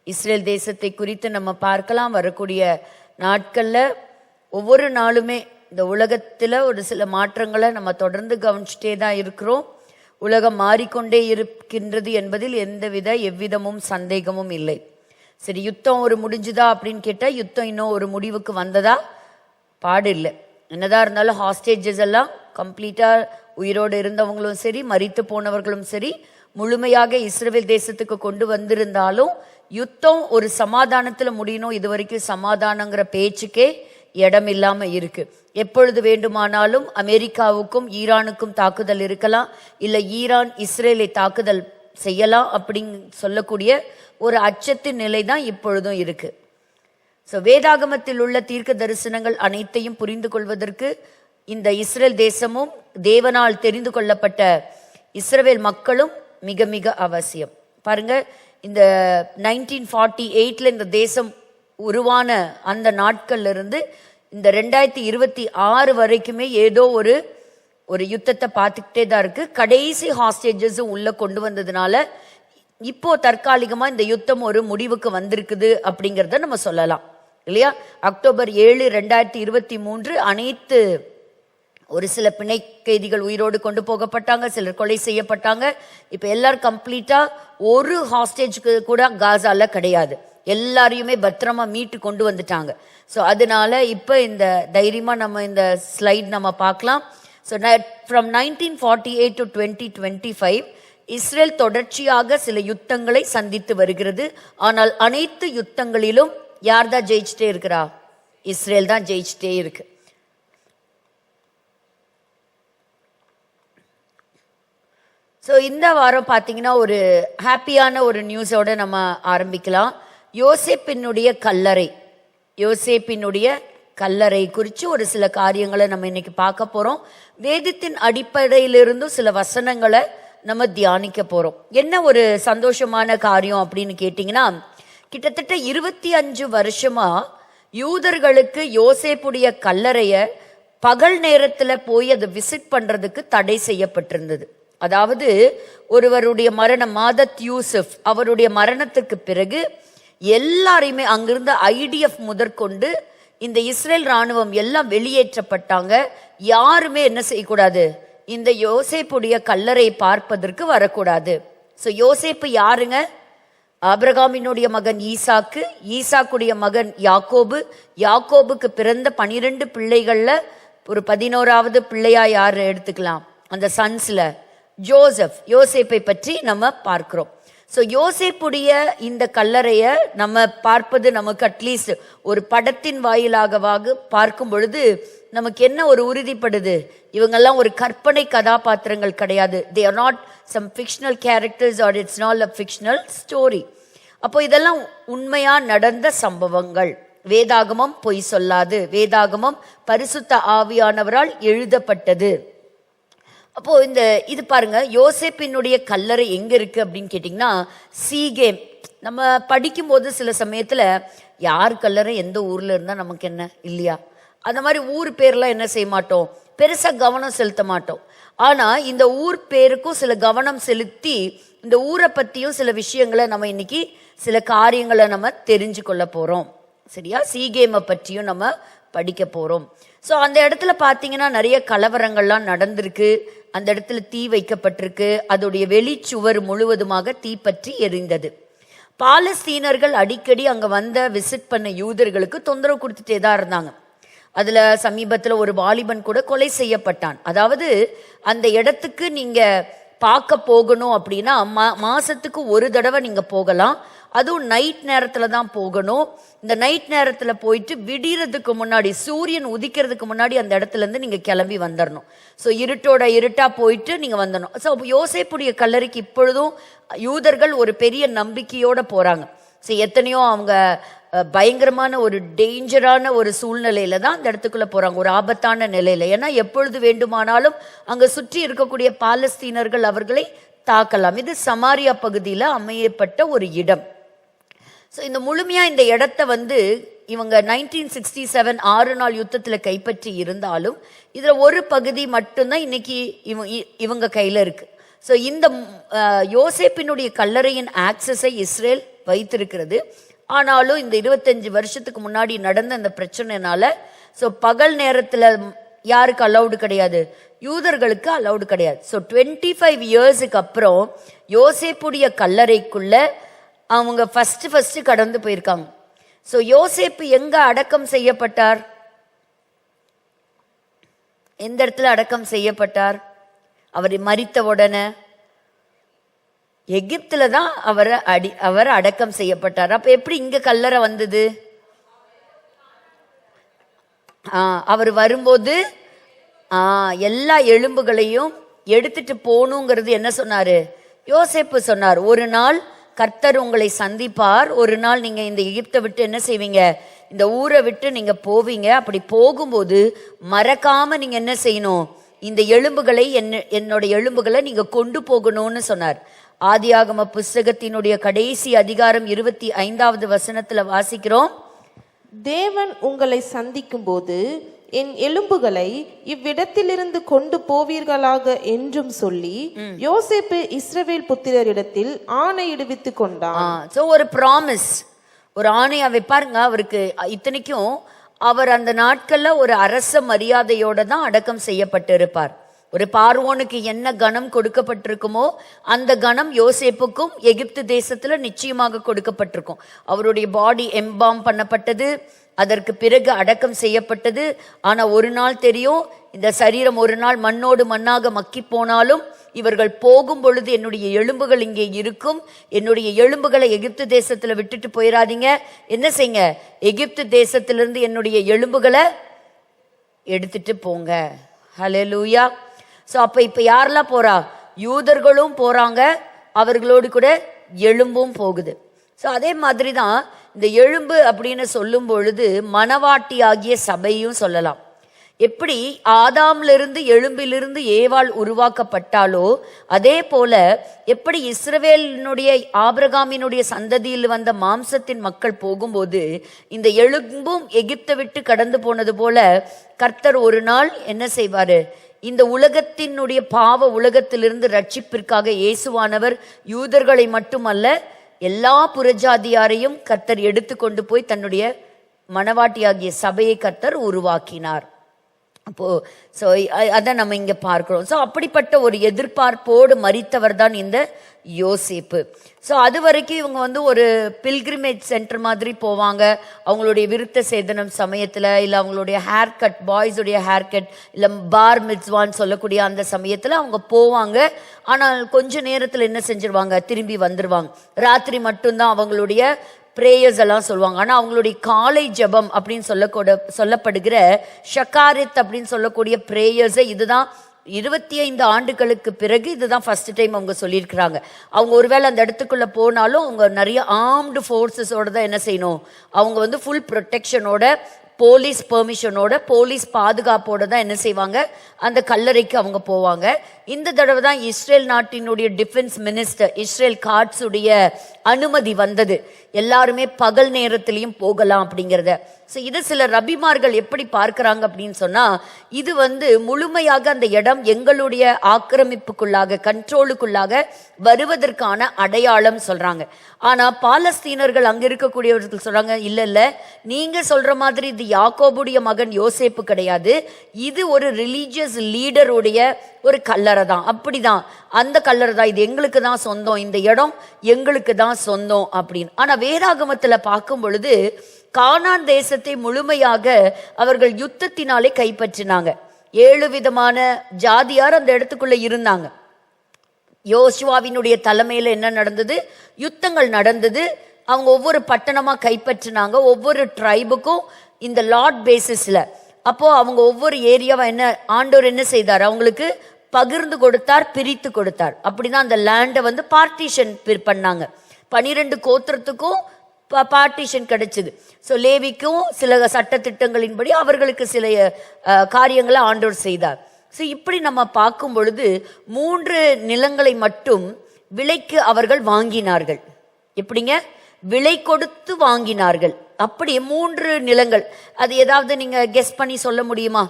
Israel தேசத்தை குறித்து நம்ம பார்க்கலாம். வரக்கூடிய நாட்களில் ஒவ்வொரு நாளுமே இந்த உலகத்தில் ஒரு சில மாற்றங்களை நம்ம தொடர்ந்து கவனிச்சுட்டே தான் இருக்கிறோம். உலகம் மாறிக்கொண்டே இருக்கின்றது என்பதில் எவ்விதமும் சந்தேகமும் இல்லை. சரி, யுத்தம் ஒரு முடிஞ்சுதா அப்படின்னு கேட்டால் யுத்தம் இன்னும் ஒரு முடிவுக்கு வந்ததா பாடு இல்லை. என்னதான் இருந்தாலும் ஹாஸ்டேஜஸ் எல்லாம் கம்ப்ளீட்டாக உயிரோடு இருந்தவங்களும் சரி, மரித்து போனவர்களும் சரி, முழுமையாக இஸ்ரேல் தேசத்துக்கு கொண்டு வந்திருந்தாலும் யுத்தம் ஒரு சமாதானத்தில் முடியணும். இது வரைக்கும் சமாதானங்கிற பேச்சுக்கே இடம் இல்லாம இருக்கு. எப்பொழுது வேண்டுமானாலும் அமெரிக்காவுக்கும் ஈரானுக்கும் தாக்குதல் இருக்கலாம், இல்லை ஈரான் இஸ்ரேலை தாக்குதல் செய்யலாம் அப்படின்னு சொல்லக்கூடிய ஒரு அச்சத்தின் நிலை தான் இப்பொழுதும் இருக்கு. ஸோ வேதாகமத்தில் உள்ள தீர்க்க தரிசனங்கள் அனைத்தையும் புரிந்து கொள்வதற்கு இந்த இஸ்ரேல் தேசமும் தேவனால் தெரிந்து கொள்ளப்பட்ட இஸ்ரவேல் மக்களும் மிக மிக அவசியம். பாருங்க, இந்த 1948 இந்த தேசம் உருவான அந்த நாட்கள்ல இருந்து இந்த 2026 வரைக்குமே ஏதோ ஒரு யுத்தத்தை பார்த்துக்கிட்டே தான் இருக்கு. கடைசி ஹாஸ்டேஜஸும் உள்ள கொண்டு வந்ததுனால இப்போ தற்காலிகமா இந்த யுத்தம் ஒரு முடிவுக்கு வந்திருக்குது அப்படிங்கிறத நம்ம சொல்லலாம் இல்லையா. அக்டோபர் 7, 2023 அனைத்து ஒரு சில பிணை கைதிகள் உயிரோடு கொண்டு போகப்பட்டாங்க, சிலர் கொலை செய்யப்பட்டாங்க. இப்ப எல்லாரும் கம்ப்ளீட்டா ஒரு ஹாஸ்டேஜ்க்கு கூட காசால கிடையாது, எல்லாரையுமே பத்திரமா மீட்டு கொண்டு வந்துட்டாங்க. ஸோ அதனால இப்போ இந்த தைரியமா நம்ம இந்த ஸ்லைட் நம்ம பார்க்கலாம். ஸோ ஃப்ரம் 1948 to 2025 இஸ்ரேல் தொடர்ச்சியாக சில யுத்தங்களை சந்தித்து வருகிறது. ஆனால் அனைத்து யுத்தங்களிலும் யார் தான் ஜெயிச்சுட்டே இருக்கிறா? இஸ்ரேல் தான் ஜெயிச்சுட்டே இருக்கு. ஸோ இந்த வாரம் பார்த்தீங்கன்னா ஒரு ஹாப்பியான ஒரு நியூஸோட நம்ம ஆரம்பிக்கலாம். யோசேப்பினுடைய கல்லறை குறித்து ஒரு சில காரியங்களை நம்ம இன்னைக்கு பார்க்க போறோம். வேதத்தின் அடிப்படையிலிருந்தும் சில வசனங்களை நம்ம தியானிக்க போறோம். என்ன ஒரு சந்தோஷமான காரியம் அப்படின்னு கேட்டீங்கன்னா, கிட்டத்தட்ட 25 வருஷமா யூதர்களுக்கு யோசேப்புடைய கல்லறைய பகல் நேரத்துல போய் அதை விசிட் பண்றதுக்கு தடை செய்யப்பட்டிருந்தது. அதாவது ஒருவருடைய மரணம், மாதத் யூசுப் அவருடைய மரணத்துக்கு பிறகு எல்லாரையுமே அங்கிருந்த IDF முதற்கொண்டு இந்த இஸ்ரேல் ராணுவம் எல்லாம் வெளியேற்றப்பட்டாங்க. யாருமே என்ன செய்யக்கூடாது? இந்த யோசேப்புடைய கல்லறை பார்ப்பதற்கு வரக்கூடாது. ஸோ யோசேப்பு யாருங்க? ஆபிரகாமினுடைய மகன் ஈசாக்கு, ஈசாக்குடைய மகன் யாக்கோபு, யாக்கோபுக்கு பிறந்த 12 பிள்ளைகள்ல ஒரு 11வது பிள்ளையா யார் எடுத்துக்கலாம்? அந்த சன்ஸ்ல ஜோசப், யோசேப்பை பற்றி நம்ம பார்க்கிறோம். ஸோ யோசேப்புடைய இந்த கல்லறைய நம்ம பார்ப்பது நமக்கு அட்லீஸ்ட் ஒரு படத்தின் வாயிலாகவாக பார்க்கும் பொழுது நமக்கு என்ன ஒரு உறுதிப்படுது? இவங்கெல்லாம் ஒரு கற்பனை கதாபாத்திரங்கள் கிடையாது. they are not some fictional characters or it's not a fictional story. அப்போ இதெல்லாம் உண்மையா நடந்த சம்பவங்கள். வேதாகமம் பொய் சொல்லாது, வேதாகமம் பரிசுத்த ஆவியானவரால் எழுதப்பட்டது. அப்போ இது பாருங்க, யோசேப்பினுடைய கல்லறை எங்க இருக்கு அப்படின்னு கேட்டீங்கன்னா, சீகேம். நம்ம படிக்கும் போது சில சமயத்துல யார் கல்லறை எந்த ஊர்ல இருந்தா நமக்கு என்ன இல்லையா, அந்த மாதிரி ஊர் பேர்லாம் என்ன செய்ய மாட்டோம், பெருசா கவனம் செலுத்த மாட்டோம். ஆனா இந்த ஊர் பேருக்கும் சில கவனம் செலுத்தி இந்த ஊரை பத்தியும் சில விஷயங்களை நம்ம இன்னைக்கு சில காரியங்களை நம்ம தெரிஞ்சு கொள்ள போறோம். சரியா? சீகேமை பற்றியும் நம்ம படிக்க போறோம். ஸோ அந்த இடத்துல பார்த்தீங்கன்னா நிறைய கலவரங்கள்லாம் நடந்திருக்கு. அந்த இடத்துல தீ வைக்கப்பட்டிருக்கு. அதோடைய வெளிச்சுவர் முழுவதுமாக தீப்பற்றி எரிந்தது. பாலஸ்தீனர்கள் அடிக்கடி அங்க வந்த விசிட் பண்ண யூதர்களுக்கு தொந்தரவு கொடுத்துட்டே தான் இருந்தாங்க. அதுல சமீபத்துல ஒரு வாலிபன் கூட கொலை செய்யப்பட்டான். அதாவது அந்த இடத்துக்கு நீங்க பார்க்க போகணும் அப்படின்னா மாசத்துக்கு ஒரு தடவை நீங்க போகலாம். அதுவும் நைட் நேரத்துல தான் போகணும். இந்த நைட் நேரத்துல போயிட்டு விடிறதுக்கு முன்னாடி, சூரியன் உதிக்கிறதுக்கு முன்னாடி அந்த இடத்துல இருந்து நீங்க கிளம்பி வந்துடணும். ஸோ இருட்டா போயிட்டு நீங்க வந்துடணும். ஸோ யோசேப்புடைய கல்லறைக்கு இப்பொழுதும் யூதர்கள் ஒரு பெரிய நம்பிக்கையோட போறாங்க. ஸோ எத்தனையோ அவங்க பயங்கரமான ஒரு டேஞ்சரான ஒரு சூழ்நிலையில தான் அந்த இடத்துக்குள்ள போறாங்க, ஒரு ஆபத்தான நிலையில. ஏன்னா எப்பொழுது வேண்டுமானாலும் அங்க சுற்றி இருக்கக்கூடிய பாலஸ்தீனர்கள் அவர்களை தாக்கலாம். இது சமாரியா பகுதியில அமையப்பட்ட ஒரு இடம். ஸோ இந்த முழுமையா இந்த இடத்த இவங்க 1967 6 நாள் யுத்தத்துல கைப்பற்றி இருந்தாலும் இதுல ஒரு பகுதி மட்டும்தான் இன்னைக்கு இவங்க கையில இருக்கு. ஸோ இந்த யோசேப்பினுடைய கல்லறையின் ஆக்சஸை இஸ்ரேல் வைத்திருக்கிறது. ஆனாலும் இந்த 25 வருஷத்துக்கு முன்னாடி நடந்த இந்த பிரச்சனைனால ஸோ பகல் நேரத்தில் யாருக்கு அலௌடு கிடையாது? யூதர்களுக்கு அலௌடு கிடையாது. ஸோ 25 இயர்ஸுக்கு அப்புறம் யோசேப்புடைய கல்லறைக்குள்ள அவங்க ஃபர்ஸ்ட் கடந்து போயிருக்காங்க. ஸோ யோசேப்பு எங்க அடக்கம் செய்யப்பட்டார்? எந்த இடத்துல அடக்கம் செய்யப்பட்டார்? அவர் மரித்த உடனே எகிப்துல தான் அவர் அடக்கம் செய்யப்பட்டார். அப்ப எப்படி இங்க கல்லறை வந்தது? அவர் வரும்போது எல்லா எலும்புகளையும் எடுத்துட்டு போகணுங்கிறது என்ன சொன்னாரு? யோசேப்பு சொன்னார், ஒரு நாள் கர்த்தர் உங்களை சந்திப்பார், ஒரு நாள் நீங்க இந்த எகிப்தை விட்டு என்ன செய்வீங்க? இந்த ஊரை விட்டு நீங்க போவீங்க. அப்படி போகும்போது மறக்காம நீங்க என்ன செய்யணும்? இந்த எலும்புகளை என்னோட எலும்புகளை நீங்க கொண்டு போகணும்னு சொன்னார். ஆதியாகம புஸ்தகத்தினுடைய கடைசி அதிகாரம் 25வது வசனத்துல வாசிக்கிறோம், தேவன் உங்களை சந்திக்கும் போது என் எலும்புகளை இவ்விடத்திலிருந்து கொண்டு போவீர்களாக என்றும் சொல்லி யோசேப்பு இஸ்ரவேல் புத்திரரிடத்தில் ஆணையிடுவித்துக் கொண்டான். சோ ஒரு ப்ராமிஸ், ஒரு ஆணையா வைப்பாருங்க அவருக்கு. இத்தனைக்கும் அவர் அந்த நாட்கள்ல ஒரு அரச மரியாதையோட தான் அடக்கம் செய்யப்பட்டு இருப்பார். ஒரு பார்வோனுக்கு என்ன கணம் கொடுக்கப்பட்டிருக்குமோ அந்த கணம் யோசேப்புக்கும் எகிப்து தேசத்துல நிச்சயமாக கொடுக்கப்பட்டிருக்கும். அவருடைய பாடி எம்பாம் பண்ணப்பட்டது, அதற்கு பிறகு அடக்கம் செய்யப்பட்டது. ஆனா ஒரு நாள் தெரியும், இந்த சரீரம் ஒரு நாள் மண்ணோடு மண்ணாக மக்கி போனாலும் இவர்கள் போகும் பொழுது என்னுடைய எலும்புகள் இங்கே இருக்கும், என்னுடைய எலும்புகளை எகிப்து தேசத்துல விட்டுட்டு போயிடாதீங்க, என்ன செய்யுங்க, எகிப்து தேசத்திலிருந்து என்னுடைய எலும்புகளை எடுத்துட்டு போங்க. ஹல்லேலூயா. சோ அப்ப இப்ப யாரெல்லாம் போறா? யூதர்களும் போறாங்க, அவர்களோடு கூட எலும்பும் போகுது. சோ அதே மாதிரிதான் இந்த எலும்பு அப்படின்னு சொல்லும் பொழுது மனவாட்டி ஆகிய சபையும் சொல்லலாம். எப்படி ஆதாம்ல இருந்து எலும்பிலிருந்து ஏவாள் உருவாக்கப்பட்டாலோ அதே போல எப்படி இஸ்ரவேலினுடைய ஆபிரகாமினுடைய சந்ததியில் வந்த மாம்சத்தின் மக்கள் போகும்போது இந்த எலும்பும் எகிப்தை விட்டு கடந்து போனது போல கர்த்தர் ஒரு நாள் என்ன செய்வாரு? இந்த உலகத்தினுடைய பாவ உலகத்திலிருந்து ரட்சிப்பிற்காக இயேசுவானவர் யூதர்களை மட்டுமல்ல எல்லா புறஜாதியாரையும் கர்த்தர் எடுத்து கொண்டு போய் தன்னுடைய மனவாட்டியாகிய சபையை கர்த்தர் உருவாக்கினார். அப்போ ஸோ அதை நம்ம இங்க பார்க்கிறோம். ஸோ அப்படிப்பட்ட ஒரு எதிர்பார்ப்போடு மரித்தவர் தான் இந்த யோசேப்பு. ஸோ அது வரைக்கும் இவங்க ஒரு பில்கிரிமேஜ் சென்டர் மாதிரி போவாங்க. அவங்களுடைய விருத்த சேதனம் சமயத்தில், இல்லை அவங்களுடைய ஹேர் கட், பாய்ஸுடைய ஹேர் கட், இல்லை பார் மிட்ஸ்வான்னு சொல்லக்கூடிய அந்த சமயத்தில் அவங்க போவாங்க. ஆனால் கொஞ்ச நேரத்தில் என்ன செஞ்சிருவாங்க? திரும்பி வந்துருவாங்க. ராத்திரி மட்டும்தான் அவங்களுடைய பிரேயர்ஸ் எல்லாம் சொல்லுவாங்க. ஆனா அவங்களுடைய காலை ஜெபம் அப்படின்னு சொல்லப்படுகிற ஷக்காரித் அப்படின்னு சொல்லக்கூடிய பிரேயர்ஸை இதுதான் 25 ஆண்டுகளுக்கு பிறகு இதுதான் ஃபர்ஸ்ட் டைம் அவங்க சொல்லியிருக்கிறாங்க. அவங்க ஒருவேளை அந்த இடத்துக்குள்ள போனாலும் அவங்க நிறைய ஆர்ம்டு ஃபோர்ஸஸோட தான் என்ன செய்யணும்? அவங்க ஃபுல் ப்ரொடெக்ஷனோட, போலீஸ் பெர்மிஷனோட, போலீஸ் பாதுகாப்போட தான் என்ன செய்வாங்க? அந்த கல்லறைக்கு அவங்க போவாங்க. இந்த தடவை தான் இஸ்ரேல் நாட்டினுடைய டிஃபென்ஸ் மினிஸ்டர் இஸ்ரேல் காட்ஸுடைய அனுமதி வந்தது, எல்லாருமே பகல் நேரத்திலையும் போகலாம் அப்படிங்கிறத. ஸோ இது சில ரபிமார்கள் எப்படி பார்க்கிறாங்க அப்படின்னு சொன்னா, இது முழுமையாக அந்த இடம் எங்களுடைய ஆக்கிரமிப்புக்குள்ளாக, கண்ட்ரோலுக்குள்ளாக வருவதற்கான அடையாளம் சொல்றாங்க. ஆனா பாலஸ்தீனர்கள் அங்க இருக்கக்கூடியவர்கள் சொல்றாங்க, இல்ல இல்ல, நீங்க சொல்ற மாதிரி இது யாக்கோபுடைய மகன் யோசேப்பு கிடையாது, இது ஒரு ரிலீஜியஸ் லீடருடைய ஒரு கல்லறை தான். அப்படிதான், அந்த கல்லறை தான், இது எங்களுக்கு தான் சொந்தம், இந்த இடம் எங்களுக்கு தான் சொந்தம் அப்படின்னு. ஆனா வேதாகமத்துல பார்க்கும் பொழுது கானான் தேசத்தை முழுமையாக அவர்கள் யுத்தத்தினாலே கைப்பற்றினாங்க. 7 விதமான ஜாதியார் அந்த இடத்துக்குள்ள இருந்தாங்க. யோசுவாவினுடைய தலைமையில என்ன நடந்தது? யுத்தங்கள் நடந்தது. அவங்க ஒவ்வொரு பட்டணமா கைப்பற்றினாங்க, ஒவ்வொரு ட்ரைபுக்கும் இந்த லார்ட் பேசிஸ்ல. அப்போ அவங்க ஒவ்வொரு ஏரியாவா ஆண்டவர் என்ன செய்தார்? அவங்களுக்கு பகிர்ந்து கொடுத்தார், பிரித்து கொடுத்தார். அப்படிதான் அந்த லேண்டை பார்ட்டிஷன் பண்ணாங்க. 12 கோத்திரத்துக்கும் பார்ட்டிஷன் கிடைச்சது. ஸோ லேவிக்கும் சில சட்டத்திட்டங்களின்படி அவர்களுக்கு சில காரியங்களை ஆண்டவர் செய்தார். ஸோ இப்படி நம்ம பார்க்கும் பொழுது 3 நிலங்களை மட்டும் விலைக்கு அவர்கள் வாங்கினார்கள். எப்படிங்க? விலை கொடுத்து வாங்கினார்கள். அப்படி 3 நிலங்கள். அது ஏதாவது நீங்க கெஸ் பண்ணி சொல்ல முடியுமா?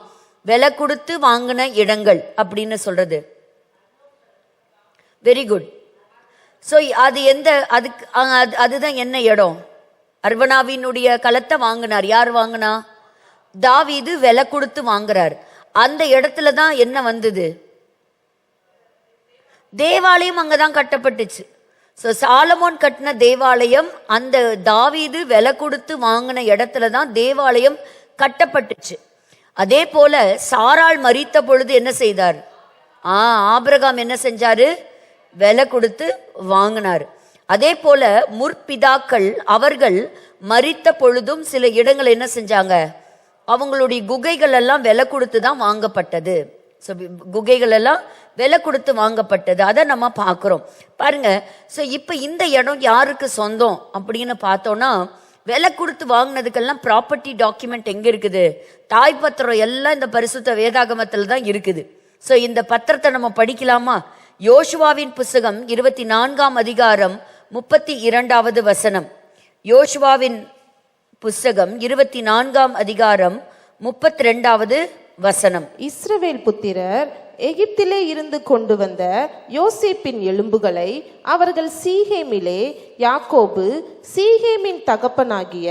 விலை கொடுத்து வாங்கின இடங்கள் அப்படின்னு சொல்றது வெரி குட். ஸோ அது எந்த அதுக்கு அதுதான் என்ன இடம்? அர்வனாவினுடைய களத்தை வாங்கினார். யார் வாங்கினா? தாவீது விலை கொடுத்து வாங்குறார். அந்த இடத்துல தான் என்ன வந்தது? தேவாலயம் அங்கதான் கட்டப்பட்டுச்சு. ஸோ சாலமோன் கட்டின தேவாலயம் அந்த தாவீது விலை கொடுத்து வாங்கின இடத்துல தான் தேவாலயம் கட்டப்பட்டுச்சு. அதே போல சாராள் மரித்த பொழுது என்ன செய்தார்? ஆபிரகாம் என்ன செஞ்சாரு? விலை கொடுத்து வாங்கினார். அதே போல முற்பிதாக்கள் அவர்கள் மரித்த பொழுதும் சில இடங்கள் என்ன செஞ்சாங்க? அவங்களுடைய குகைகள் எல்லாம் விலை கொடுத்து தான் வாங்கப்பட்டது. ஸோ குகைகள் எல்லாம் விலை கொடுத்து வாங்கப்பட்டது. அதை நம்ம பார்க்குறோம் பாருங்க. ஸோ இப்போ இந்த இடம் யாருக்கு சொந்தம் அப்படின்னு பார்த்தோம்னா, விலை கொடுத்து வாங்கினதுக்கெல்லாம் ப்ராப்பர்ட்டி டாக்குமெண்ட் எங்கே இருக்குது? தாய் பத்திரம் எல்லாம் இந்த பரிசுத்த வேதாகமத்தில் தான் இருக்குது. ஸோ இந்த பத்திரத்தை நம்ம படிக்கலாமா? யோசுவாவின் புஸ்தகம் 24ஆம் அதிகாரம் 32வது வசனம். யோசுவாவின் புஸ்தகம் 24ஆம் அதிகாரம் 32வது வசனம். இஸ்ரவேல் புத்திரர் எகிப்திலே இருந்து கொண்டு வந்த யோசேப்பின் எலும்புகளை அவர்கள் சீகேமிலே யாக்கோபு சீகேமின் தகப்பனாகிய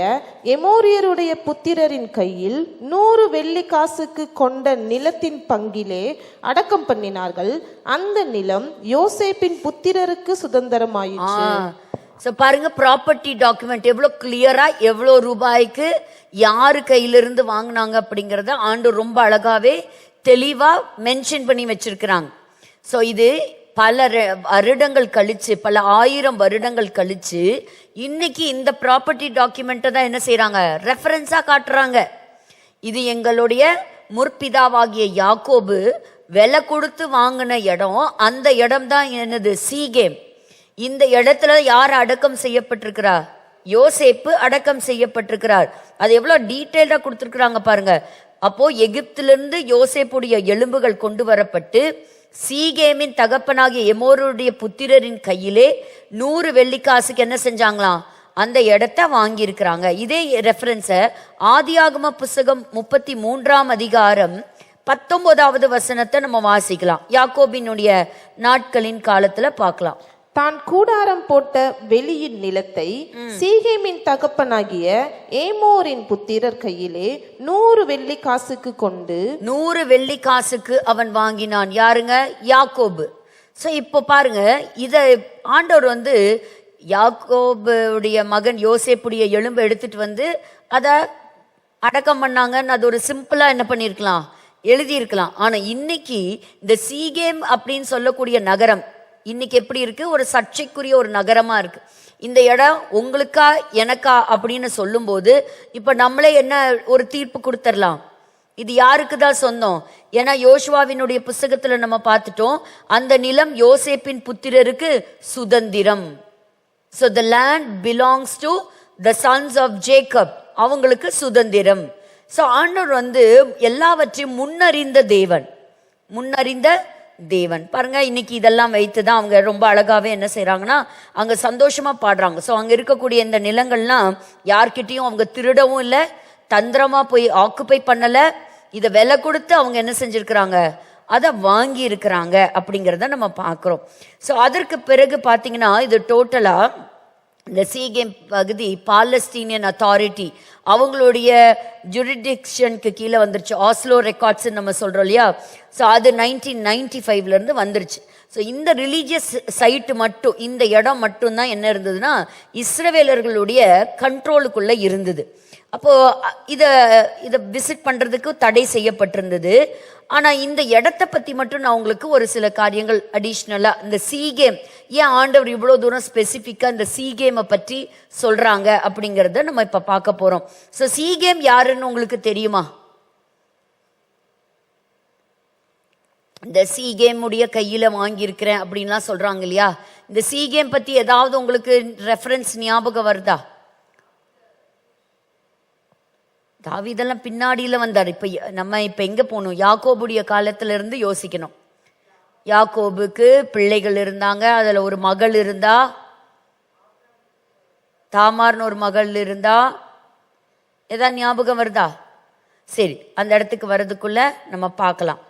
எமோரியருடைய புத்திரரின் கையில் 100 வெள்ளி காசுக்கு கொண்ட நிலத்தின் பங்கிலே அடக்கம் பண்ணினார்கள். அந்த நிலம் யோசேப்பின் புத்திரருக்கு சுதந்திரமாயிற்று. ஸோ பாருங்க, ப்ராப்பர்ட்டி டாக்குமெண்ட் எவ்வளோ கிளியரா, எவ்வளோ ரூபாய்க்கு யாரு கையிலிருந்து வாங்கினாங்க அப்படிங்கிறத ஆண்டு ரொம்ப அழகாவே தெளிவா மென்ஷன் பண்ணி வச்சிருக்கிறாங்க. ஸோ இது பல வருடங்கள் கழிச்சு, பல 1000 வருடங்கள் கழிச்சு இன்னைக்கு இந்த ப்ராப்பர்ட்டி டாக்குமெண்ட்டை தான் என்ன செய்யறாங்க? ரெஃபரன்ஸா காட்டுறாங்க. இது எங்களுடைய முற்பிதாவாகிய யாக்கோபு விலை கொடுத்து வாங்கின இடம். அந்த இடம் தான் என்னது? சீகேம். இந்த இடத்துல யார் அடக்கம் செய்யப்பட்டிருக்கிறார்? யோசேப்பு அடக்கம் செய்யப்பட்டிருக்கிறார். அது எவ்வளவு டீட்டெயில்டா கொடுத்திருக்கிறாங்க பாருங்க. அப்போ எகிப்திலிருந்து யோசேப்புடைய எலும்புகள் கொண்டு வரப்பட்டு சீகேமின் தகப்பனாகிய எமோருடைய புத்திரரின் கையிலே 100 வெள்ளிக்காசுக்கு என்ன செஞ்சாங்களாம்? அந்த இடத்த வாங்கியிருக்கிறாங்க. இதே ரெஃபரன்ஸை ஆதியாகம புஸ்தகம் 33ஆம் அதிகாரம் 19வது வசனத்தை நம்ம வாசிக்கலாம். யாக்கோபினுடைய நாட்களின் காலத்துல பார்க்கலாம். தான் கூடாரம் போட்ட வெளியின் நிலத்தை சீகேமின் தகப்பனாகிய ஏமோரின் புத்திரர் கையிலே 100 வெள்ளி காசுக்கு கொண்டு 100 வெள்ளி காசுக்கு அவன் வாங்கினான். யாருங்க? யாக்கோபு. ஸோ இப்போ பாருங்க, இத ஆண்டவர் வந்து யாக்கோபுடைய மகன் யோசேப்புடைய எலும்பு எடுத்துட்டு வந்து அதை அடக்கம் பண்ணாங்கன்னு அது ஒரு சிம்பிளா என்ன பண்ணிருக்கலாம்? எழுதியிருக்கலாம். ஆனா இன்னைக்கு இந்த சீகேம் அப்படின்னு சொல்லக்கூடிய நகரம் இன்னைக்கு எப்படி இருக்கு? ஒரு சர்ச்சைக்குரிய ஒரு நகரமா இருக்கு. இந்த இடம் உங்களுக்கா எனக்கா அப்படின்னு சொல்லும் போது இப்ப நம்மளே என்ன ஒரு தீர்ப்பு கொடுத்துடலாம்? இது யாருக்கு தான் சொந்தம்? ஏன்னா யோசுவாவினுடைய புஸ்தகத்துல நம்ம பார்த்துட்டோம், அந்த நிலம் யோசேப்பின் புத்திரருக்கு சுதந்திரம். So the land belongs to the sons of Jacob. அவங்களுக்கு சுதந்திரம். ஸோ ஆண்டவர் வந்து எல்லாவற்றையும் முன்னறிந்த தேவன், முன்னறிந்த தேவன். பாருங்க, இன்னைக்கு இதெல்லாம் வைத்து தான் அவங்க ரொம்ப அழகாவே என்ன செய்யறாங்கன்னா அங்க சந்தோஷமா பாடுறாங்க. ஸோ அங்க இருக்கக்கூடிய இந்த நிலங்கள்லாம் யார்கிட்டையும் அவங்க திருடவும் இல்லை, தந்திரமா போய் ஆக்குப்பை பண்ணல. இதை விலை கொடுத்து அவங்க என்ன செஞ்சிருக்கிறாங்க? அதை வாங்கி இருக்கிறாங்க அப்படிங்கிறத நம்ம பார்க்குறோம். ஸோ அதற்கு பிறகு பார்த்தீங்கன்னா இது டோட்டலா இந்த சீகேம் பகுதி பாலஸ்தீனியன் அத்தாரிட்டி அவங்களுடைய ஜுரிடிக்ஷனுக்கு கீழே வந்துருச்சு. ஆஸ்லோ ரெக்கார்ட்ஸ் நம்ம சொல்றோம் இல்லையா? ஸோ அது 1995ல இருந்து வந்துருச்சு. ஸோ இந்த ரிலீஜியஸ் சைட்டு மட்டும், இந்த இடம் மட்டும்தான் என்ன இருந்ததுன்னா இஸ்ரவேலர்களுடைய கண்ட்ரோலுக்குள்ள இருந்தது. அப்போ இதை விசிட் பண்றதுக்கு தடை செய்யப்பட்டிருந்தது. ஆனா இந்த இடத்தை பத்தி மட்டும் நான் உங்களுக்கு ஒரு சில காரியங்கள் அடிஷ்னலா, இந்த சீகேம் ஏன் ஆண்டவர் இவ்வளவு தூரம் ஸ்பெசிபிக்கா இந்த சீகேமை பற்றி சொல்றாங்க அப்படிங்கறத நம்ம இப்ப பார்க்க போறோம். ஸோ சீகேம் யாருன்னு உங்களுக்கு தெரியுமா? இந்த சீகேம் உடைய கையில வாங்கியிருக்கிறேன் அப்படின்லாம் சொல்றாங்க இல்லையா? இந்த சீகேம் பத்தி ஏதாவது உங்களுக்கு ரெஃபரன்ஸ் ஞாபகம் வருதா? தாவீதெல்லாம் பின்னாடியில வந்தார். நம்ம இப்ப எங்க போகணும்? யாக்கோபுடைய காலத்துல இருந்து யோசிக்கணும். யாக்கோபுக்கு பிள்ளைகள் இருந்தாங்க, அதுல ஒரு மகள் இருந்தா, தாமார்னு ஒரு மகள் இருந்தா. ஏதாவது ஞாபகம் வருதா? சரி, அந்த இடத்துக்கு வர்றதுக்குள்ள நம்ம பார்க்கலாம்.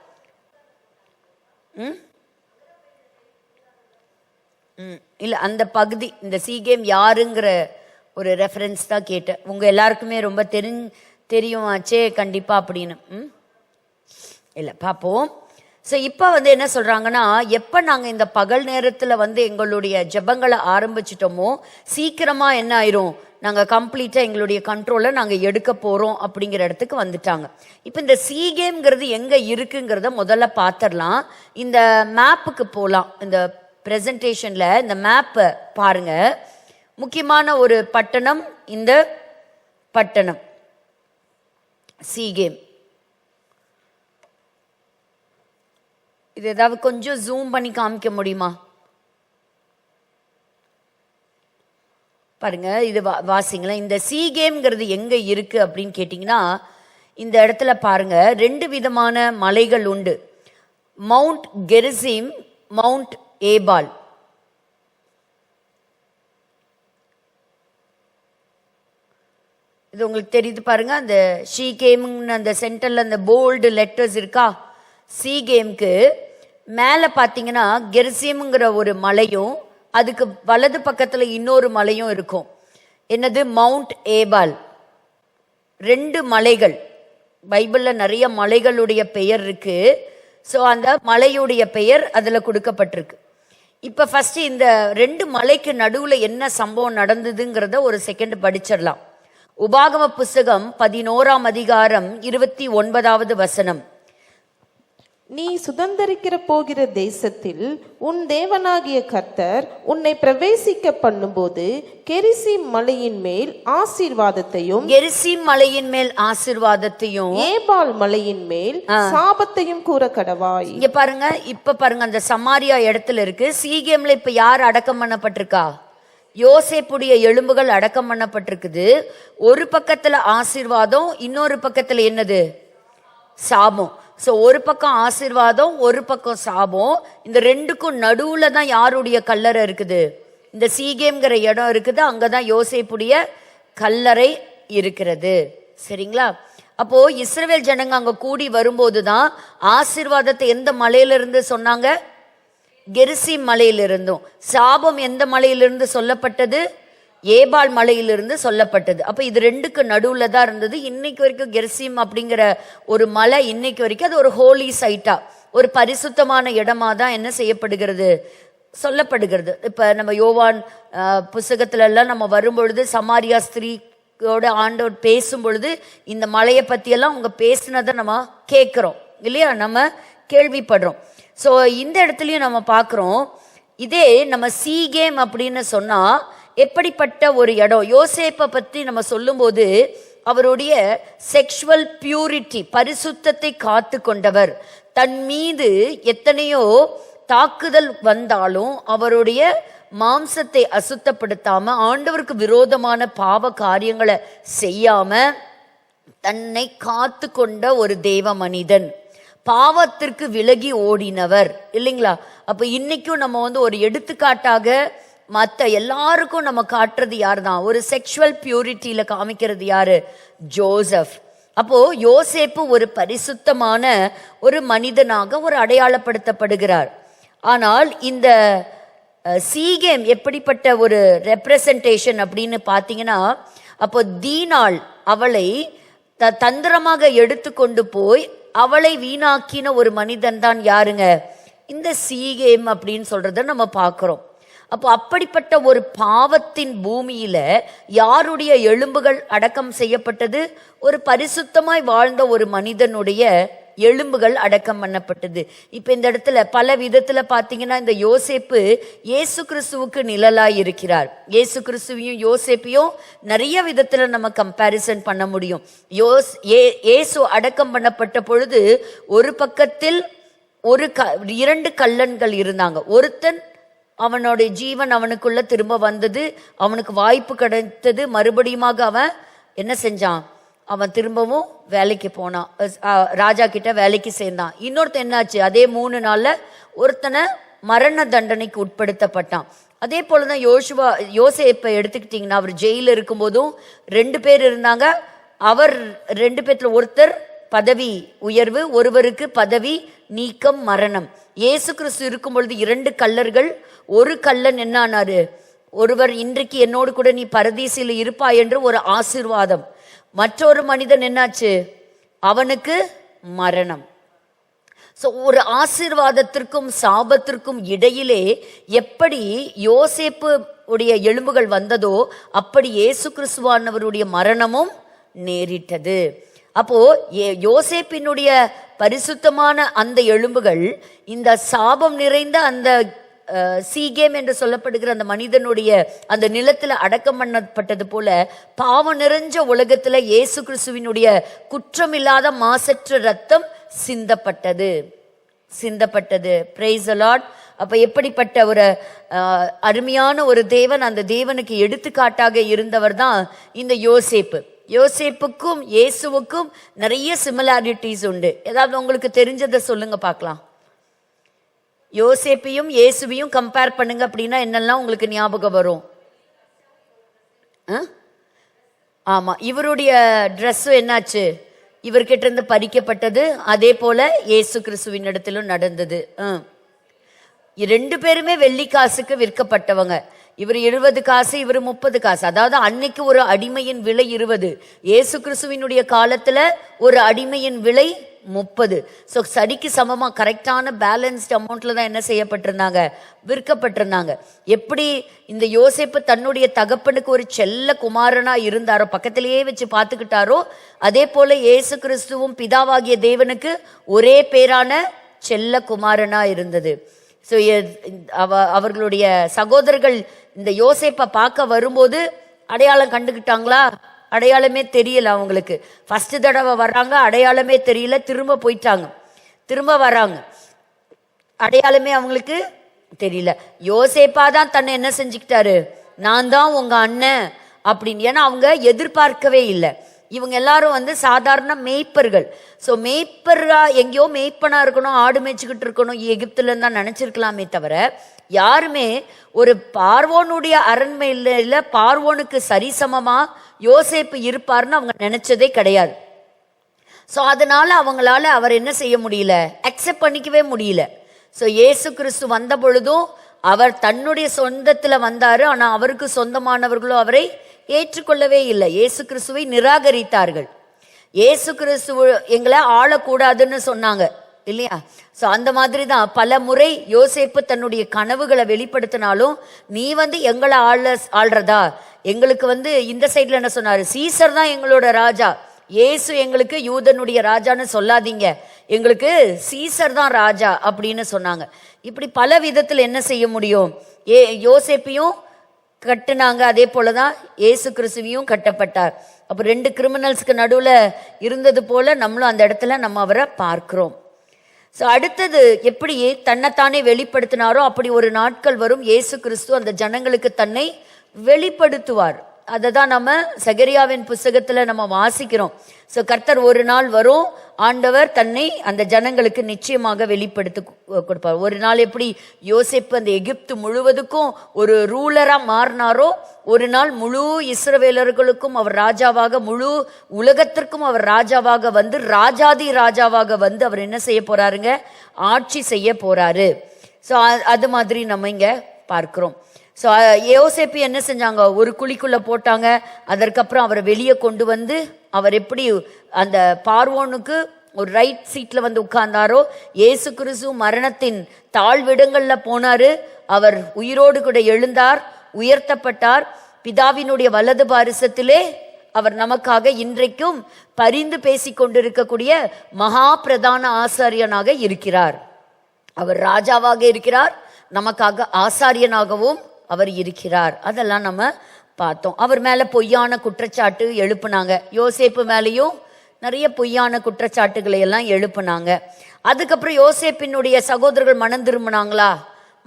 இல்ல அந்த பகுதி, இந்த சீகேம் யாருங்கிற ஒரு ரெஃபரன்ஸ் தான் கேட்டேன். உங்க எல்லாருக்குமே ரொம்ப தெரியும் ஆச்சே கண்டிப்பா அப்படின்னு. இல்ல பாப்போம். ஸோ இப்போ என்ன சொல்றாங்கன்னா, எப்போ நாங்கள் இந்த பகல் நேரத்தில் எங்களுடைய ஜெபங்களை ஆரம்பிச்சிட்டோமோ சீக்கிரமா என்ன ஆயிரும், நாங்கள் கம்ப்ளீட்டாக எங்களுடைய கண்ட்ரோலை நாங்கள் எடுக்க போகிறோம் அப்படிங்கிற இடத்துக்கு வந்துட்டாங்க. இப்போ இந்த சீகேம்ங்கிறது எங்கே இருக்குங்கிறத முதல்ல பார்த்துடலாம். இந்த மேப்புக்கு போகலாம். இந்த ப்ரெசன்டேஷனில் இந்த மேப்பை பாருங்க. முக்கியமான ஒரு பட்டணம் இந்த பட்டணம் சீகேம். இது ஏதாவது கொஞ்சம் ஜூம் பண்ணி காமிக்க முடியுமா? பாருங்க, இது வாசிங்களேன். இந்த சீகேம்ங்கிறது எங்க இருக்கு அப்படின்னு கேட்டிங்கன்னா, இந்த இடத்துல பாருங்க 2 விதமான மலைகள் உண்டு. Mount Gerizim, mount Ebal. இது உங்களுக்கு தெரியுது பாருங்க. அந்த ஷீகேம்னு அந்த சென்டர்ல அந்த போல்டு லெட்டர்ஸ் இருக்கா. சீகேம்க்கு மேலே பார்த்தீங்கன்னா கெரிசிம்ங்கிற ஒரு மலையும் அதுக்கு வலது பக்கத்தில் இன்னொரு மலையும் இருக்கும். என்னது? மவுண்ட் ஏபால். 2 மலைகள். பைபிளில் நிறைய மலைகளுடைய பெயர் இருக்கு. ஸோ அந்த மலையுடைய பெயர் அதில் கொடுக்கப்பட்டிருக்கு. இப்போ ஃபர்ஸ்ட் இந்த 2 மலைக்கு நடுவில் என்ன சம்பவம் நடந்ததுங்கிறத ஒரு செகண்ட் படிச்சிடலாம். உபாகம புஸ்தகம் 11ஆம் அதிகாரம் 29வது வசனம். நீ சுதந்தரிக்கிற போகிற தேசத்தில் உன் தேவனாகிய கர்த்தர் உன்னை பிரவேசிக்க பண்ணும்போது கெரிசீம் மலையின் மேல் ஆசீர்வாதத்தையும், கெரிசீம் மலையின் மேல் ஆசீர்வாதத்தையும், ஏபால் மலையின் மேல் சாபத்தையும் கூற கடவாய். இங்க பாருங்க, இப்ப பாருங்க, அந்த சமாரியா இடத்துல இருக்கு. சீகேம்ல இப்ப யார் அடக்கம் பண்ணப்பட்டிருக்கா? யோசேப்புடைய எலும்புகள் அடக்கம் பண்ணப்பட்டிருக்குது. ஒரு பக்கத்துல ஆசீர்வாதம், இன்னொரு பக்கத்துல என்னது? சாபம். ஸோ ஒரு பக்கம் ஆசீர்வாதம், ஒரு பக்கம் சாபம். இந்த 2க்கும் நடுவுல தான் யாருடைய கல்லறை இருக்குது? இந்த சீகேம்ங்கிற இடம் இருக்குது. அங்கதான் யோசேப்புடைய கல்லறை இருக்கிறது. சரிங்களா? அப்போ இஸ்ரவேல் ஜனங்க அங்க கூடி வரும்போது தான் ஆசீர்வாதத்தை எந்த மலையிலிருந்து சொன்னாங்க? கெரிசீம் மலையிலிருந்தும். சாபம் எந்த மலையிலிருந்து சொல்லப்பட்டது? ஏபால் மலையிலிருந்து சொல்லப்பட்டது. அப்ப இது 2க்கு நடுவுல தான் இருந்தது. இன்னைக்கு வரைக்கும் கெரிசீம் அப்படிங்கிற ஒரு மலை இன்னைக்கு வரைக்கும் அது ஒரு ஹோலி சைட்டா, ஒரு பரிசுத்தமான இடமா தான் என்ன செய்யப்படுகிறது? சொல்லப்படுகிறது. இப்ப நம்ம யோவான் புஸ்தகத்துல எல்லாம் நம்ம வரும்பொழுது சமாரியா ஸ்திரீயோட ஆண்டவர் பேசும் பொழுது இந்த மலையை பத்தி எல்லாம் அவங்க பேசினதை நம்ம கேட்கிறோம் இல்லையா, நம்ம கேள்விப்படுறோம். ஸோ இந்த இடத்துலயும் நம்ம பார்க்குறோம். இதே நம்ம சீகேம் அப்படின்னு சொன்னா எப்படிப்பட்ட ஒரு இடம்? யோசேப்பை பற்றி நம்ம சொல்லும்போது அவருடைய செக்ஷுவல் பியூரிட்டி, பரிசுத்தத்தை காத்து கொண்டவர். தன் மீது எத்தனையோ தாக்குதல் வந்தாலும் அவருடைய மாம்சத்தை அசுத்தப்படுத்தாம, ஆண்டவருக்கு விரோதமான பாவ காரியங்களை செய்யாம தன்னை காத்து கொண்ட ஒரு தேவ மனிதன், பாவத்திற்கு விலகி ஓடினவர் இல்லைங்களா? அப்ப இன்னைக்கும் நம்ம ஒரு எடுத்துக்காட்டாக மற்ற எல்லாருக்கும் நம்ம காட்டுறது யார் தான்? ஒரு செக்ஷுவல் பியூரிட்டியில காமிக்கிறது யாரு? ஜோசப். அப்போ யோசேப்பு ஒரு பரிசுத்தமான ஒரு மனிதனாக ஒரு அடையாளப்படுத்தப்படுகிறார். ஆனால் இந்த சீகேம் எப்படிப்பட்ட ஒரு ரெப்ரசன்டேஷன் அப்படின்னு பார்த்தீங்கன்னா, அப்போ தீனாள் அவளை தந்திரமாக எடுத்துக்கொண்டு போய் அவளை வீணாக்கின ஒரு மனிதன் தான் யாருங்க? இந்த சீகேம் அப்படின்னு சொல்றத நம்ம பார்க்கிறோம். அப்போ அப்படிப்பட்ட ஒரு பாவத்தின் பூமியில யாருடைய எலும்புகள் அடக்கம் செய்யப்பட்டது? ஒரு பரிசுத்தமாய் வாழ்ந்த ஒரு மனிதனுடைய எலும்புகள் அடக்கம் பண்ணப்பட்டது. இப்ப இந்த இடத்துல பல விதத்துல பாத்தீங்கன்னா இந்த யோசேப்பு இயேசு கிறிஸ்துவுக்கு நிழலாய் இருக்கிறார். இயேசு கிறிஸ்துவையும் யோசேப்பையும் நிறைய விதத்துல நம்ம கம்பேரிசன் பண்ண முடியும். இயேசு அடக்கம் பண்ணப்பட்ட பொழுது ஒரு பக்கத்தில் 2 கள்ளன்கள் இருந்தாங்க. ஒருத்தன் அவனுடைய ஜீவன் அவனுக்குள்ள திரும்ப வந்தது, அவனுக்கு வாய்ப்பு கிடைத்தது, மறுபடியுமாக அவன் என்ன செஞ்சான்? அவன் திரும்பவும் வேலைக்கு போனான், ராஜா கிட்ட வேலைக்கு சேர்ந்தான். இன்னொருத்தன் என்னாச்சு? அதே 3 நாள்ல ஒருத்தனை மரண தண்டனைக்கு உட்படுத்தப்பட்டான். அதே போலதான் யோசேப்பை எடுத்துக்கிட்டீங்கன்னா, அவர் ஜெயில இருக்கும் போதும் 2 பேர் இருந்தாங்க. அவர் 2 பேர்ல ஒருத்தர் பதவி உயர்வு, ஒருவருக்கு பதவி நீக்கம், மரணம். இயேசு கிறிஸ்து இருக்கும் பொழுது 2 கள்ளர்கள், ஒரு கள்ளன் என்ன ஆனாரு? ஒருவர் இன்றைக்கு என்னோடு கூட நீ பரதீசில் இருப்பாய் என்று ஒரு ஆசீர்வாதம். மற்றொரு மனிதன் என்னாச்சு? அவனுக்கு மரணம். சோ ஒரு ஆசீர்வாதத்திற்கும் சாபத்திற்கும் இடையிலே எப்படி யோசேப்பு உடைய எலும்புகள் வந்ததோ அப்படி இயேசு கிறிஸ்துவானவருடைய மரணமும் நேரிட்டது. அப்போ யோசேப்பினுடைய பரிசுத்தமான அந்த எலும்புகள் இந்த சாபம் நிறைந்த அந்த சீகேம் என்று சொல்லப்படுகிற அந்த மனிதனுடைய அந்த நிலத்துல அடக்கம் பண்ணப்பட்டது போல பாவம் நிறைஞ்ச உலகத்துல இயேசு கிறிஸ்துவினுடைய குற்றமில்லாத மாசற்ற ரத்தம் சிந்தப்பட்டது. Price the Lord. அப்ப எப்படிப்பட்ட ஒரு அருமையான ஒரு தேவன், அந்த தேவனுக்கு எடுத்துக்காட்டாக இருந்தவர் தான் இந்த யோசேப்பு. யோசேப்புக்கும் இயேசுவுக்கும் நிறைய சிமிலாரிட்டிஸ் உண்டு. ஏதாவது உங்களுக்கு தெரிஞ்சதை சொல்லுங்க பார்க்கலாம். யோசேப்பையும் இயேசுவையும் கம்பேர் பண்ணுங்க அப்படின்னா என்னெல்லாம் உங்களுக்கு ஞாபகம் வரும்? ஆமா, இவருடைய ட்ரெஸ் என்னாச்சு? இவர்கிட்ட இருந்து பறிக்கப்பட்டது. அதே போல இயேசு கிறிஸ்துவின் இடத்திலும் நடந்தது. 2 பேருமே வெள்ளி காசுக்கு விற்கப்பட்டவங்க. இவர் 20 காசு, இவர் 30 காசு. அதாவது அன்னைக்கு ஒரு அடிமையின் விலை 20, இயேசு கிறிஸ்துவினுடைய காலத்துல ஒரு அடிமையின் விலை 30. ஸோ சரிக்கு சமமா கரெக்டான பேலன்ஸ்ட் அமௌண்ட்ல தான் என்ன செய்யப்பட்டிருந்தாங்க? விற்கப்பட்டிருந்தாங்க. எப்படி இந்த யோசேப்பு தன்னுடைய தகப்பனுக்கு ஒரு செல்ல குமாரனா இருந்தாரோ, பக்கத்திலேயே வச்சு பார்த்துக்கிட்டாரோ, அதே போல இயேசு கிறிஸ்துவும் பிதாவாகிய தேவனுக்கு ஒரே பேரான செல்ல குமாரனா இருந்தது. ஸோ அவர்களுடைய சகோதரர்கள் இந்த யோசேப்பை பார்க்க வரும்போது அடையாளம் கண்டுக்கிட்டாங்களா? அடையாளமே தெரியல அவங்களுக்கு. ஃபர்ஸ்ட் தடவை வர்றாங்க, அடையாளமே தெரியல. திரும்ப போயிட்டாங்க, திரும்ப வராங்க, அடையாளமே அவங்களுக்கு தெரியல. யோசேப்பா தான் தன்னை என்ன செஞ்சுக்கிட்டாரு? நான் தான் உங்க அண்ணன் அப்படின்னு. ஏன்னா அவங்க எதிர்பார்க்கவே இல்லை. இவங்க எல்லாரும் சாதாரண மேய்ப்பர்கள். ஸோ மேய்ப்பரா எங்கேயோ மேய்ப்பனா இருக்கணும், ஆடு மேய்ச்சிக்கிட்டு இருக்கணும் எகிப்துல தான் நினைச்சிருக்கலாமே தவிர, யாருமே ஒரு பார்வோனுடைய அரண்மையில பார்வோனுக்கு சரிசமமா யோசேப்பு இருப்பார்னு அவங்க நினைச்சதே கிடையாது. ஸோ அதனால அவங்களால அவர் என்ன செய்ய முடியல? அக்செப்ட் பண்ணிக்கவே முடியல. ஸோ இயேசு கிறிஸ்து வந்த பொழுதும் அவர் தன்னுடைய சொந்தத்துல வந்தாரு. ஆனா அவருக்கு சொந்தமானவர்களோ அவரை ஏற்றுக்கொள்ளவே இல்லை. இயேசு கிறிஸ்துவை நிராகரித்தார்கள். இயேசு கிறிஸ்து எங்களை ஆளக்கூடாதுன்னு சொன்னாங்க இல்லையா? சோ அந்த மாதிரி தான் பல முறை யோசேப்பு தன்னுடைய கனவுகளை வெளிப்படுத்தினாலும், நீ எங்களை ஆள்றதா? எங்களுக்கு இந்த சைட்ல என்ன சொன்னாரு? சீசர் தான் எங்களோட ராஜா, இயேசு எங்களுக்கு யூதனுடைய ராஜான்னு சொல்லாதீங்க, எங்களுக்கு சீசர் தான் ராஜா அப்படின்னு சொன்னாங்க. இப்படி பல விதத்துல என்ன செய்ய முடியும்? யோசேப்பையும் கட்டுனாங்க, அதே போலதான் இயேசு கிறிஸ்துவையும் கட்டப்பட்டார். அப்ப 2 கிரிமினல்ஸ்க்கு நடுவுல இருந்தது போல நம்மளும் அந்த இடத்துல நம்ம அவரை பார்க்கிறோம். ஸோ அடுத்தது எப்படி தன்னைத்தானே வெளிப்படுத்தினாரோ அப்படி ஒரு நாட்கள் வரும், இயேசு கிறிஸ்து அந்த ஜனங்களுக்கு தன்னை வெளிப்படுத்துவார். அதை தான் நம்ம சகரியாவின் புஸ்தகத்துல நம்ம வாசிக்கிறோம். ஸோ கர்த்தர் ஒரு நாள் வரும், ஆண்டவர் தன்னை அந்த ஜனங்களுக்கு நிச்சயமாக வெளிப்படுத்தி கொடுப்பார். ஒரு நாள் எப்படி யோசேப்பு அந்த எகிப்து முழுவதுக்கும் ஒரு ரூலரா மாறினாரோ, ஒரு நாள் முழு இஸ்ரவேலர்களுக்கும் அவர் ராஜாவாக, முழு உலகத்திற்கும் அவர் ராஜாவாக ராஜாதி ராஜாவாக அவர் என்ன செய்ய போறாருங்க? ஆட்சி செய்ய போறாரு. ஸோ அது மாதிரி நம்ம இங்க பார்க்கிறோம். ஸோ யோசேப்பு என்ன செஞ்சாங்க? ஒரு குழிக்குள்ள போட்டாங்க. அதற்கப்புறம் அவரை வெளியே கொண்டு அவர் எப்படி அந்த பார்வோனுக்கு ஒரு ரைட் சீட்ல உட்கார்ந்தாரோ, இயேசு கிறிஸ்து மரணத்தின் தாழ்விடங்கள்ல போனாரு. அவர் உயிரோடு கூட எழுந்தார், உயர்த்தப்பட்டார். பிதாவினுடைய வலது பாரிசத்திலே அவர் நமக்காக இன்றைக்கும் பரிந்து பேசிக் கொண்டிருக்கக்கூடிய மகா பிரதான ஆசாரியனாக இருக்கிறார். அவர் ராஜாவாக இருக்கிறார், நமக்காக ஆசாரியனாகவும் அவர் இருக்கிறார். அதெல்லாம் நம்ம பார்த்தோம். அவர் மேல பொய்யான குற்றச்சாட்டு எழுப்புனாங்க. யோசேப்பு மேலேயும் நிறைய பொய்யான குற்றச்சாட்டுகளை எல்லாம் எழுப்புனாங்க. அதுக்கப்புறம் யோசேப்பினுடைய சகோதரர்கள் மனம் திரும்பினாங்களா?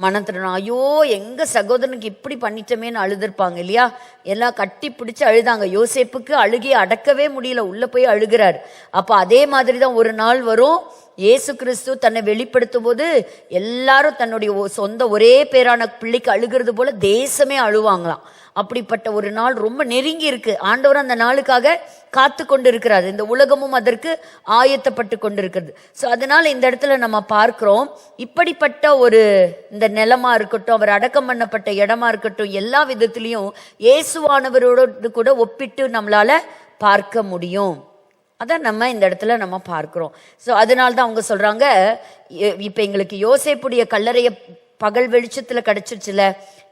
மனம் திரும்பினா, ஐயோ எங்க சகோதரனுக்கு இப்படி பண்ணிட்டமேன்னு அழுதுருப்பாங்க இல்லையா? எல்லாம் கட்டி பிடிச்சு அழுதாங்க. யோசேப்புக்கு அழுகிய அடக்கவே முடியல, உள்ள போய் அழுகிறார். அப்ப அதே மாதிரிதான் ஒரு நாள் வரும், இயேசு கிறிஸ்து தன்னை வெளிப்படுத்தும் போது எல்லாரும் தன்னுடைய சொந்த ஒரே பேரான பிள்ளைக்கு அழுகிறது போல தேசமே அழுவாங்களாம். அப்படிப்பட்ட ஒரு நாள் ரொம்ப நெருங்கி இருக்கு. ஆண்டவர் அந்த நாளுக்காக காத்து கொண்டு இருக்கிறார். இந்த உலகமும் அதற்கு ஆயத்தப்பட்டு கொண்டிருக்கிறது. ஸோ அதனால இந்த இடத்துல நம்ம பார்க்கிறோம், இப்படிப்பட்ட ஒரு இந்த நிலமா இருக்கட்டும், அவர் அடக்கம் பண்ணப்பட்ட இடமா இருக்கட்டும், எல்லா விதத்திலையும் இயேசுவானவரோடு கூட ஒப்பிட்டு நம்மளால பார்க்க முடியும். அதான் நம்ம இந்த இடத்துல நம்ம பார்க்கிறோம். ஸோ அதனால தான் அவங்க சொல்றாங்க, இப்ப எங்களுக்கு யோசேப்புடைய கல்லறைய பகல் வெளிச்சத்துல கிடைச்சிருச்சுல,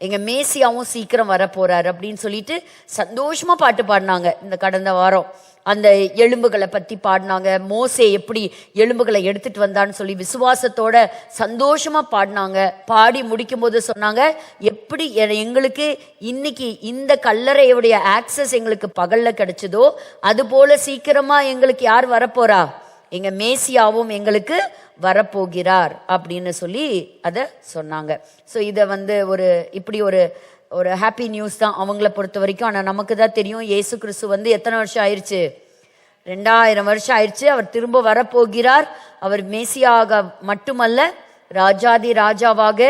எங்க மேசியாவும் சீக்கிரம் வர போறாரு அப்படின்னு சொல்லிட்டு சந்தோஷமா பாட்டு பாடினாங்க. இந்த கடந்த வாரம் அந்த எலும்புகளை பத்தி பாடினாங்க. மோசே எப்படி எலும்புகளை எடுத்துட்டு வந்தான்னு சொல்லி விசுவாசத்தோட சந்தோஷமா பாடினாங்க. பாடி முடிக்கும் போது சொன்னாங்க, எப்படி எங்களுக்கு இன்னைக்கு இந்த கல்லறையுடைய ஆக்சஸ் எங்களுக்கு பகல்ல கிடைச்சதோ அது போல சீக்கிரமா எங்களுக்கு யார் வரப்போறா, எங்க மேசியாவும் எங்களுக்கு வரப்போகிறார் அப்படின்னு சொல்லி அதை சொன்னாங்க. ஸோ இதை ஒரு இப்படி ஒரு ஹாப்பி நியூஸ் தான் அவங்கள பொறுத்த வரைக்கும். ஆனால் நமக்கு தான் தெரியும், இயேசு கிறிஸ்து எத்தனை வருஷம் ஆயிடுச்சு? 2000 வருஷம் ஆயிடுச்சு. அவர் திரும்ப வரப்போகிறார். அவர் மேசியாக மட்டுமல்ல, ராஜாதி ராஜாவாக,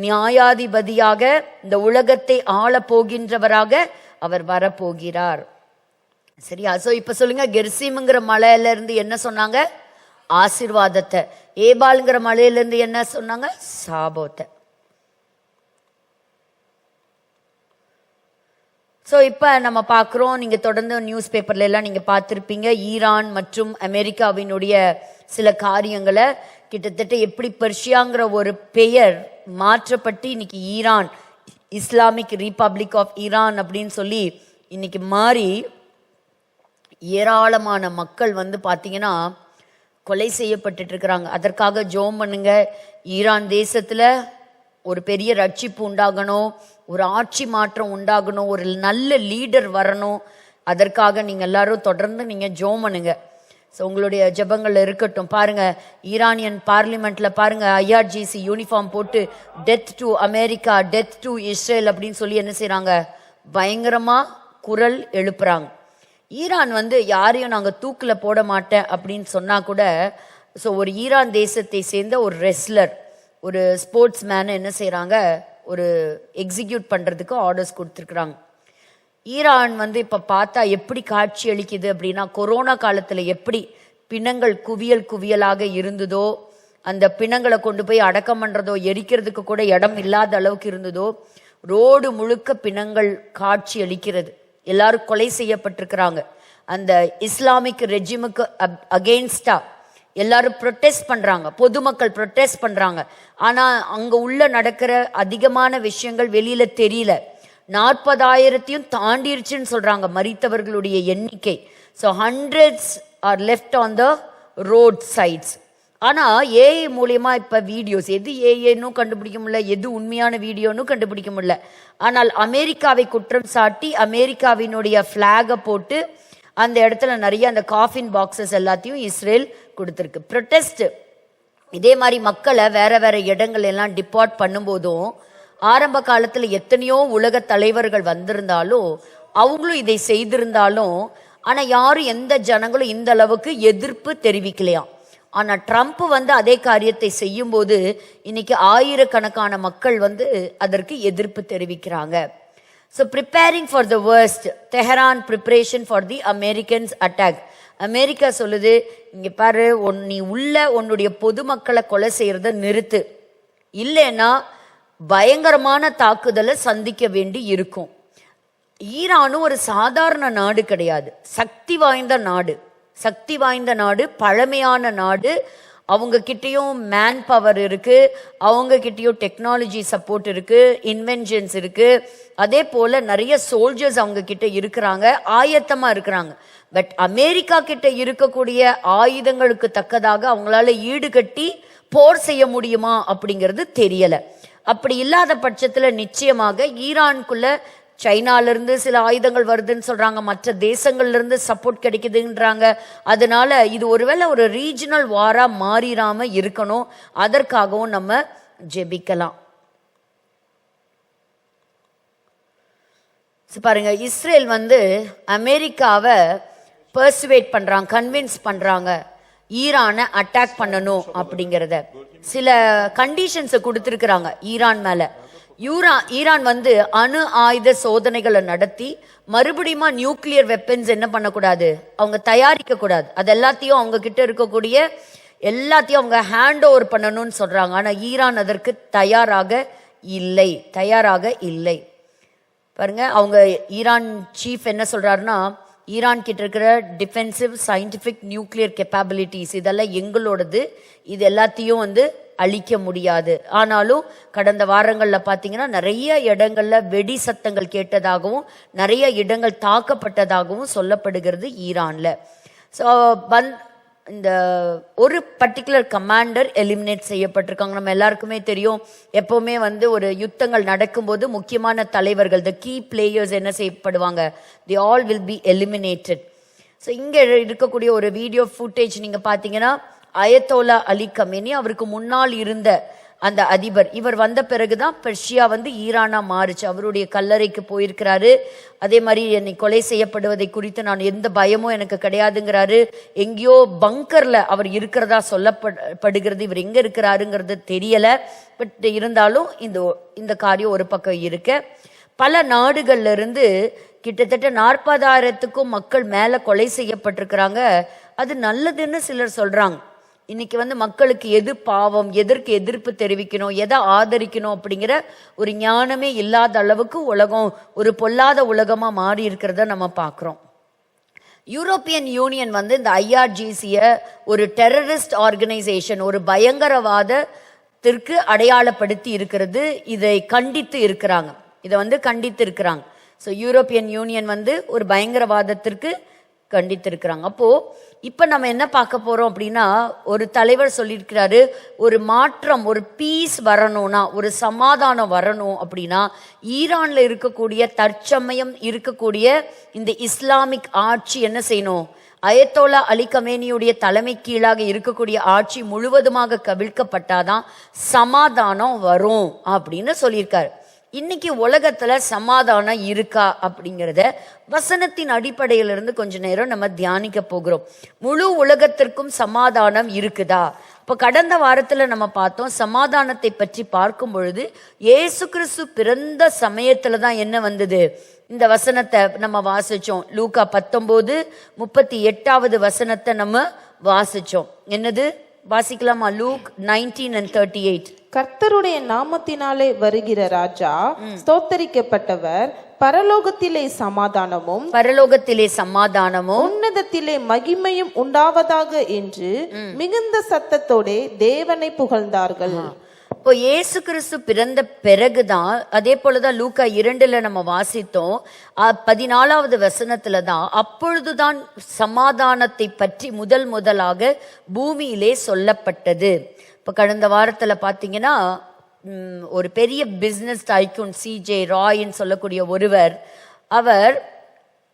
நியாயாதிபதியாக, இந்த உலகத்தை ஆள போகின்றவராக அவர் வரப்போகிறார். சரியா? ஸோ இப்ப சொல்லுங்க, கெர்சிம்ங்கிற மலையில இருந்து என்ன சொன்னாங்க? ஆசீர்வாதத்தை. ஏபால்ங்கிற மலையில இருந்து என்ன சொன்னாங்க? சாபத்தை. ஸோ இப்போ நம்ம பார்க்குறோம், நீங்கள் தொடர்ந்து நியூஸ் பேப்பர்ல எல்லாம் நீங்கள் பார்த்துருப்பீங்க, ஈரான் மற்றும் அமெரிக்காவினுடைய சில காரியங்களை கிட்டத்தட்ட எப்படி பெர்ஷியாங்கிற ஒரு பெயர் மாற்றப்பட்டு இன்னைக்கு Iran, Islamic Republic of Iran அப்படின்னு சொல்லி இன்னைக்கு மாறி ஏராளமான மக்கள் பார்த்தீங்கன்னா கொலை செய்யப்பட்டு இருக்கிறாங்க. அதற்காக ஜெபம் பண்ணுங்க. ஈரான் தேசத்துல ஒரு பெரிய ரட்சிப்பு உண்டாகணும், ஒரு ஆட்சி மாற்றம் உண்டாகணும், ஒரு நல்ல லீடர் வரணும். அதற்காக நீங்க எல்லாரும் தொடர்ந்து நீங்க ஜெபம் பண்ணுங்க. ஸோ உங்களுடைய ஜெபங்கள் இருக்கட்டும். பாருங்க, ஈரானியன் பார்லிமெண்ட்ல பாருங்க, IRGC யூனிஃபார்ம் போட்டு death to America, death to Israel அப்படின்னு சொல்லி என்ன செய்யறாங்க? பயங்கரமா குரல் எழுப்புறாங்க. ஈரான் யாரையும் நாங்க தூக்குல போட மாட்டேன் அப்படின்னு சொன்னா கூட, ஸோ ஒரு ஈரான் தேசத்தை சேர்ந்த ஒரு ரெஸ்லர், ஒரு ஸ்போர்ட்ஸ் மேனை என்ன செய்யறாங்க? ஒரு எக்ஸிக்யூட் பண்றதுக்கு ஆர்டர்ஸ் கொடுத்துருக்குறாங்க. ஈரான் இப்ப பார்த்தா எப்படி காட்சி அளிக்குது அப்படின்னா, கொரோனா காலத்துல எப்படி பிணங்கள் குவியல் குவியலாக இருந்ததோ, அந்த பிணங்களை கொண்டு போய் அடக்கம் பண்றதோ எரிக்கிறதுக்கு கூட இடம் இல்லாத அளவுக்கு இருந்ததோ, ரோடு முழுக்க பிணங்கள் காட்சி அளிக்கிறது. எல்லாரும் கொலை செய்யப்பட்டிருக்கிறாங்க. அந்த இஸ்லாமிக் ரெஜிமுக்கு அகெயின்ஸ்டா எல்லாரும் ப்ரொட்டஸ்ட் பண்றாங்க, பொதுமக்கள் ப்ரொட்டஸ்ட் பண்றாங்க. ஆனா அங்க உள்ள நடக்கிற அதிகமான விஷயங்கள் வெளியில தெரியல. 40,000 தாண்டிருச்சுன்னு சொல்றாங்க மரித்தவர்களுடைய எண்ணிக்கை. So hundreds are left on the road sides. ஆனா ஏஐ மூலியமா இப்ப வீடியோஸ், எது ஏஐன்னு கண்டுபிடிக்க முடியல, எது உண்மையான வீடியோன்னு கண்டுபிடிக்க முடியல. ஆனால் அமெரிக்காவை குற்றம் சாட்டி அமெரிக்காவினுடைய பிளாகை போட்டு அந்த இடத்துல நிறைய அந்த காஃபின் பாக்ஸஸ் எல்லாத்தையும் இஸ்ரேல் கொடுத்துருக்கு. ப்ரொட்டஸ்ட். இதே மாதிரி மக்களை வேற வேற இடங்கள் எல்லாம் டிபார்ட் பண்ணும்போதும், ஆரம்ப காலத்துல எத்தனையோ உலக தலைவர்கள் வந்திருந்தாலும் அவங்களும் இதை செய்திருந்தாலும், ஆனா யாரும் எந்த ஜனங்களும் இந்த அளவுக்கு எதிர்ப்பு தெரிவிக்கலையாம். ஆனா ட்ரம்ப் அதே காரியத்தை செய்யும் போது இன்னைக்கு ஆயிரக்கணக்கான மக்கள் அதற்கு எதிர்ப்பு தெரிவிக்கிறாங்க. So preparing for the worst, Tehran preparation for the Americans attack. America சொல்லுது, இங்க பாரு, நீ உன்னுடைய பொதுமக்களை கொலை செய்யறத நிறுத்து, இல்லைன்னா பயங்கரமான தாக்குதலை சந்திக்க வேண்டி இருக்கும். ஈரானும் ஒரு சாதாரண நாடு கிடையாது, சக்தி வாய்ந்த நாடு, சக்தி வாய்ந்த நாடு, பழமையான நாடு. அவங்க கிட்டேயும் மேன் பவர் இருக்கு, அவங்க கிட்டேயும் டெக்னாலஜி சப்போர்ட் இருக்கு, இன்வென்ஷன்ஸ் இருக்கு. அதே போல நிறைய சோல்ஜர்ஸ் அவங்க கிட்ட இருக்கிறாங்க, ஆயத்தமா இருக்கிறாங்க. பட் அமெரிக்கா கிட்ட இருக்கக்கூடிய ஆயுதங்களுக்கு தக்கதாக அவங்களால ஈடுகட்டி போர் செய்ய முடியுமா அப்படிங்கிறது தெரியல. அப்படி இல்லாத பட்சத்துல நிச்சயமாக ஈரானுக்குள்ள சைனால இருந்து சில ஆயுதங்கள் வருதுன்னு சொல்றாங்க, மற்ற தேசங்கள்ல இருந்து சப்போர்ட் கிடைக்குதுன்றாங்க. அதனால இது ஒருவேளை ஒரு ரீஜனல் வாரா மாறிடாம இருக்கணும். அதற்காகவும் நம்ம ஜெபிக்கலாம். பாருங்க, இஸ்ரேல் அமெரிக்காவை பர்சுவேட் பண்றாங்க, கன்வின்ஸ் பண்றாங்க ஈரானை அட்டாக் பண்ணணும் அப்படிங்கிறத. சில கண்டிஷன்ஸ் கொடுத்திருக்கிறாங்க ஈரான் மேல. ஈரான் வந்து அணு ஆயுத சோதனைகளை நடத்தி மறுபடியும் நியூக்ளியர் வெப்பன்ஸ் என்ன பண்ணக்கூடாது, அவங்க தயாரிக்க கூடாது. அது எல்லாத்தையும் அவங்க கிட்ட இருக்கக்கூடிய எல்லாத்தையும் அவங்க ஹேண்ட் ஓவர் பண்ணணும்னு சொல்றாங்க. ஆனா ஈரான் அதற்கு தயாராக இல்லை. பாருங்க, அவங்க ஈரான் சீஃப் என்ன சொல்றாருன்னா, ஈரான் கிட்ட இருக்கிற டிஃபென்சிவ் சயின்டிபிக் நியூக்ளியர் கெப்பாபிலிட்டிஸ் இதெல்லாம் எங்களோடது, இது எல்லாத்தையும் வந்து அழிக்க முடியாது. ஆனாலும் கடந்த வாரங்கள்ல பாத்தீங்கன்னா நிறைய இடங்கள்ல வெடி சத்தங்கள் கேட்டதாகவும் நிறைய இடங்கள் தாக்கப்பட்டதாகவும் சொல்லப்படுகிறது ஈரான்ல. ஸோ இந்த ஒரு பர்டிகுலர் கமாண்டர் எலிமினேட் செய்யப்பட்டிருக்காங்க. நம்ம எல்லாருக்குமே தெரியும், எப்பவுமே வந்து ஒரு யுத்தங்கள் நடக்கும்போது முக்கியமான தலைவர்கள், த கீ பிளேயர்ஸ் என்ன செய்யப்படுவாங்க, they all will be eliminated. So இங்க இருக்கக்கூடிய ஒரு வீடியோ ஃபுட்டேஜ் நீங்க பாத்தீங்கன்னா, அயத்தோலா அலி கமேனி, அவருக்கு முன்னால் இருந்த அந்த அதிபர், இவர் வந்த பிறகுதான் பெர்ஷியா வந்து ஈரானா மாறுச்சு. அவருடைய கல்லறைக்கு போயிருக்கிறாரு. அதே மாதிரி என்னை கொலை செய்யப்படுவதை குறித்து நான் எந்த பயமும் எனக்கு கிடையாதுங்கிறாரு. எங்கேயோ பங்கர்ல அவர் இருக்கிறதா சொல்லப்படுகிறது. இவர் எங்க இருக்கிறாருங்கிறது தெரியல. பட் இருந்தாலும் இந்த காரியம் ஒரு பக்கம் இருக்க, பல நாடுகள்ல இருந்து கிட்டத்தட்ட 40,000க்கும் மக்கள் மேல கொலை செய்யப்பட்டிருக்கிறாங்க. அது நல்லதுன்னு சிலர் சொல்றாங்க. இன்னைக்கு வந்து மக்களுக்கு எது பாவம், எதற்கு எதிர்ப்பு தெரிவிக்கணும், எதை ஆதரிக்கணும் அப்படிங்கிற ஒரு ஞானமே இல்லாத அளவுக்கு உலகம் ஒரு பொல்லாத உலகமா மாறி இருக்கிறத நம்ம பார்க்கிறோம். யூரோப்பியன் யூனியன் வந்து இந்த IRGC ஒரு டெரரிஸ்ட் ஆர்கனைசேஷன், ஒரு பயங்கரவாதத்திற்கு அடையாளப்படுத்தி இருக்கிறது. இதை கண்டித்து இருக்கிறாங்க. ஸோ யூரோப்பியன் யூனியன் வந்து ஒரு பயங்கரவாதத்திற்கு கண்டித்திருக்கிறாங்க. அப்போ இப்ப நம்ம என்ன பார்க்க போறோம் அப்படின்னா, ஒரு தலைவர் சொல்லியிருக்கிறாரு, ஒரு மாற்றம், ஒரு பீஸ் வரணும்னா, ஒரு சமாதானம் வரணும் அப்படின்னா, ஈரான்ல இருக்கக்கூடிய தற்சமயம் இருக்கக்கூடிய இந்த இஸ்லாமிக் ஆட்சி என்ன செய்யணும், அயத்தோலா அலி கமேனியுடைய தலைமை கீழாக இருக்கக்கூடிய ஆட்சி முழுவதுமாக கவிழ்க்கப்பட்டாதான் சமாதானம் வரும் அப்படின்னு சொல்லியிருக்காரு. இன்னைக்கு உலகத்துல சமாதானம் இருக்கா அப்படிங்கிறத வசனத்தின் அடிப்படையிலிருந்து கொஞ்ச நேரம் நம்ம தியானிக்க போகிறோம். முழு உலகத்திற்கும் சமாதானம் இருக்குதா? இப்ப கடந்த வாரத்துல நம்ம பார்த்தோம், சமாதானத்தை பற்றி பார்க்கும் பொழுது இயேசு கிறிஸ்து பிறந்த சமயத்துல தான் என்ன வந்தது, இந்த வசனத்தை நம்ம வாசிச்சோம். லூக்கா 19:38 வசனத்தை நம்ம வாசிச்சோம். என்னது வாசிக்கலாமா? லூக் 19:38. கர்த்தருடைய நாமத்தினாலே வருகிற ராஜா ஸ்தோத்தரிக்கப்பட்டவர், பரலோகத்திலே சமாதானமும் உன்னதத்திலே மகிமையும் உண்டாவதாக என்று மிகுந்த சத்தத்தோடே தேவனை புகழ்ந்தார்கள். இப்போ இயேசு கிறிஸ்து பிறந்த பிறகுதான், அதே போலதான் லூக்கா 2 நம்ம வாசித்தோம். 14வது வசனத்துல தான் அப்பொழுதுதான் சமாதானத்தை பற்றி முதலாக பூமியிலே சொல்லப்பட்டது. இப்ப கடந்த வாரத்துல பாத்தீங்கன்னா, ஒரு பெரிய பிசினஸ் டைக்கூன் CJ ராய்ன்னு சொல்லக்கூடிய ஒருவர், அவர்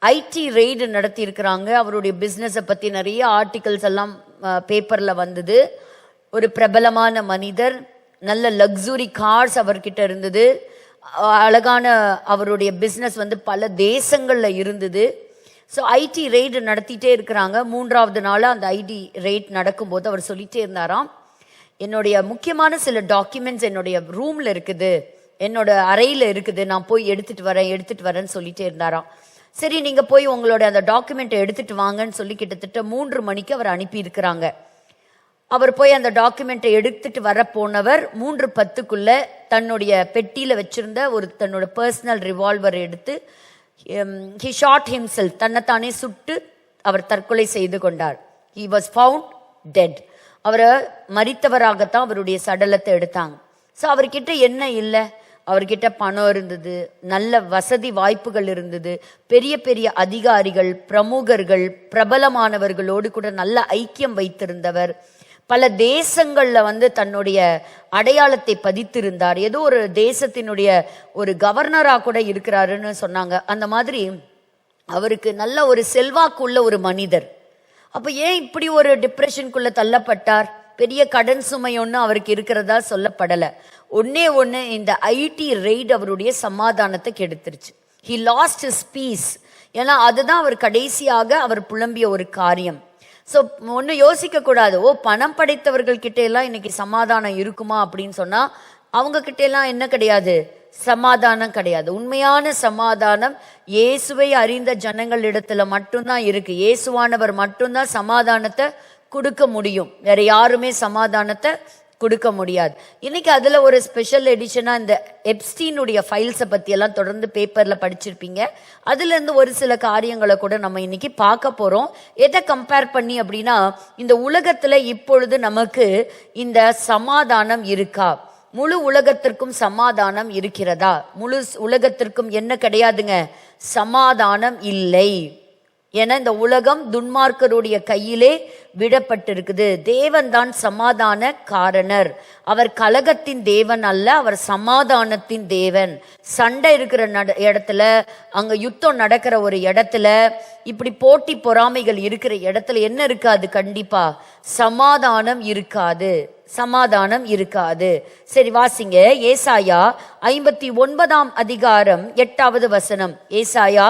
IT ரெய்டு நடத்தி இருக்கிறாங்க. அவருடைய பிசினஸை பத்தி நிறைய ஆர்டிகல்ஸ் எல்லாம் பேப்பர்ல வந்தது. ஒரு பிரபலமான மனிதர், நல்ல லக்ஸுரி கார்ஸ் அவர்கிட்ட இருந்தது, அழகான அவருடைய பிசினஸ் வந்து பல தேசங்கள்ல இருந்தது. ஸோ IT ரெய்டு நடத்திட்டே இருக்கிறாங்க. 3வது நாள் அந்த IT ரெய்ட் நடக்கும்போது அவர் சொல்லிட்டே இருந்தாராம், என்னுடைய முக்கியமான சில டாக்குமெண்ட்ஸ் என்னுடைய ரூம்ல இருக்குது, என்னோட அறையில இருக்குது, நான் போய் எடுத்துட்டு வரேன்னு சொல்லிட்டே இருந்தாராம். சரி, நீங்க போய் உங்களோட அந்த டாக்குமெண்ட் எடுத்துட்டு வாங்கன்னு சொல்லி கிட்டத்தட்ட 3 மணிக்கு அவர் அனுப்பி இருக்கிறாங்க. அவர் போய் அந்த டாக்குமெண்ட்டை எடுத்துட்டு வர போனவர் 3:10க்குள்ள தன்னுடைய பெட்டியில வச்சிருந்த தன்னோட பர்சனல் ரிவால்வர் எடுத்து he shot himself, தன்னைத்தானே சுட்டு அவர் தற்கொலை செய்து கொண்டார். he was found dead. அவரை மரித்தவராகத்தான் அவருடைய சடலத்தை எடுத்தாங்க. ஸோ அவர்கிட்ட என்ன இல்லை, அவர்கிட்ட பணம் இருந்தது, நல்ல வசதி வாய்ப்புகள் இருந்தது, பெரிய பெரிய அதிகாரிகள், பிரமுகர்கள், பிரபலமானவர்களோடு கூட நல்ல ஐக்கியம் வைத்திருந்தவர், பல தேசங்கள்ல வந்து தன்னுடைய அடையாளத்தை பதித்திருந்தார், ஏதோ ஒரு தேசத்தினுடைய ஒரு கவர்னரா கூட இருக்கிறாருன்னு சொன்னாங்க. அந்த மாதிரி அவருக்கு நல்ல ஒரு செல்வாக்குள்ள ஒரு மனிதர். அப்ப ஏன் இப்படி ஒரு டிப்ரெஷனுக்குள்ள தள்ளப்பட்டார்? பெரிய கடன் சுமை ஒண்ணு அவருக்கு இருக்கிறதா சொல்லப்படல. ஒண்ணு இந்த IT ரெய்டு அவருடைய சமாதானத்தை கெடுத்துருச்சு. he lost his peace. ஏன்னா அதுதான் அவர் கடைசியாக அவர் புலம்பிய ஒரு காரியம். ஸோ ஒன்று யோசிக்க கூடாது, பணம் படைத்தவர்கள் கிட்ட எல்லாம் இன்னைக்கு சமாதானம் இருக்குமா அப்படின்னு சொன்னா, அவங்க கிட்ட எல்லாம் என்ன கிடையாது, சமாதானம் கிடையாது. உண்மையான சமாதானம் இயேசுவை அறிந்த ஜனங்கள் இடத்துல மட்டும்தான் இருக்கு. இயேசுவானவர் மட்டும்தான் சமாதானத்தை கொடுக்க முடியும். வேற யாருமே சமாதானத்தை கொடுக்க முடியாது. இன்னைக்கு அதுல ஒரு ஸ்பெஷல் எடிஷனா இந்த எப்ஸ்டீனுடைய ஃபைல்ஸை பத்தி எல்லாம் தொடர்ந்து பேப்பர்ல படிச்சிருப்பீங்க. அதுல இருந்து ஒரு சில காரியங்களை கூட நம்ம இன்னைக்கு பார்க்க போறோம். எதை கம்பேர் பண்ணி அப்படின்னா, இந்த உலகத்துல இப்பொழுது நமக்கு இந்த சமாதானம் இருக்கா? முழு உலகத்திற்கும் சமாதானம் இருக்கிறதா? முழு உலகத்திற்கும் என்ன கிடையாதுங்க? சமாதானம் இல்லை. ஏன்னா இந்த உலகம் துன்மார்க்கருடைய கையிலே விடப்பட்டிருக்குது. தேவன் தான் சமாதான காரணர். அவர் கலகத்தின் தேவன் அல்ல, அவர் சமாதானத்தின் தேவன். சண்டை இருக்கிற இடத்துல, அங்க யுத்தம் நடக்கிற ஒரு இடத்துல, இப்படி போட்டி பொறாமைகள் இருக்கிற இடத்துல என்ன இருக்காது? கண்டிப்பா சமாதானம் இருக்காது. சமாதானம் இருக்காது. சரி, வாசிங்க. ஏசாயா 59 அதிகாரம் 8வது வசனம். ஏசாயா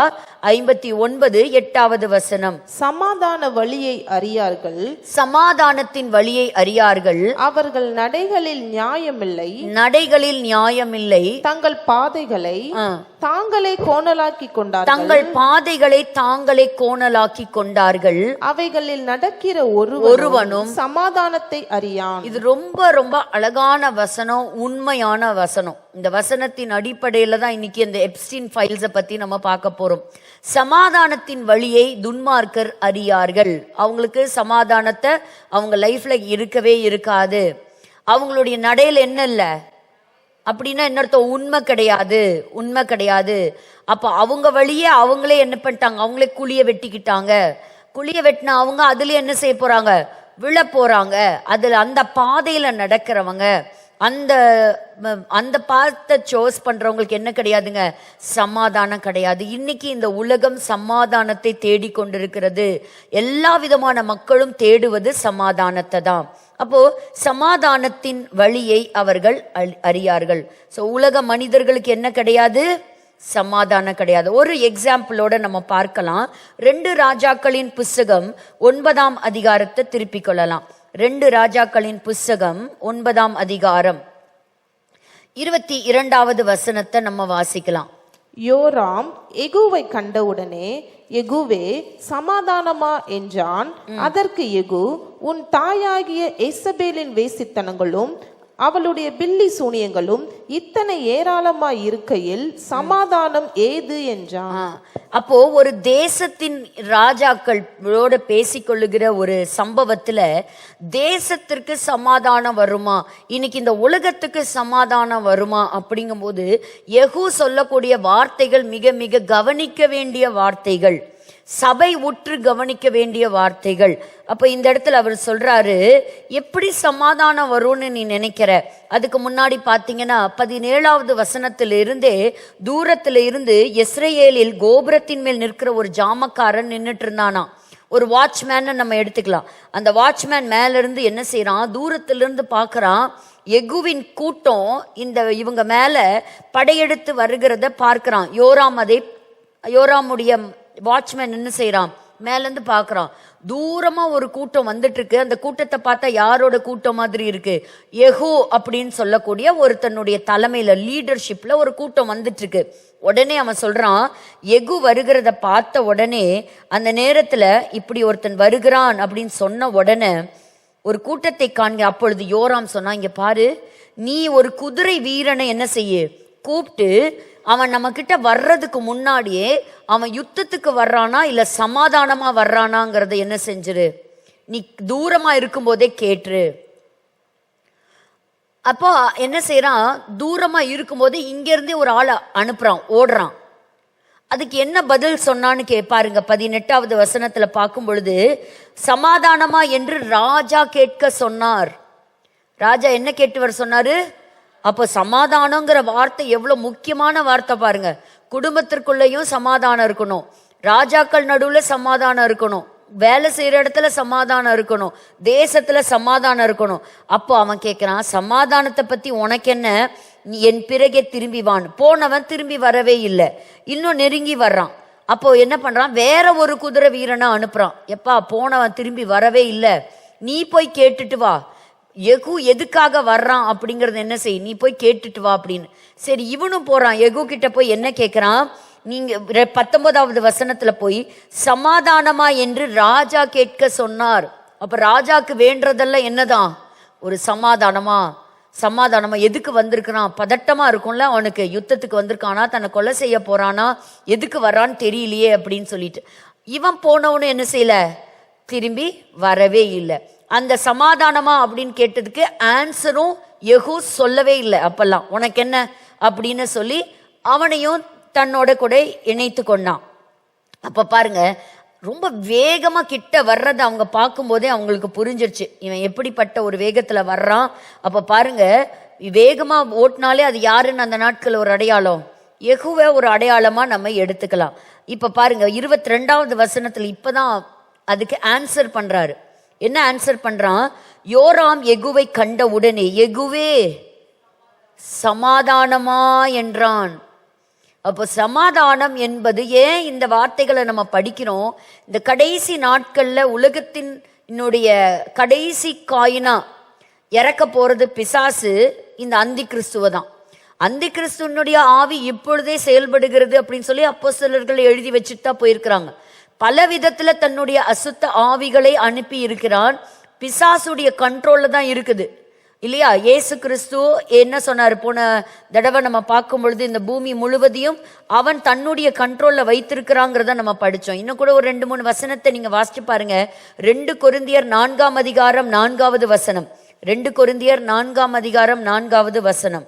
59 8வது வசனம். சமாதான வழியை அறியார்கள், சமாதானத்தின் வழியை அறியார்கள். அவர்கள் நடைகளில் நியாயமில்லை, நடைகளில் நியாயமில்லை. தங்கள் பாதைகளை தாங்களே கோணலாக்கி கொண்டார்கள், தங்கள் பாதைகளை தாங்களே கோணலாக்கி கொண்டார்கள். அவைகளில் நடக்கிற ஒருவனும் சமாதானத்தை அறியான். இது ரொம்ப ரொம்ப அழகான வசனம், உண்மையான வசனம். இந்த வசனத்தின் அடிப்படையில தான் இன்னைக்கு இந்த எப்ஸ்டீன் ஃபைல்ஸை பத்தி நம்ம பார்க்க போறோம். சமாதானத்தின் வழியை துன்மார்க்கர் அறியார்கள். அவங்களுக்கு சமாதானத்தை அவங்க லைஃப்ல இருக்கவே இருக்காது. அவங்களுடைய நடையில என்ன இல்லை அப்படின்னா என்ன அர்த்தம்? உண்மை கிடையாது, உண்மை கிடையாது. அப்ப அவங்க வழியே அவங்களே என்ன பண்ணிட்டாங்க? அவங்களே குழிய வெட்டிக்கிட்டாங்க. குழிய வெட்டினா அவங்க அதுல என்ன செய்ய போறாங்க? விழ போறாங்க. அதுல அந்த பாதையில நடக்கிறவங்க, அந்த பாத்தை சோஸ் பண்றவங்களுக்கு என்ன கிடையாதுங்க? சமாதானம் கிடையாது. இன்னைக்கு இந்த உலகம் சமாதானத்தை தேடி கொண்டிருக்கிறது. எல்லா விதமான மக்களும் தேடுவது சமாதானத்தை தான். அப்போ சமாதானத்தின் வழியை அவர்கள் அறியார்கள். சோ உலக மனிதர்களுக்கு என்ன கிடையாது? சமாதானம் கிடையாது. ஒரு எக்ஸாம்பிளோட நம்ம பார்க்கலாம். 2 ராஜாக்களின் புஸ்தகம் 9ஆம் அதிகாரத்தை திருப்பிக் கொள்ளலாம். 2 ராஜாக்களின் புஸ்தகம் 9ஆம் அதிகாரம் 22வது வசனத்தை நம்ம வாசிக்கலாம். யோராம் எகுவை கண்டவுடனே, எகுவே சமாதானமா என்றான். அதற்கு எகு, உன் தாயாகிய எசபேலின் வேசித்தனங்களும் அவளுடைய பில்லி சூனியங்களும் இத்தனை ஏராளமாய் இருக்கையில் சமாதானம் ஏது என்றான். அப்போ ஒரு தேசத்தின் ராஜாக்களோட பேசிக்கொள்ளுகிற ஒரு சம்பவத்துல தேசத்திற்கு சமாதானம் வருமா, இன்னைக்கு இந்த உலகத்துக்கு சமாதானம் வருமா அப்படிங்கும் போது யெகூ சொல்லக்கூடிய வார்த்தைகள் மிக மிக கவனிக்க வேண்டிய வார்த்தைகள், சபை உற்று கவனிக்க வேண்டிய வார்த்தைகள். அப்ப இந்த இடத்துல அவர் சொல்றாரு, எப்படி சமாதானம் வரும்னு நீ நினைக்கிற? அதுக்கு முன்னாடி பாத்தீங்கன்னா 17வது வசனத்திலிருந்தே தூரத்துல இருந்து இஸ்ரேலில் கோபுரத்தின் மேல் நிற்கிற ஒரு ஜாமக்காரன் நின்றுட்டு இருந்தானா. ஒரு வாட்ச்மேன் நம்ம எடுத்துக்கலாம். அந்த வாட்ச்மேன் மேல இருந்து என்ன செய்யறான்? தூரத்துல இருந்து பாக்குறான். எகுவின் கூட்டம் இவங்க மேல படையெடுத்து வருகிறத பார்க்கிறான். யோராமுடைய வாட்ச்மேன் என்ன செய்யறான்? மேல இருந்து பாக்குறான். தூரமா ஒரு கூட்டம் வந்துட்டு இருக்கு. அந்த கூட்டத்தை பார்த்தா யாரோட கூட்டம் மாதிரி இருக்கு? யெகூ அப்படின்னு சொல்லக்கூடிய ஒருத்தனுடைய தலைமையில, லீடர்ஷிப்ல ஒரு கூட்டம் வந்துட்டு இருக்கு. உடனே அவன் சொல்றான், யெகூ வருகிறத பார்த்த உடனே, அந்த நேரத்துல இப்படி ஒருத்தன் வருகிறான் அப்படின்னு சொன்ன உடனே ஒரு கூட்டத்தை காண்க. அப்பொழுது யோராம் சொன்னா, இங்க பாரு, நீ ஒரு குதிரை வீரனை என்ன செய்ய கூப்பிட்டு, அவன் நம்ம கிட்ட வர்றதுக்கு முன்னாடியே அவன் யுத்தத்துக்கு வர்றானா இல்ல சமாதானமா வர்றானாங்கிறத என்ன செஞ்சிரு, நீ தூரமா இருக்கும் போதே கேட்டுரு. அப்போ என்ன செய்யறான்? தூரமா இருக்கும் போதே இங்க இருந்தே ஒரு ஆளை அனுப்புறான், ஓடுறான். அதுக்கு என்ன பதில் சொன்னான்னு பாருங்க. 18வது வசனத்துல பார்க்கும் பொழுது, சமாதானமா என்று ராஜா கேட்க சொன்னார். ராஜா என்ன கேட்டு வர சொன்னாரு? அப்போ சமாதானங்கிற வார்த்தை எவ்வளவு முக்கியமான வார்த்தை பாருங்க. குடும்பத்திற்குள்ளேயும் சமாதானம் இருக்கணும், ராஜாக்கள் நடுவுல சமாதானம் இருக்கணும், வேலை செய்யற இடத்துல சமாதானம் இருக்கணும், தேசத்துல சமாதானம் இருக்கணும். அப்போ அவன் கேட்கிறான், சமாதானத்தை பத்தி உனக்கு என்ன? நீ என் பிறகே திரும்பி வான். போனவன் திரும்பி வரவே இல்லை, இன்னும் நெருங்கி வர்றான். அப்போ என்ன பண்றான்? வேற ஒரு குதிரை வீரனை அனுப்புறான். எப்பா, போனவன் திரும்பி வரவே இல்லை, நீ போய் கேட்டுட்டு வா. யெகூ எதுக்காக வர்றான் அப்படிங்கறது என்ன செய், நீ போய் கேட்டுட்டு வா அப்படின்னு. சரி, இவனும் போறான். யெகூ கிட்ட போய் என்ன கேட்கிறான், நீங்க 19வது வசனத்துல போய் சமாதானமா என்று ராஜா கேட்க சொன்னார். அப்ப ராஜாக்கு வேண்டதெல்லாம் என்னதான், ஒரு சமாதானமா. சமாதானமா எதுக்கு வந்திருக்கிறான், பதட்டமா இருக்கும்ல அவனுக்கு, யுத்தத்துக்கு வந்திருக்கானா, தன்னை கொலை செய்ய போறானா, எதுக்கு வர்றான்னு தெரியலையே அப்படின்னு சொல்லிட்டு. இவன் போனவனு என்ன செய்யல, திரும்பி வரவே இல்லை. அந்த சமாதானமா அப்படின்னு கேட்டதுக்கு ஆன்சரும் யெகூ சொல்லவே இல்லை. அப்பெல்லாம் உனக்கு என்ன அப்படின்னு சொல்லி அவனையும் தன்னோட கூட இணைத்து கொண்டான். அப்ப பாருங்க, ரொம்ப வேகமா கிட்ட வர்றதை அவங்க பார்க்கும்போதே அவங்களுக்கு புரிஞ்சிருச்சு இவன் எப்படிப்பட்ட ஒரு வேகத்துல வர்றான். அப்ப பாருங்க, வேகமா ஓட்டினாலே அது யாருன்னு அந்த நாட்கள் ஒரு அடையாளம், யெகூவை ஒரு அடையாளமா நம்ம எடுத்துக்கலாம். இப்ப பாருங்க 22வது வசனத்துல இப்பதான் அதுக்கு ஆன்சர் பண்றாரு. என்ன ஆன்சர் பண்றான், யோராம் யெகூவை கண்ட உடனே யெகூவே சமாதானமா என்றான். அப்போ சமாதானம் என்பது, ஏன் இந்த வார்த்தைகளை நம்ம படிக்கிறோம், இந்த கடைசி நாட்கள்ல உலகத்தின் கடைசி காயினா இறக்க போறது பிசாசு, இந்த அந்தி கிறிஸ்துவ தான். அந்தி கிறிஸ்துவனுடைய ஆவி இப்பொழுதே செயல்படுகிறது அப்படின்னு சொல்லி அப்போஸ்தலர்கள் எழுதி வச்சுட்டு தான் போயிருக்கிறாங்க. பல விதத்துல தன்னுடைய அசுத்த ஆவிகளை அனுப்பி இருக்கிறான். பிசாசுடைய கண்ட்ரோல்ல தான் இருக்குது இல்லையா. இயேசு கிறிஸ்து என்ன சொன்னார், போன தடவை நம்ம பார்க்கும் பொழுது இந்த பூமி முழுவதையும் அவன் தன்னுடைய கண்ட்ரோல்ல வைத்திருக்கிறாங்கிறத நம்ம படிச்சோம். இன்னும் கூட ஒரு 2-3 வசனத்தை நீங்க வாசிச்சு பாருங்க. 2 கொரிந்தியர் 4ஆம் அதிகாரம் 4வது வசனம். 2 கொரிந்தியர் 4ஆம் அதிகாரம் 4வது வசனம்.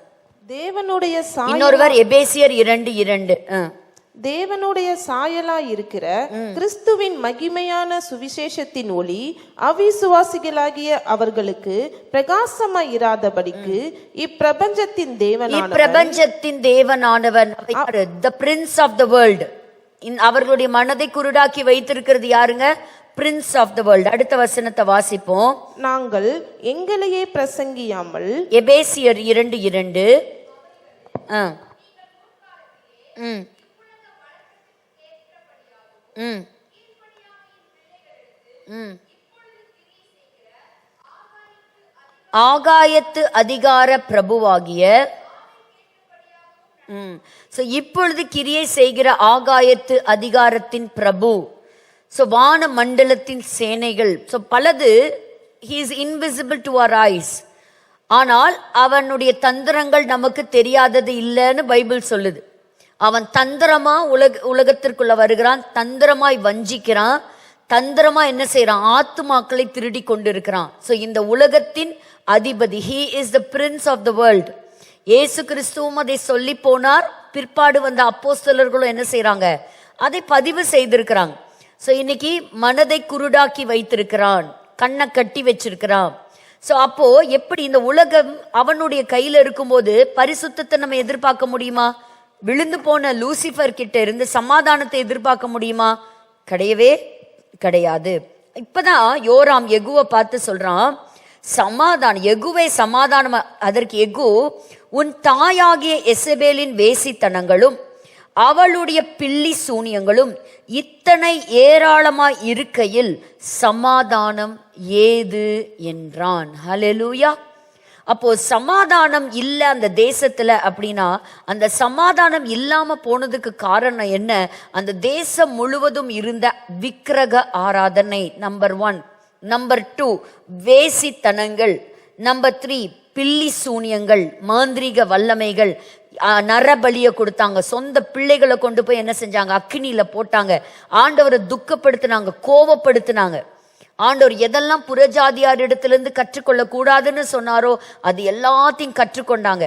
தேவனுடைய இன்னொருவர் எபேசியர் 2:2. தேவனுடைய சாயலா இருக்கிற கிறிஸ்துவின் மகிமையான சுவிசேஷத்தின் ஒளி அவிசுவாசிகளாகிய அவர்களுக்கு பிரகாசமாய் இராதபடிக்கு இப்பிரபஞ்சத்தின் தேவனானவன் the prince of the world, அவர்களுடைய மனதை குருடாக்கி வைத்திருக்கிறது யாருங்க, பிரின்ஸ் ஆஃப் த வேர்ல்ட். அடுத்த வசனத்தை வாசிப்போம். நாங்கள் எங்களையே பிரசங்கியாமல், எபேசியர் 2:2. ஆகாயத்து அதிகார பிரபுவாகிய, இப்பொழுது கிரியை செய்கிற ஆகாயத்து அதிகாரத்தின் பிரபு, வான மண்டலத்தின் சேனைகள். பலது he is invisible to our eyes, ஆனால் அவனுடைய தந்திரங்கள் நமக்கு தெரியாதது இல்லைன்னு பைபிள் சொல்லுது. அவன் தந்திரமா உலகத்திற்குள்ள வருகிறான், தந்திரமாய் வஞ்சிக்கிறான், தந்திரமா என்ன செய்யறான், ஆத்துமாக்களை திருடி கொண்டிருக்கிறான். இந்த உலகத்தின் அதிபதி, he is the prince of the world. இயேசு கிறிஸ்துவும் அதை சொல்லி போனார். பிற்பாடு வந்த அப்போஸ்தலர்களும் என்ன செய்யறாங்க, அதை பதிவு செய்திருக்கிறாங்க. இன்னைக்கு மனதை குருடாக்கி வைத்திருக்கிறான், கண்ணை கட்டி வச்சிருக்கிறான். அப்போ எப்படி இந்த உலகம் அவனுடைய கையில இருக்கும்போது பரிசுத்தத்தை நம்ம எதிர்பார்க்க முடியுமா? விழுந்து போன லூசிபர் கிட்ட இருந்து சமாதானத்தை எதிர்பார்க்க முடியுமா? கிடையவே கிடையாது. இப்பதான் யோராம் யெகூவை பார்த்து சொல்றான், சமாதானம், யெகூவே சமாதானம். அதற்கு யெகூ, உன் தாயாகிய எசபேலின் வேசித்தனங்களும் அவளுடைய பில்லி சூனியங்களும் இத்தனை ஏராளமாய் இருக்கையில் சமாதானம் ஏது என்றான். ஹல்லேலூயா. அப்போ சமாதானம் இல்ல அந்த தேசத்துல அப்படின்னா, அந்த சமாதானம் இல்லாம போனதுக்கு காரணம் என்ன? அந்த தேசம் முழுவதும் இருந்த விக்கிரக ஆராதனை. நம்பர் 1. நம்பர் 2, வேசித்தனங்கள். நம்பர் 3, பில்லி சூனியங்கள், மாந்திரீக வல்லமைகள். நரபலியை கொடுத்தாங்க, சொந்த பிள்ளைகளை கொண்டு போய் என்ன செஞ்சாங்க, அக்கினியில போட்டாங்க. ஆண்டவரை துக்கப்படுத்தினாங்க, கோபப்படுத்தினாங்க. ஆண்டவர் எதெல்லாம் புறஜாதியார் இடத்திலிருந்து கற்றுக்கொள்ள கூடாதுன்னு சொன்னாரோ அது எல்லாத்தையும் கற்றுக்கொண்டாங்க.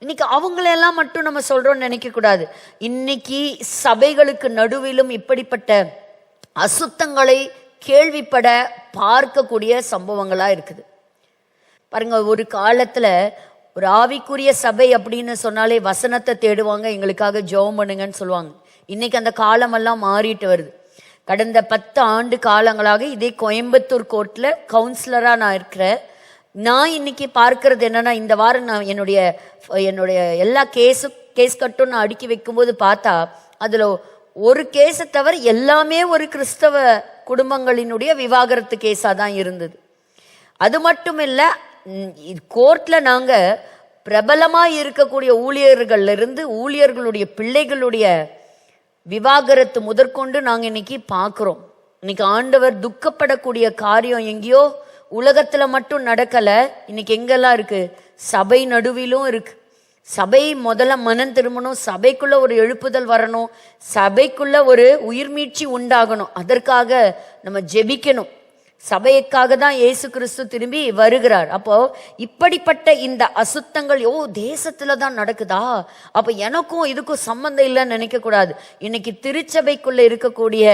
இன்னைக்கு அவங்களெல்லாம் மட்டும் நம்ம சொல்றோம்னு நினைக்க கூடாது. இன்னைக்கு சபைகளுக்கு நடுவிலும் இப்படிப்பட்ட அசுத்தங்களை கேள்விப்பட பார்க்கக்கூடிய சம்பவங்களா இருக்குது. பாருங்க, ஒரு காலத்துல ஒரு ஆவிக்குரிய சபை அப்படின்னு சொன்னாலே வசனத்தை தேடுவாங்க, எங்களுக்காக ஜெபம் பண்ணுங்கன்னு சொல்லுவாங்க. இன்னைக்கு அந்த காலமெல்லாம் மாறிட்டு வருது. கடந்த 10 ஆண்டு காலங்களாக இதே கோயம்புத்தூர் கோர்ட்ல கவுன்சிலரா நான் இருக்கிறேன். நான் இன்னைக்கு பார்க்கறது என்னன்னா, இந்த வாரம் நான் என்னுடைய எல்லா கேஸ் கட்டும் நான் அடுக்கி வைக்கும்போது பார்த்தா அதுல ஒரு கேஸை தவிர எல்லாமே ஒரு கிறிஸ்தவ குடும்பங்களினுடைய விவாகரத்து கேஸா தான் இருந்தது. அது மட்டும் இல்ல, கோர்ட்ல நாங்க பிரபலமா இருக்கக்கூடிய ஊழியர்கள்ல இருந்து ஊழியர்களுடைய பிள்ளைகளுடைய விவாகரத்து முதற்கொண்டு நாங்க இன்னைக்கு பார்க்கிறோம். இன்னைக்கு ஆண்டவர் துக்கப்படக்கூடிய காரியம் எங்கேயோ உலகத்துல மட்டும் நடக்கல, இன்னைக்கு எங்கெல்லாம் இருக்கு, சபை நடுவிலும் இருக்கு. சபை முதல்ல மனம் திரும்பணும், சபைக்குள்ள ஒரு எழுப்புதல் வரணும், சபைக்குள்ள ஒரு உயிர்மீட்சி உண்டாகணும். அதற்காக நம்ம ஜெபிக்கணும். சபைக்காக தான் இயேசு கிறிஸ்து திரும்பி வருகிறார். அப்போ இப்படிப்பட்ட இந்த அசுத்தங்கள் தேசத்துல தான் நடக்குதா, அப்ப எனக்கும் இதுக்கும் சம்பந்தம் இல்லைன்னு நினைக்க கூடாது. இன்னைக்கு திருச்சபைக்குள்ள இருக்கக்கூடிய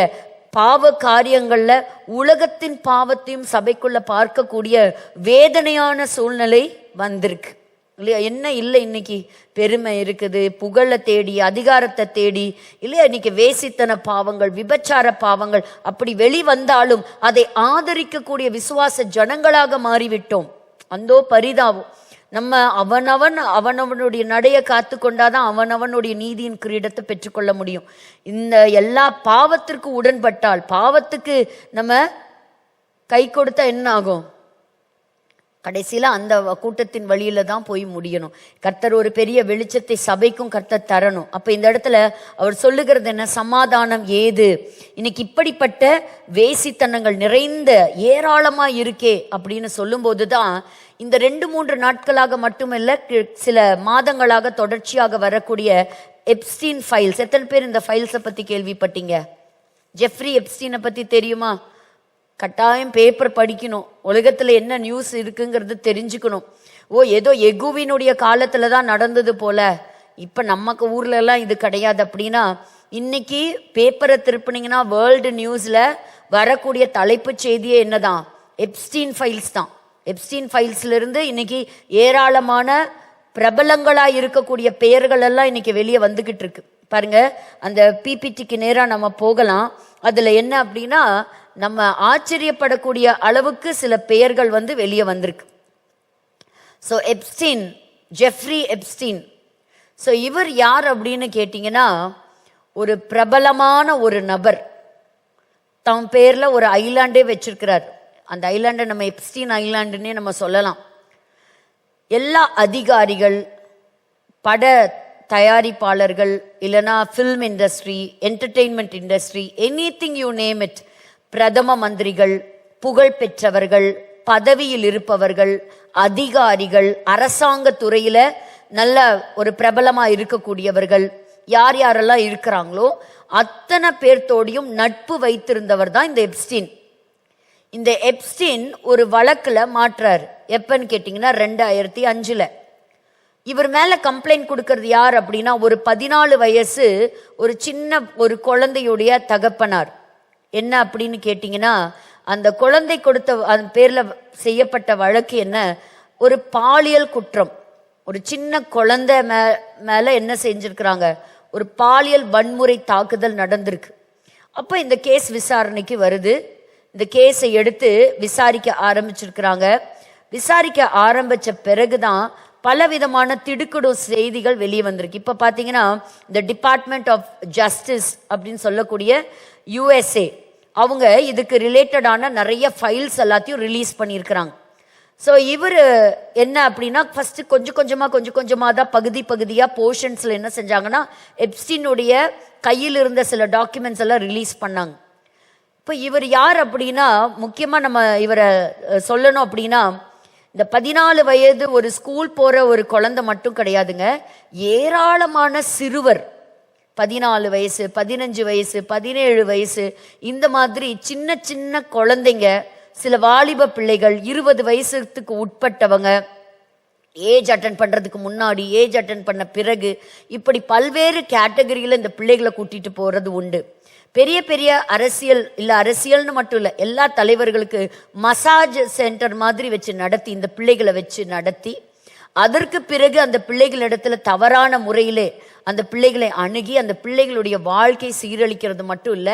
பாவ காரியங்கள்ல உலகத்தின் பாவத்தையும் சபைக்குள்ள பார்க்கக்கூடிய வேதனையான சூழ்நிலை வந்திருக்கு இல்லையா? என்ன இல்லை, இன்னைக்கு பெருமை இருக்குது, புகழை தேடி, அதிகாரத்தை தேடி இல்லையா? இன்னைக்கு வேசித்தன பாவங்கள், விபச்சார பாவங்கள் அப்படி வெளிவந்தாலும் அதை ஆதரிக்கக்கூடிய விசுவாச ஜனங்களாக மாறிவிட்டோம். அந்தோ பரிதாபம். நம்ம அவனவனுடைய நடைய காத்து கொண்டாதான் அவனவனுடைய நீதியின் கிரீடத்தை பெற்றுக்கொள்ள முடியும். இந்த எல்லா பாவத்திற்கு உடன்பட்டால், பாவத்துக்கு நம்ம கை கொடுத்தா என்ன ஆகும்? கடைசியில அந்த கூட்டத்தின் வழியில தான் போய் முடியணும். கர்த்தர் ஒரு பெரிய வெளிச்சத்தை சபைக்கும் கர்த்தர் தரணும். அப்ப இந்த இடத்துல அவர் சொல்லுகிறது என்ன? சமாதானம் ஏது? இன்னைக்கு இப்படிப்பட்ட வேசித்தனங்கள் நிறைந்த ஏராளமா இருக்கே அப்படின்னு சொல்லும் போதுதான் இந்த 2-3 நாட்களாக மட்டுமல்ல, சில மாதங்களாக தொடர்ச்சியாக வரக்கூடிய எப்ஸ்டீன் ஃபைல்ஸ். எத்தனை பேர் இந்த ஃபைல்ஸை பத்தி கேள்விப்பட்டீங்க? ஜெஃப்ரி எப்ஸ்டீனை பத்தி தெரியுமா? கட்டாயம் பேப்பர் படிக்கணும், உலகத்துல என்ன நியூஸ் இருக்குங்கிறது தெரிஞ்சுக்கணும். ஏதோ எகுவினுடைய காலத்துல தான் நடந்தது போல, இப்ப நமக்கு ஊர்ல எல்லாம் இது கிடையாது அப்படின்னா, இன்னைக்கு பேப்பரை திருப்பினீங்கன்னா வேர்ல்டு நியூஸ்ல வரக்கூடிய தலைப்பு செய்தியே என்னதான்? எப்ஸ்டீன் ஃபைல்ஸ் தான். எப்ஸ்டீன் ஃபைல்ஸ்ல இருந்து இன்னைக்கு ஏராளமான பிரபலங்களா இருக்கக்கூடிய பெயர்கள் எல்லாம் இன்னைக்கு வெளியே வந்துகிட்டு இருக்கு. பாருங்க, அந்த பிபிடிக்கு நேரா நம்ம போகலாம். அதுல என்ன அப்படின்னா, நம்ம ஆச்சரியப்படக்கூடிய அளவுக்கு சில பெயர்கள் வெளியே வந்திருக்கு. So Epstein, Jeffrey Epstein. So இவர் யார் அப்படின்னு கேட்டீங்கன்னா, ஒரு பிரபலமான ஒரு நபர். தம் பேர்ல ஒரு ஐலாண்டே வச்சிருக்கிறார். அந்த ஐலாண்டை நம்ம எப்ஸ்டீன் ஐலாண்டுன்னே நம்ம சொல்லலாம். எல்லா அதிகாரிகள், பட தயாரிப்பாளர்கள், இல்லைனா film industry, entertainment industry, anything you name it, பிரதம மந்திரிகள், புகழ் பெற்றவர்கள், பதவியில் இருப்பவர்கள், அதிகாரிகள், அரசாங்க துறையில நல்ல ஒரு பிரபலமா இருக்கக்கூடியவர்கள், யார் யாரெல்லாம் இருக்கிறாங்களோ அத்தனை பேர்த்தோடையும் நட்பு வைத்திருந்தவர் தான் இந்த எப்ஸ்டீன். இந்த எப்ஸ்டீன் ஒரு வழக்குல மாற்றார். எப்பன்னு கேட்டீங்கன்னா 2005. இவர் மேல கம்ப்ளைண்ட் கொடுக்கறது யார் அப்படின்னா, ஒரு 14 வயசு ஒரு சின்ன ஒரு குழந்தையுடைய தகப்பனார். என்ன அப்படின்னு கேட்டீங்கன்னா, அந்த குழந்தை கொடுத்த அந்த பேர்ல செய்யப்பட்ட வழக்கு என்ன? ஒரு பாலியல் குற்றம். ஒரு சின்ன குழந்தை மேல என்ன செஞ்சிருக்கிறாங்க? ஒரு பாலியல் வன்முறை தாக்குதல் நடந்திருக்கு. அப்ப இந்த கேஸ் விசாரணைக்கு வருது. இந்த கேஸை எடுத்து விசாரிக்க ஆரம்பிச்சிருக்கிறாங்க. விசாரிக்க ஆரம்பிச்ச பிறகுதான் பலவிதமான திடுக்கிடும் செய்திகள் வெளியே வந்திருக்கு. இப்ப பாத்தீங்கன்னா, இந்த டிபார்ட்மெண்ட் ஆஃப் ஜஸ்டிஸ் அப்படின்னு சொல்லக்கூடிய USA, அவங்க இதுக்கு ரிலேட்டடான நிறைய ஃபைல்ஸ் எல்லாத்தையும் ரிலீஸ் பண்ணியிருக்கிறாங்க. ஸோ இவர் என்ன அப்படின்னா, ஃபர்ஸ்ட் கொஞ்சம் கொஞ்சமா தான் பகுதியா போர்ஷன்ஸ்ல என்ன செஞ்சாங்கன்னா, எப்ஸ்டீனுடைய கையில் இருந்த சில டாக்குமெண்ட்ஸ் எல்லாம் ரிலீஸ் பண்ணாங்க. இப்போ இவர் யார் அப்படின்னா, முக்கியமா நம்ம இவரை சொல்லணும் அப்படின்னா, இந்த 14 வயது ஒரு ஸ்கூல் போற ஒரு குழந்தை மட்டும் கிடையாதுங்க. ஏராளமான சிறுவர், 14 வயசு, 15 வயசு, 17 வயசு, இந்த மாதிரி சின்ன சின்ன குழந்தைங்க, சில வாலிப பிள்ளைகள், 20 வயசுக்கு உட்பட்டவங்க, ஏஜ் அட்டன் பண்றதுக்கு முன்னாடி, ஏஜ் அட்டன் பண்ண பிறகு, இப்படி பல்வேறு கேட்டகரியில இந்த பிள்ளைகளை கூட்டிட்டு போறது உண்டு. பெரிய பெரிய அரசியல் இல்ல, அரசியல்னு மட்டும் இல்ல, எல்லா தலைவர்களுக்கு மசாஜ் சென்டர் மாதிரி வச்சு நடத்தி, இந்த பிள்ளைகளை வச்சு நடத்தி, அதற்கு பிறகு அந்த பிள்ளைகளிடத்துல தவறான முறையிலே அந்த பிள்ளைகளை அணுகி அந்த பிள்ளைகளுடைய வாழ்க்கை சீரழிக்கிறது மட்டும் இல்ல,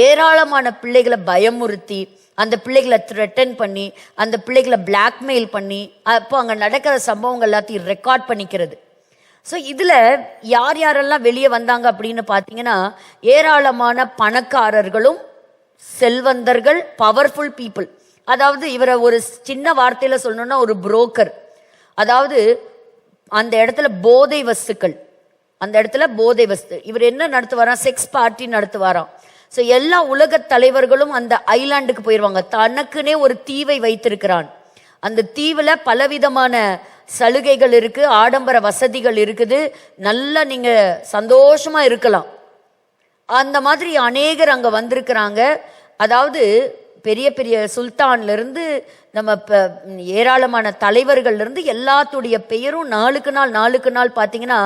ஏராளமான பிள்ளைகளை பயமுறுத்தி, அந்த பிள்ளைகளை த்ரெட்டன் பண்ணி, அந்த பிள்ளைகளை பிளாக்மெயில் பண்ணி, அப்போ அங்க நடக்கிற சம்பவங்கள் எல்லாத்தையும் ரெக்கார்ட் பண்ணிக்கிறது. ஸோ இதுல யார் யாரெல்லாம் வெளியே வந்தாங்க அப்படின்னு பார்த்தீங்கன்னா, ஏராளமான பணக்காரர்களும் செல்வந்தர்கள், பவர்ஃபுல் பீப்புள், அதாவது இவரை ஒரு சின்ன வார்த்தையில சொல்லணும்னா ஒரு புரோக்கர். அதாவது அந்த இடத்துல போதை வஸ்துக்கள், அந்த இடத்துல போதை வஸ்து. இவர் என்ன நடத்துவாராம்? செக்ஸ் பார்ட்டி நடத்துவாராம். ஸோ எல்லா உலக தலைவர்களும் அந்த ஐலாண்டுக்கு போயிடுவாங்க. தனக்குன்னே ஒரு தீவை வைத்திருக்கிறான். அந்த தீவுல பலவிதமான சலுகைகள் இருக்கு, ஆடம்பர வசதிகள் இருக்குது, நல்லா நீங்க சந்தோஷமா இருக்கலாம். அந்த மாதிரி அநேகர் அங்க வந்திருக்கிறாங்க. அதாவது பெரிய பெரிய சுல்தான்ல இருந்து நம்ம ஏராளமான தலைவர்கள்ல இருந்து எல்லாத்துடைய பெயரும் நாளுக்கு நாள் பார்த்தீங்கன்னா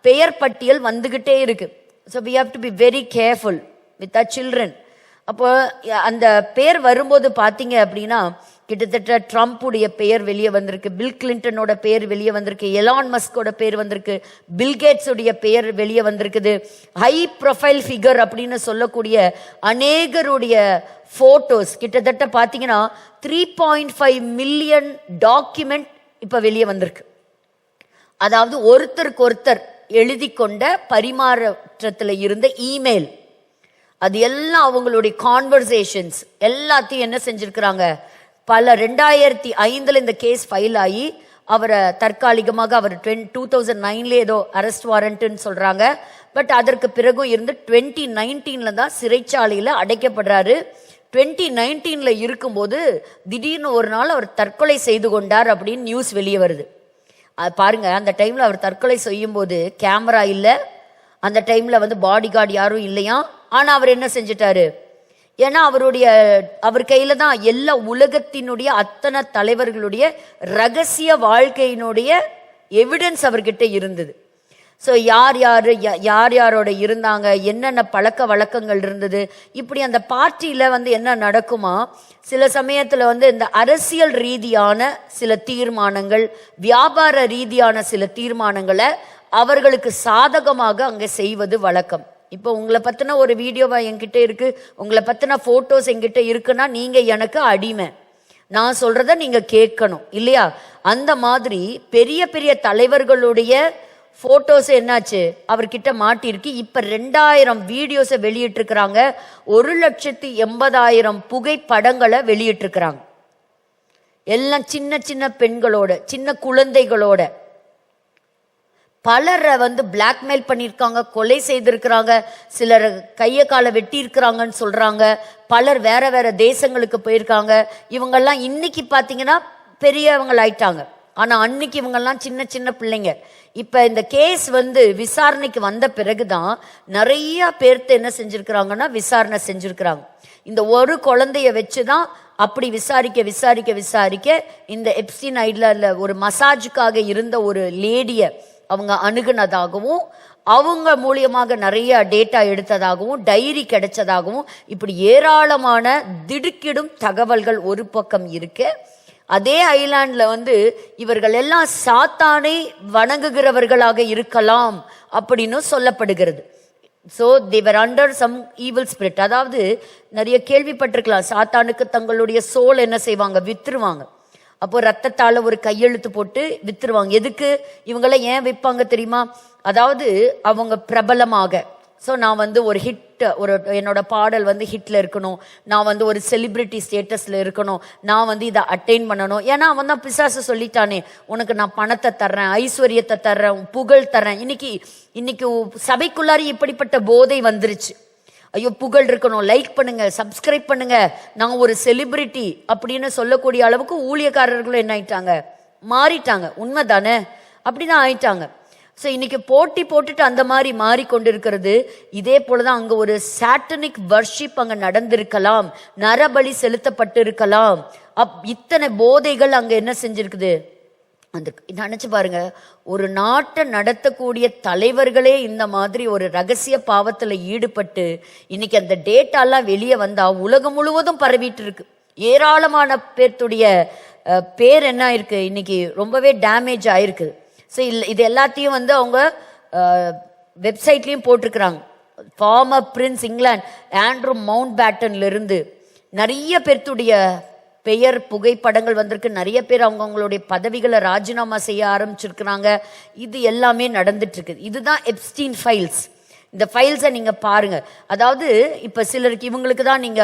பெயர் பட்டியல் வந்துகிட்டே இருக்கு. So we have to be very careful with our children. அப்போ அந்த பேர் வரும்போது பார்த்தீங்க அப்படின்னா கிட்டத்தட்ட ட்ரம்ப்புடைய பெயர் வெளியே வந்திருக்கு, பில் கிளின்டனோட பெயர் வெளியே வந்திருக்கு, எலான் மஸ்கோட பெயர் வந்திருக்கு, பில்கேட்ஸ் உடைய பெயர் வெளியே வந்திருக்குது. ஹை ப்ரொஃபைல் ஃபிகர் அப்படின்னு சொல்லக்கூடிய அநேகருடைய போட்டோஸ் கிட்டத்தட்ட பார்த்தீங்கன்னா 3.5 மில்லியன் டாக்குமெண்ட் இப்ப வெளியே வந்திருக்கு. அதாவது ஒருத்தருக்கு ஒருத்தர் எழுதி கொண்ட பரிமாற்றத்தில் இருந்த இமெயில், அது எல்லாம் அவங்களுடைய கான்வர்சேஷன்ஸ் எல்லாத்தையும் என்ன செஞ்சிருக்கிறாங்க, பல 2005 இந்த கேஸ் ஃபைல் ஆகி அவரை தற்காலிகமாக அவர் 2009 ஏதோ அரெஸ்ட் வாரண்ட்னு சொல்றாங்க. பட் அதற்கு பிறகும் இருந்து 2019 தான் சிறைச்சாலையில் அடைக்கப்படுறாரு. 2019 இருக்கும்போது திடீர்னு ஒரு நாள் அவர் தற்கொலை செய்து கொண்டார் அப்படின்னு நியூஸ் வெளியே வருது. அது பாருங்க, அந்த டைம்ல அவர் தற்கொலை செய்யும் போது கேமரா இல்லை, அந்த டைம்ல பாடி கார்டு யாரும் இல்லையா. ஆனா அவர் என்ன செஞ்சிட்டாரு? ஏன்னா அவர் கையில தான் எல்லா உலகத்தினுடைய அத்தனை தலைவர்களுடைய ரகசிய வாழ்க்கையினுடைய எவிடன்ஸ் அவர்கிட்ட இருந்தது. ஸோ யாரோட இருந்தாங்க, என்னென்ன பழக்க வழக்கங்கள் இருந்தது, இப்படி அந்த பார்ட்டியில் என்ன நடக்குமா, சில சமயத்தில் இந்த அரசியல் ரீதியான சில தீர்மானங்கள், வியாபார ரீதியான சில தீர்மானங்களை அவர்களுக்கு சாதகமாக அங்கே செய்வது வழக்கம். இப்போ உங்களை பற்றின ஒரு வீடியோவா என்கிட்ட இருக்கு, உங்களை பற்றின ஃபோட்டோஸ் என்கிட்ட இருக்குன்னா நீங்கள் எனக்கு அடிமை, நான் சொல்கிறத நீங்கள் கேட்கணும் இல்லையா? அந்த மாதிரி பெரிய பெரிய தலைவர்களுடைய போட்டோஸ் என்னாச்சு, அவர்கிட்ட மாட்டிருக்கு. இப்ப 2000 வீடியோஸை வெளியிட்டு இருக்கிறாங்க, 1,80,000 புகைப்படங்களை வெளியிட்டு இருக்கிறாங்க. எல்லாம் சின்ன சின்ன பெண்களோட, சின்ன குழந்தைகளோட. பலரை பிளாக்மெயில் பண்ணியிருக்காங்க, கொலை செய்திருக்கிறாங்க, சிலர் கையை காலை வெட்டி இருக்கிறாங்கன்னு சொல்றாங்க, பலர் வேற வேற தேசங்களுக்கு போயிருக்காங்க. இவங்கெல்லாம் இன்னைக்கு பார்த்தீங்கன்னா பெரியவங்க ஆயிட்டாங்க, ஆனா அன்னைக்கு இவங்கெல்லாம் சின்ன சின்ன பிள்ளைங்க. இப்ப இந்த கேஸ் விசாரணைக்கு வந்த பிறகுதான் நிறைய பேர்த்து என்ன செஞ்சிருக்கிறாங்கன்னா விசாரணை செஞ்சிருக்கிறாங்க. இந்த ஒரு குழந்தைய வச்சுதான் அப்படி விசாரிக்க இந்த எப்ஸ்டீன் ஐலாண்ட்ல ஒரு மசாஜுக்காக இருந்த ஒரு லேடிய அவங்க அணுகுனதாகவும், அவங்க மூலியமாக நிறைய டேட்டா எடுத்ததாகவும், டைரி கிடைச்சதாகவும், இப்படி ஏராளமான திடுக்கிடும் தகவல்கள் ஒரு பக்கம் இருக்கு. அதே ஐலாண்ட்ல இவர்கள் எல்லாம் சாத்தானை வணங்குகிறவர்களாக இருக்கலாம் அப்படின்னு சொல்லப்படுகிறது. ஸோ தேவர் அண்டர் சம் ஈவில் ஸ்பிரிட். அதாவது நிறைய கேள்விப்பட்டிருக்கலாம், சாத்தானுக்கு தங்களுடைய சோல் என்ன செய்வாங்க, வித்துருவாங்க. அப்போ ரத்தத்தால ஒரு கையெழுத்து போட்டு வித்துருவாங்க. எதுக்கு இவங்கெல்லாம் ஏன் விற்பாங்க தெரியுமா? அதாவது அவங்க பிரபலமாக, ஸோ நான் ஒரு ஹிட், என்னோட பாடல் ஹிட்ல இருக்கணும், நான் ஒரு செலிபிரிட்டி ஸ்டேட்டஸ்ல இருக்கணும், நான் இதை அட்டைன் பண்ணணும். ஏன்னா அவன் தான் பிசாசு சொல்லிட்டானே, உனக்கு நான் பணத்தை தர்றேன், ஐஸ்வர்யத்தை தர்றேன், புகழ் தர்றேன். இன்னைக்கு சபைக்குள்ளாரி இப்படிப்பட்ட போதை வந்துருச்சு. ஐயோ புகழ் இருக்கணும், லைக் பண்ணுங்க, சப்ஸ்கிரைப் பண்ணுங்க, நான் ஒரு செலிபிரிட்டி அப்படின்னு சொல்லக்கூடிய அளவுக்கு ஊழியக்காரர்களும் என்ன ஆயிட்டாங்க, மாறிட்டாங்க. உண்மைதானே? அப்படிதான் ஆயிட்டாங்க. ஸோ இன்னைக்கு போட்டி போட்டுட்டு அந்த மாதிரி மாறிக்கொண்டிருக்கிறது. இதே போலதான் அங்க ஒரு சாட்டனிக் வர்ஷிப் அங்க நடந்திருக்கலாம், நரபலி செலுத்தப்பட்டு இருக்கலாம். இத்தனை போதைகள் அங்க என்ன செஞ்சிருக்குது. அந்த நினைச்சு பாருங்க, ஒரு நாட்டை நடத்தக்கூடிய தலைவர்களே இந்த மாதிரி ஒரு ரகசிய பாவத்துல ஈடுபட்டு இன்னைக்கு அந்த டேட்டாலாம் வெளியே வந்தா உலகம் முழுவதும் பரவிட்டு இருக்கு. ஏராளமான பேர்த்துடைய பேர் என்ன ஆயிருக்கு, இன்னைக்கு ரொம்பவே டேமேஜ் ஆயிருக்கு. ஸோ இது எல்லாத்தையும் அவங்க வெப்சைட்லையும் போட்டிருக்கிறாங்க. ஃபார்மர் பிரின்ஸ் இங்கிலாந்து ஆண்ட்ரூ மவுண்ட் பேட்டன்ல இருந்து நிறைய பேர்த்துடைய பெயர் புகைப்படங்கள் வந்திருக்கு. நிறைய பேர் அவங்களுடைய பதவிகளை ராஜினாமா செய்ய ஆரம்பிச்சிருக்கிறாங்க. இது எல்லாமே நடந்துட்டு இருக்கு. இதுதான் எப்ஸ்டீன் ஃபைல்ஸ். இந்த ஃபைல்ஸை நீங்க பாருங்க. அதாவது இப்ப சிலருக்கு இவங்களுக்கு தான் நீங்க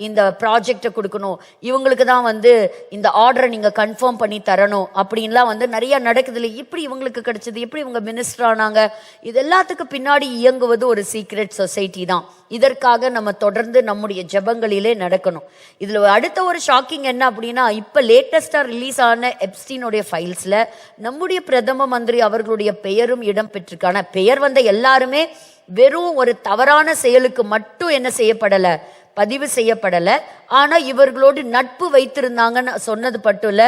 இந்த ப்ராஜெக்டை கொடுக்கணும், இவங்களுக்கு தான் வந்து இந்த ஆர்டரை நீங்க கன்ஃபார்ம் பண்ணி தரணும் அப்படின்லாம் வந்து நிறைய நடக்குது இல்லை. எப்படி இவங்களுக்கு கிடைச்சது, எப்படி இவங்க மினிஸ்டர் ஆனாங்க, இது எல்லாத்துக்கும் பின்னாடி இயங்குவது ஒரு சீக்ரெட் சொசைட்டி தான். இதற்காக நம்ம தொடர்ந்து நம்முடைய ஜெபங்களிலே நடக்கணும். இதுல அடுத்த ஒரு ஷாக்கிங் என்ன அப்படின்னா, இப்ப லேட்டஸ்டா ரிலீஸ் ஆன எப்ஸ்டீனுடைய ஃபைல்ஸ்ல நம்முடைய பிரதம மந்திரி அவர்களுடைய பெயரும் இடம் பெற்றிருக்கான. பெயர் வந்த எல்லாருமே வெறும் ஒரு தவறான செயலுக்கு மட்டும் என்ன செய்யப்படல, பதிவு செய்யப்படல. ஆனா இவர்களோடு நட்பு வைத்திருந்தாங்கன்னு சொன்னது மட்டும் இல்ல,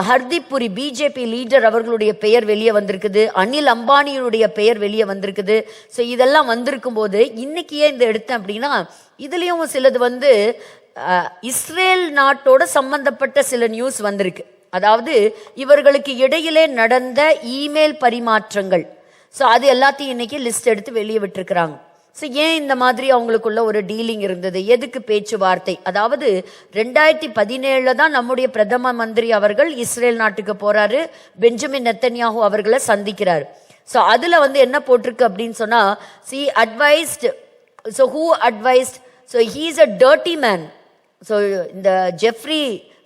ஹர்தீப் புரி பிஜேபி லீடர் அவர்களுடைய பெயர் வெளியே வந்திருக்குது, அனில் அம்பானியுடைய பெயர் வெளியே வந்திருக்குது. ஸோ இதெல்லாம் வந்திருக்கும் போது இன்னைக்கு ஏன் இந்த எடுத்தேன் அப்படின்னா, இதுலயும் சிலது வந்து இஸ்ரேல் நாட்டோட சம்பந்தப்பட்ட சில நியூஸ் வந்திருக்கு. அதாவது இவர்களுக்கு இடையிலே நடந்த இமெயில் பரிமாற்றங்கள், ஸோ அது எல்லாத்தையும் இன்னைக்கு லிஸ்ட் எடுத்து வெளியே விட்டுருக்குறாங்க. ஸோ ஏன் இந்த மாதிரி அவங்களுக்குள்ள ஒரு டீலிங் இருந்தது, எதுக்கு பேச்சுவார்த்தை? அதாவது 2017 தான் நம்முடைய பிரதம மந்திரி அவர்கள் இஸ்ரேல் நாட்டுக்கு போறாரு, பெஞ்சமின் நெத்தன்யாஹூ அவர்களை சந்திக்கிறாரு. ஸோ அதுல வந்து என்ன போட்டிருக்கு அப்படின்னு சொன்னா, C advised, so who advised, so he is a dirty man. So இந்த ஜெஃப்ரி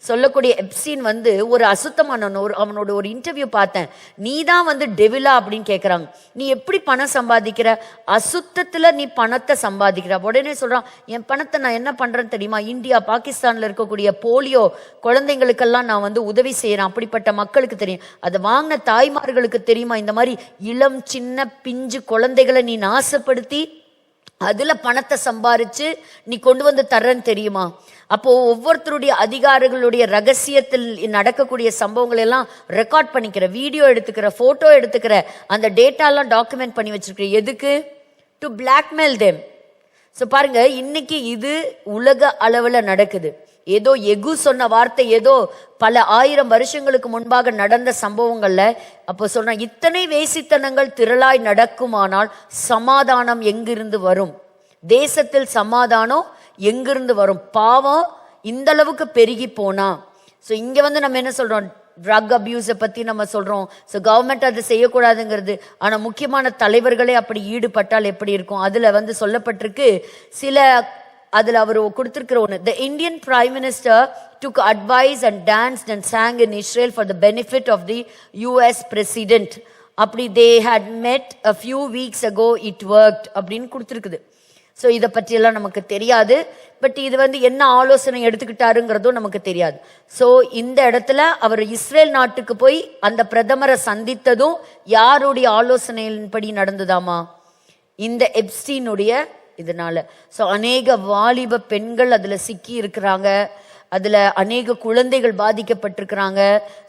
சொல்லக்கூடிய எப்ஸ்டீன் வந்து ஒரு அசுத்தமான அவனோட ஒரு இன்டர்வியூ பார்த்தேன். நீ தான் வந்து டெவிலா அப்படின்னு கேட்குறாங்க. நீ எப்படி பணம் சம்பாதிக்கிற, அசுத்தத்துல நீ பணத்தை சம்பாதிக்கிற. உடனே சொல்றான், என் பணத்தை நான் என்ன பண்றேன்னு தெரியுமா, இந்தியா பாகிஸ்தான்ல இருக்கக்கூடிய போலியோ குழந்தைங்களுக்கெல்லாம் நான் வந்து உதவி செய்யறேன், அப்படிப்பட்ட மக்களுக்கு தெரியும். அதை வாங்கின தாய்மார்களுக்கு தெரியுமா, இந்த மாதிரி இளம் சின்ன பிஞ்சு குழந்தைகளை நீ நாசப்படுத்தி அதுல பணத்தை சம்பாரிச்சு நீ கொண்டு வந்து தர்றன்னு தெரியுமா? அப்போ ஒவ்வொருத்தருடைய அதிகாரிகளுடைய ரகசியத்தில் நடக்கக்கூடிய சம்பவங்கள் எல்லாம் ரெக்கார்ட் பண்ணிக்கிற, வீடியோ எடுத்துக்கிற, போட்டோ எடுத்துக்கிற, அந்த டேட்டா எல்லாம் டாக்குமெண்ட் பண்ணி வச்சிருக்கிற. எதுக்கு? To blackmail them. ஸோ பாருங்க, இன்னைக்கு இது உலக அளவுல நடக்குது. ஏதோ எகு சொன்ன வார்த்தை ஏதோ பல 1000 வருஷங்களுக்கு முன்பாக நடந்த சம்பவங்கள்ல அப்போ சொல்ற, இத்தனை வேசித்தனங்கள் திரளாய் நடக்குமானால் சமாதானம் எங்கிருந்து வரும்? தேசத்தில் சமாதானம் எங்கிருந்து வரும்? பாவம் இந்த அளவுக்கு பெருகி போனா. ஸோ இங்க வந்து நம்ம என்ன சொல்றோம், ட்ரக் அபியூஸை பத்தி நம்ம சொல்றோம். ஸோ கவர்மெண்ட் அதை செய்யக்கூடாதுங்கிறது. ஆனா முக்கியமான தலைவர்களே அப்படி ஈடுபட்டால் எப்படி இருக்கும்? அதுல வந்து சொல்லப்பட்டிருக்கு சில, அதுல அவர் கொடுத்திருக்கிற ஒன்று, the Indian Prime Minister took advice and danced and sang in Israel for the benefit of the US President. அப்படி they had met a few weeks ago, it worked அப்படின்னு கொடுத்திருக்குது. ஸோ இதை பற்றியெல்லாம் நமக்கு தெரியாது. பட் இது வந்து என்ன ஆலோசனை எடுத்துக்கிட்டாருங்கிறதும் நமக்கு தெரியாது. ஸோ இந்த இடத்துல அவர் இஸ்ரேல் நாட்டுக்கு போய் அந்த பிரதமரை சந்தித்ததும் யாருடைய ஆலோசனையின்படி நடந்ததாமா? இந்த எப்ஸ்டீனுடைய இதனால. ஸோ அநேக வாலிப பெண்கள் அதுல சிக்கி இருக்கிறாங்க, அதுல அநேக குழந்தைகள் பாதிக்கப்பட்டிருக்கிறாங்க.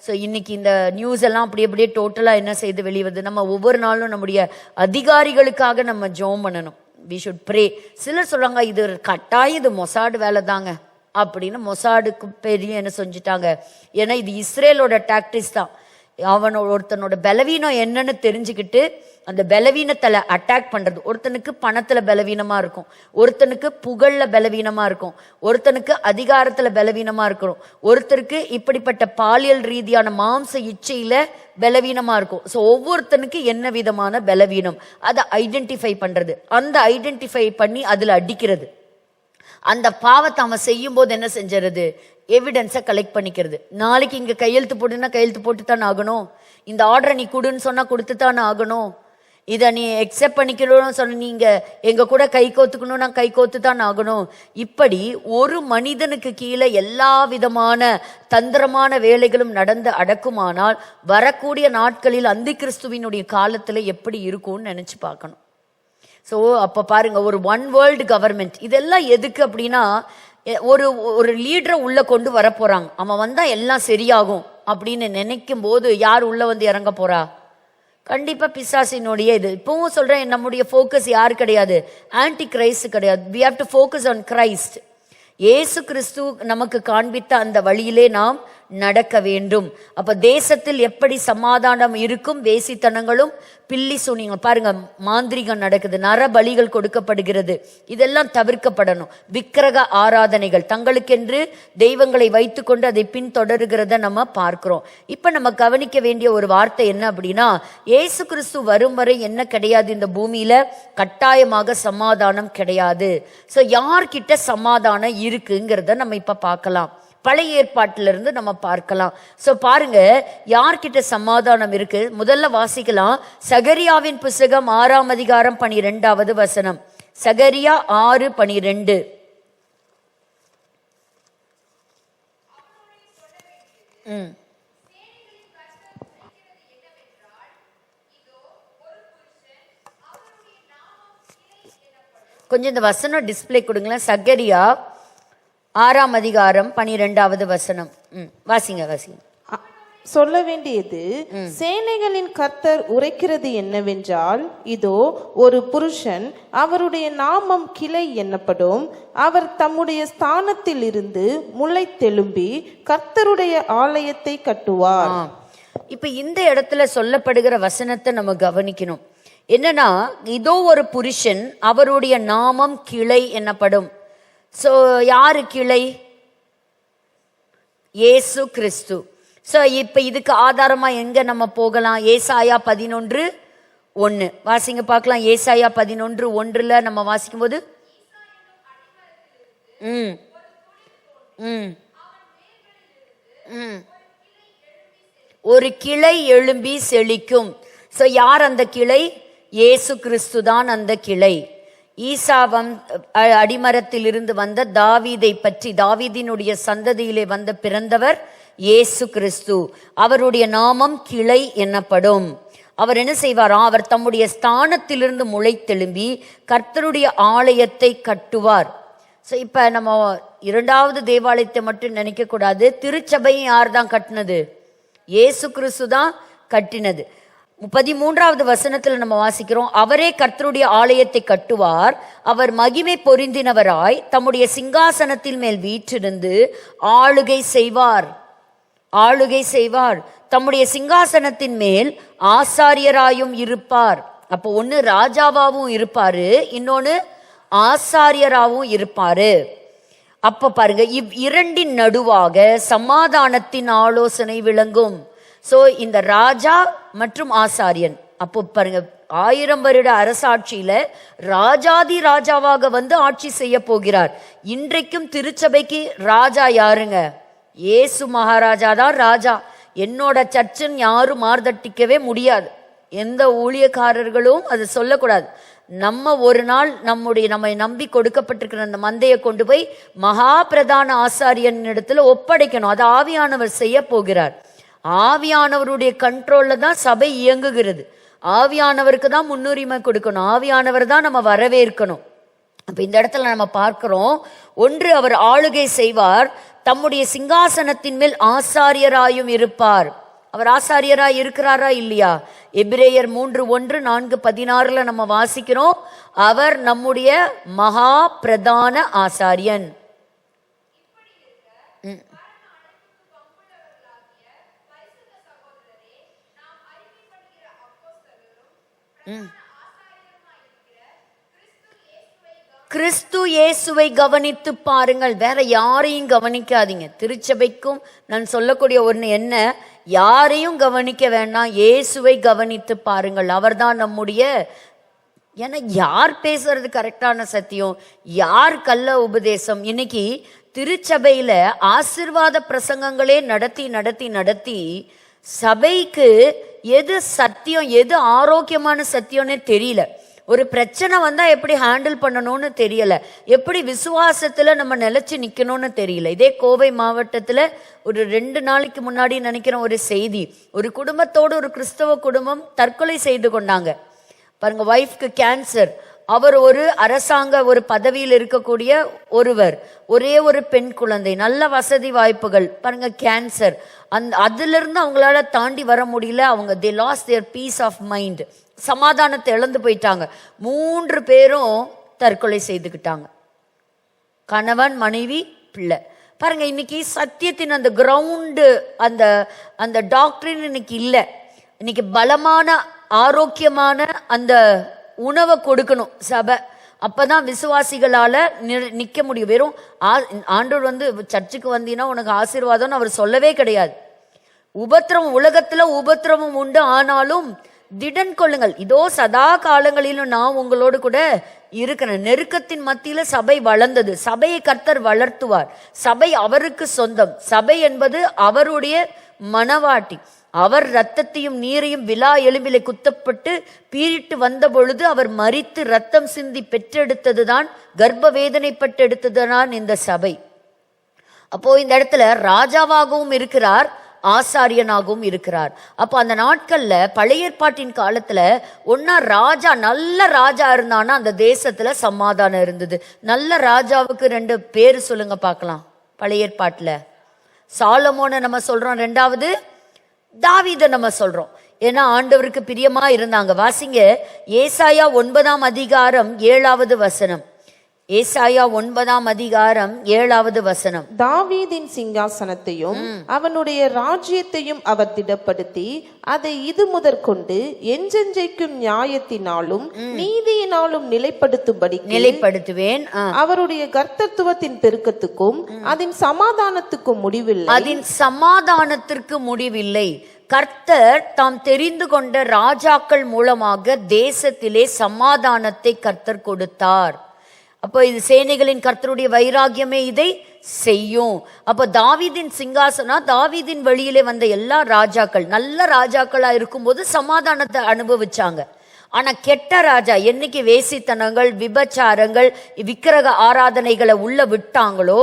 ஸோ இன்னைக்கு இந்த நியூஸ் எல்லாம் அப்படியே டோட்டலா என்ன செய்து வெளிவருது. நம்ம ஒவ்வொரு நாளும் நம்முடைய அதிகாரிகளுக்காக நம்ம ஜெபம் பண்ணணும். we should pray. சிலர் சொல்றாங்க, இது கட்டாயம் இது மொசாடு வேலை தாங்க அப்படின்னு. மொசாடுக்கு பெரிய என்ன செஞ்சுட்டாங்க, ஏன்னா இது இஸ்ரேலோட டாக்டிக்ஸ் தான். ஒருத்தனோட பலவீனம் என்னன்னு தெரிஞ்சுக்கிட்டு அந்த பலவீனத்துல அட்டாக் பண்றது. ஒருத்தனுக்கு பணத்துல பலவீனமா இருக்கும், ஒருத்தனுக்கு புகழ்ல பலவீனமா இருக்கும், ஒருத்தனுக்கு அதிகாரத்துல பலவீனமா இருக்கணும், ஒருத்தருக்கு இப்படிப்பட்ட பாலியல் ரீதியான மாம்ச இச்சையில பலவீனமா இருக்கும். ஸோ ஒவ்வொருத்தனுக்கு என்ன விதமான பலவீனம் அதை ஐடென்டிஃபை பண்றது, அந்த ஐடென்டிஃபை பண்ணி அதுல அடிக்கிறது. அந்த பாவத்தை அவன் செய்யும் போது என்ன செஞ்சிருது, எவிடன்ஸை கலெக்ட் பண்ணிக்கிறது. நாளைக்கு இங்க கையெழுத்து போட்டுன்னா கையெழுத்து போட்டு தானே ஆகணும், இந்த ஆர்டரை நீ கொடுன்னு சொன்னா கொடுத்து தானே ஆகணும், இதை நீ எக்ஸெப்ட் பண்ணிக்கணும்னு சொன்ன நீங்க எங்க கூட கை கோத்துக்கணும்னா கை கோத்து தான் ஆகணும். இப்படி ஒரு மனிதனுக்கு கீழே எல்லா விதமான தந்திரமான வேலைகளும் நடந்து அடக்குமானால் வரக்கூடிய நாட்களில் அந்தி கிறிஸ்துவினுடைய காலத்துல எப்படி இருக்கும்னு நினைச்சு பார்க்கணும். ஸோ அப்ப பாருங்க, ஒரு ஒன் வேர்ல்டு கவர்மெண்ட் இதெல்லாம் எதுக்கு அப்படின்னா, ஒரு லீடரை உள்ள கொண்டு வர போறாங்க, அவன் வந்தா எல்லாம் சரியாகும் அப்படின்னு நினைக்கும் போது யார் உள்ள வந்து இறங்க போறா? கண்டிப்பா பிசாசினுடைய இது. இப்பவும் சொல்றேன், நம்முடைய ஃபோக்கஸ் யாரு கிடையாது, ஆன்டி கிரைஸ்ட் கிடையாது. we have to focus on Christ. இயேசு கிறிஸ்து நமக்கு காண்பித்த அந்த வழியிலே நாம் நடக்க வேண்டும். அப்ப தேசத்தில் எப்படி சமாதானம் இருக்கும்? வேசித்தனங்களும் பில்லி சூனியங்கள், பாருங்க, மாந்திரிகம் நடக்குது, நரபலிகள் கொடுக்கப்படுகிறது, இதெல்லாம் தவிர்க்கப்படணும். விக்கிரக ஆராதனைகள், தங்களுக்கென்று தெய்வங்களை வைத்துக்கொண்டு அதை பின்தொடருகிறத நம்ம பார்க்கிறோம். இப்ப நம்ம கவனிக்க வேண்டிய ஒரு வார்த்தை என்ன அப்படின்னா, இயேசு கிறிஸ்து வரும் வரை என்ன கிடையாது? இந்த பூமியில கட்டாயமாக சமாதானம் கிடையாது. சோ யார்கிட்ட சமாதானம் இருக்குங்கிறத நம்ம இப்ப பார்க்கலாம். பழைய ஏற்பாட்டிலிருந்து நம்ம பார்க்கலாம். சோ பாருங்க, யார்கிட்ட சமாதானம் இருக்கு? முதல்ல வாசிக்கலாம். சகரியாவின் புஸ்தகம் 6ஆம் அதிகாரம் 12வது வசனம். சகரியா 6:12. கொஞ்சம் இந்த வசனம் டிஸ்பிளே கொடுங்களேன். சகரியா 6ஆம் அதிகாரம் 12வது வசனம். வாசிங்க. சொல்ல வேண்டியது, சேனைகளின் கர்த்தர் உரைக்கிறது என்னவென்றால், இதோ ஒரு புருஷன், அவருடைய நாமம் கிளை என்னப்படும், அவர் தம்முடைய ஸ்தானத்தில் இருந்து முளைத்தெழும்பி கர்த்தருடைய ஆலயத்தை கட்டுவார். இப்ப இந்த இடத்துல சொல்லப்படுகிற வசனத்தை நம்ம கவனிக்கணும். என்னன்னா, இதோ ஒரு புருஷன், அவருடைய நாமம் கிளை என்னப்படும். சோ யாரு கிளை? இயேசு கிறிஸ்து. சோ இப்ப இதுக்கு ஆதாரமா எங்க நம்ம போகலாம்? ஏசாயா 11:1 வாசிங்க பார்க்கலாம். ஏசாயா 11:1 நம்ம வாசிக்கும் போது ஒரு கிளை எழும்பி செழிக்கும். சோ யார் அந்த கிளை? இயேசு கிறிஸ்து தான் அந்த கிளை. ஈசாவம் அடிமரத்தில் இருந்து வந்த தாவீதை பற்றி, தாவீதினுடைய சந்ததியிலே வந்த பிறந்தவர் இயேசு கிறிஸ்து. அவருடைய நாமம் கிளை என்னப்படும். அவர் என்ன செய்வாரா? அவர் தம்முடைய ஸ்தானத்திலிருந்து முளைத்தெழும்பி கர்த்தருடைய ஆலயத்தை கட்டுவார். ஸோ இப்ப நம்ம 2வது தேவாலயத்தை மட்டும் நினைக்க கூடாது. திருச்சபையும் யார் தான் கட்டினது? இயேசு கிறிஸ்து தான் கட்டினது. 13வது வசனத்துல நம்ம வாசிக்கிறோம், அவரே கர்த்தருடைய ஆலயத்தை கட்டுவார், அவர் மகிமை பொருந்தினவராய் தம்முடைய சிங்காசனத்தின் மேல் வீற்றிருந்து ஆளுகை செய்வார். தம்முடைய சிங்காசனத்தின் மேல் ஆசாரியராயும் இருப்பார். அப்போ ஒன்னு ராஜாவாவும் இருப்பாரு, இன்னொன்னு ஆசாரியராவும் இருப்பாரு. அப்ப பாருங்க, இரண்டின் நடுவாக சமாதானத்தின் ஆலோசனை விளங்கும். சோ இந்த ராஜா மற்றும் ஆசாரியன், அப்போ பாருங்க, 1000 வருட அரசாட்சியில ராஜாதி ராஜாவாக வந்து ஆட்சி செய்ய போகிறார். இன்றைக்கும் திருச்சபைக்கு ராஜா யாருங்க? இயேசு மகாராஜா தான் ராஜா. என்னோட சர்ச்சுன்னு யாரும் மார்தட்டிக்கவே முடியாது. எந்த ஊழியக்காரர்களும் அது சொல்லக்கூடாது. நம்ம ஒரு நாள் நம்மை நம்பி கொடுக்கப்பட்டிருக்கிற அந்த மந்தையை கொண்டு போய் மகா பிரதான ஆசாரியன் இடத்துல ஒப்படைக்கணும். அது ஆவியானவர் செய்ய போகிறார். ஆவியானவருடைய கண்ட்ரோல்ல தான் சபை இயங்குகிறது. ஆவியானவருக்கு தான் முன்னுரிமை கொடுக்கணும். ஆவியானவர் தான் நம்ம வரவேற்கணும். அப்ப இந்த இடத்துல நம்ம பார்க்கிறோம், ஒன்று அவர் ஆளுகை செய்வார், தம்முடைய சிங்காசனத்தின் மேல் ஆசாரியராயும் இருப்பார். அவர் ஆசாரியராய் இருக்கிறாரா இல்லையா? எபிரேயர் 3:1, 4:16 நம்ம வாசிக்கிறோம், அவர் நம்முடைய மகா பிரதான ஆசாரியன். கிறிஸ்து இயேசுவை கவனித்து பாருங்கள். வேற யாரையும் கவனிக்காதீங்க. திருச்சபைக்கும் நான் சொல்லக்கூடிய ஒன்று என்ன, யாரையும் கவனிக்க வேண்டாம், இயேசுவை கவனித்து பாருங்கள். அவர்தான் நம்முடைய, ஏன்னா யார் பேசுறது கரெக்டான சத்தியம், யார் கள்ள உபதேசம். இன்னைக்கு திருச்சபையில ஆசீர்வாத பிரசங்கங்களே நடத்தி நடத்தி நடத்தி சபைக்கு எது சத்தியம் எது ஆரோக்கியமான சத்தியம்னே தெரியல. ஒரு பிரச்சனை வந்தா எப்படி ஹேண்டில் பண்ணணும்னு தெரியல, எப்படி விசுவாசத்துல நம்ம நிலைச்சு நிக்கணும்னு தெரியல. இதே கோவை மாவட்டத்துல ஒரு 2 நாளைக்கு முன்னாடி நினைக்கிறேன் ஒரு செய்தி, ஒரு குடும்பத்தோடு ஒரு கிறிஸ்தவ குடும்பம் தற்கொலை செய்து கொண்டாங்க. பாருங்க, ஒய்ஃப்க்கு கேன்சர், அவர் ஒரு அரசாங்க ஒரு பதவியில் இருக்கக்கூடிய ஒருவர், ஒரே ஒரு பெண் குழந்தை, நல்ல வசதி வாய்ப்புகள், பாருங்க கேன்சர். அதுல இருந்து அவங்களால தாண்டி வர முடியல. அவங்க they lost their peace of mind, சமாதானத்தை இழந்து போயிட்டாங்க. 3 பேரும் தற்கொலை செய்துக்கிட்டாங்க, கணவன் மனைவி பிள்ளை. பாருங்க, இன்னைக்கு சத்தியத்தின் அந்த கிரவுண்டு, அந்த அந்த டாக்டரின் இன்னைக்கு இல்லை. இன்னைக்கு பலமான ஆரோக்கியமான அந்த உணவை கொடுக்கணும் சபை. அப்பதான் விசுவாசிகளால நிக்க முடியும். வெறும் ஆண்டவர் வந்து சர்ச்சுக்கு வந்தீங்கன்னா உனக்கு ஆசீர்வாதம்னு அவர் சொல்லவே கிடையாது. உபத்திரவம், உலகத்துல உபத்திரவம் உண்டு, ஆனாலும் திடன் கொள்ளுங்கள், இதோ சதா காலங்களிலும் நான் உங்களோடு கூட இருக்கிறேன். நெருக்கத்தின் மத்தியில சபை வளர்ந்தது. சபையை கர்த்தர் வளர்த்துவார். சபை அவருக்கு சொந்தம். சபை என்பது அவருடைய மனவாட்டி. அவர் இரத்தத்தையும் நீரையும் விலா எலும்பிலே குத்தப்பட்டு பீரிட்டு வந்த பொழுது அவர் மரித்து ரத்தம் சிந்தி பெற்றெடுத்ததுதான், கர்ப்ப வேதனைப்பட்டு எடுத்ததுதான் இந்த சபை. அப்போ இந்த இடத்துல ராஜாவாகவும் இருக்கிறார், ஆசாரியனாகவும் இருக்கிறார். அப்போ அந்த நாட்கள்ல பழைய ஏற்பாட்டின் காலத்துல ஒன்னா ராஜா, நல்ல ராஜா இருந்தானா அந்த தேசத்துல சமாதானம் இருந்தது. நல்ல ராஜாவுக்கு 2 பேரு சொல்லுங்க பார்க்கலாம். பழைய ஏற்பாட்டுல சாலமோனை நம்ம சொல்றோம், 2வது தாவீதை நம்ம சொல்றோம். ஏன்னா ஆண்டவருக்கு பிரியமா இருந்தாங்க. வாசிங்க ஏசாயா 9ஆம் அதிகாரம் 7வது வசனம். ஏசாயா 9ஆம் அதிகாரம் 7வது வசனம். தாவீதின் சிங்காசனத்தையும் அவனுடைய ராஜ்யத்தையும் அவர் திடப்படுத்தி அதை இது முதற்கொண்டு என்றென்றைக்கும் நியாயத்தினாலும் நீதியினாலும் நிலைப்படுத்துவேன். அவருடைய கர்த்தத்துவத்தின் பெருக்கத்துக்கும் அதன் சமாதானத்துக்கும் முடிவில்லை. அதன் சமாதானத்திற்கு முடிவில்லை. கர்த்தர் தாம் தெரிந்து கொண்ட ராஜாக்கள் மூலமாக தேசத்திலே சமாதானத்தை கர்த்தர் கொடுத்தார். அப்போ இது சேனைகளின் கர்த்தருடைய வைராகியமே இதை செய்யும். அப்ப தாவீதின் சிங்காசனம், தாவீதின் வழியிலே வந்த எல்லா ராஜாக்கள் நல்ல ராஜாக்களா இருக்கும்போது சமாதானத்தை அனுபவிச்சாங்க. ஆனா கெட்ட ராஜா என்னைக்கு வேசித்தனங்கள், விபச்சாரங்கள், விக்கிரக ஆராதனைகளை உள்ள விட்டாங்களோ,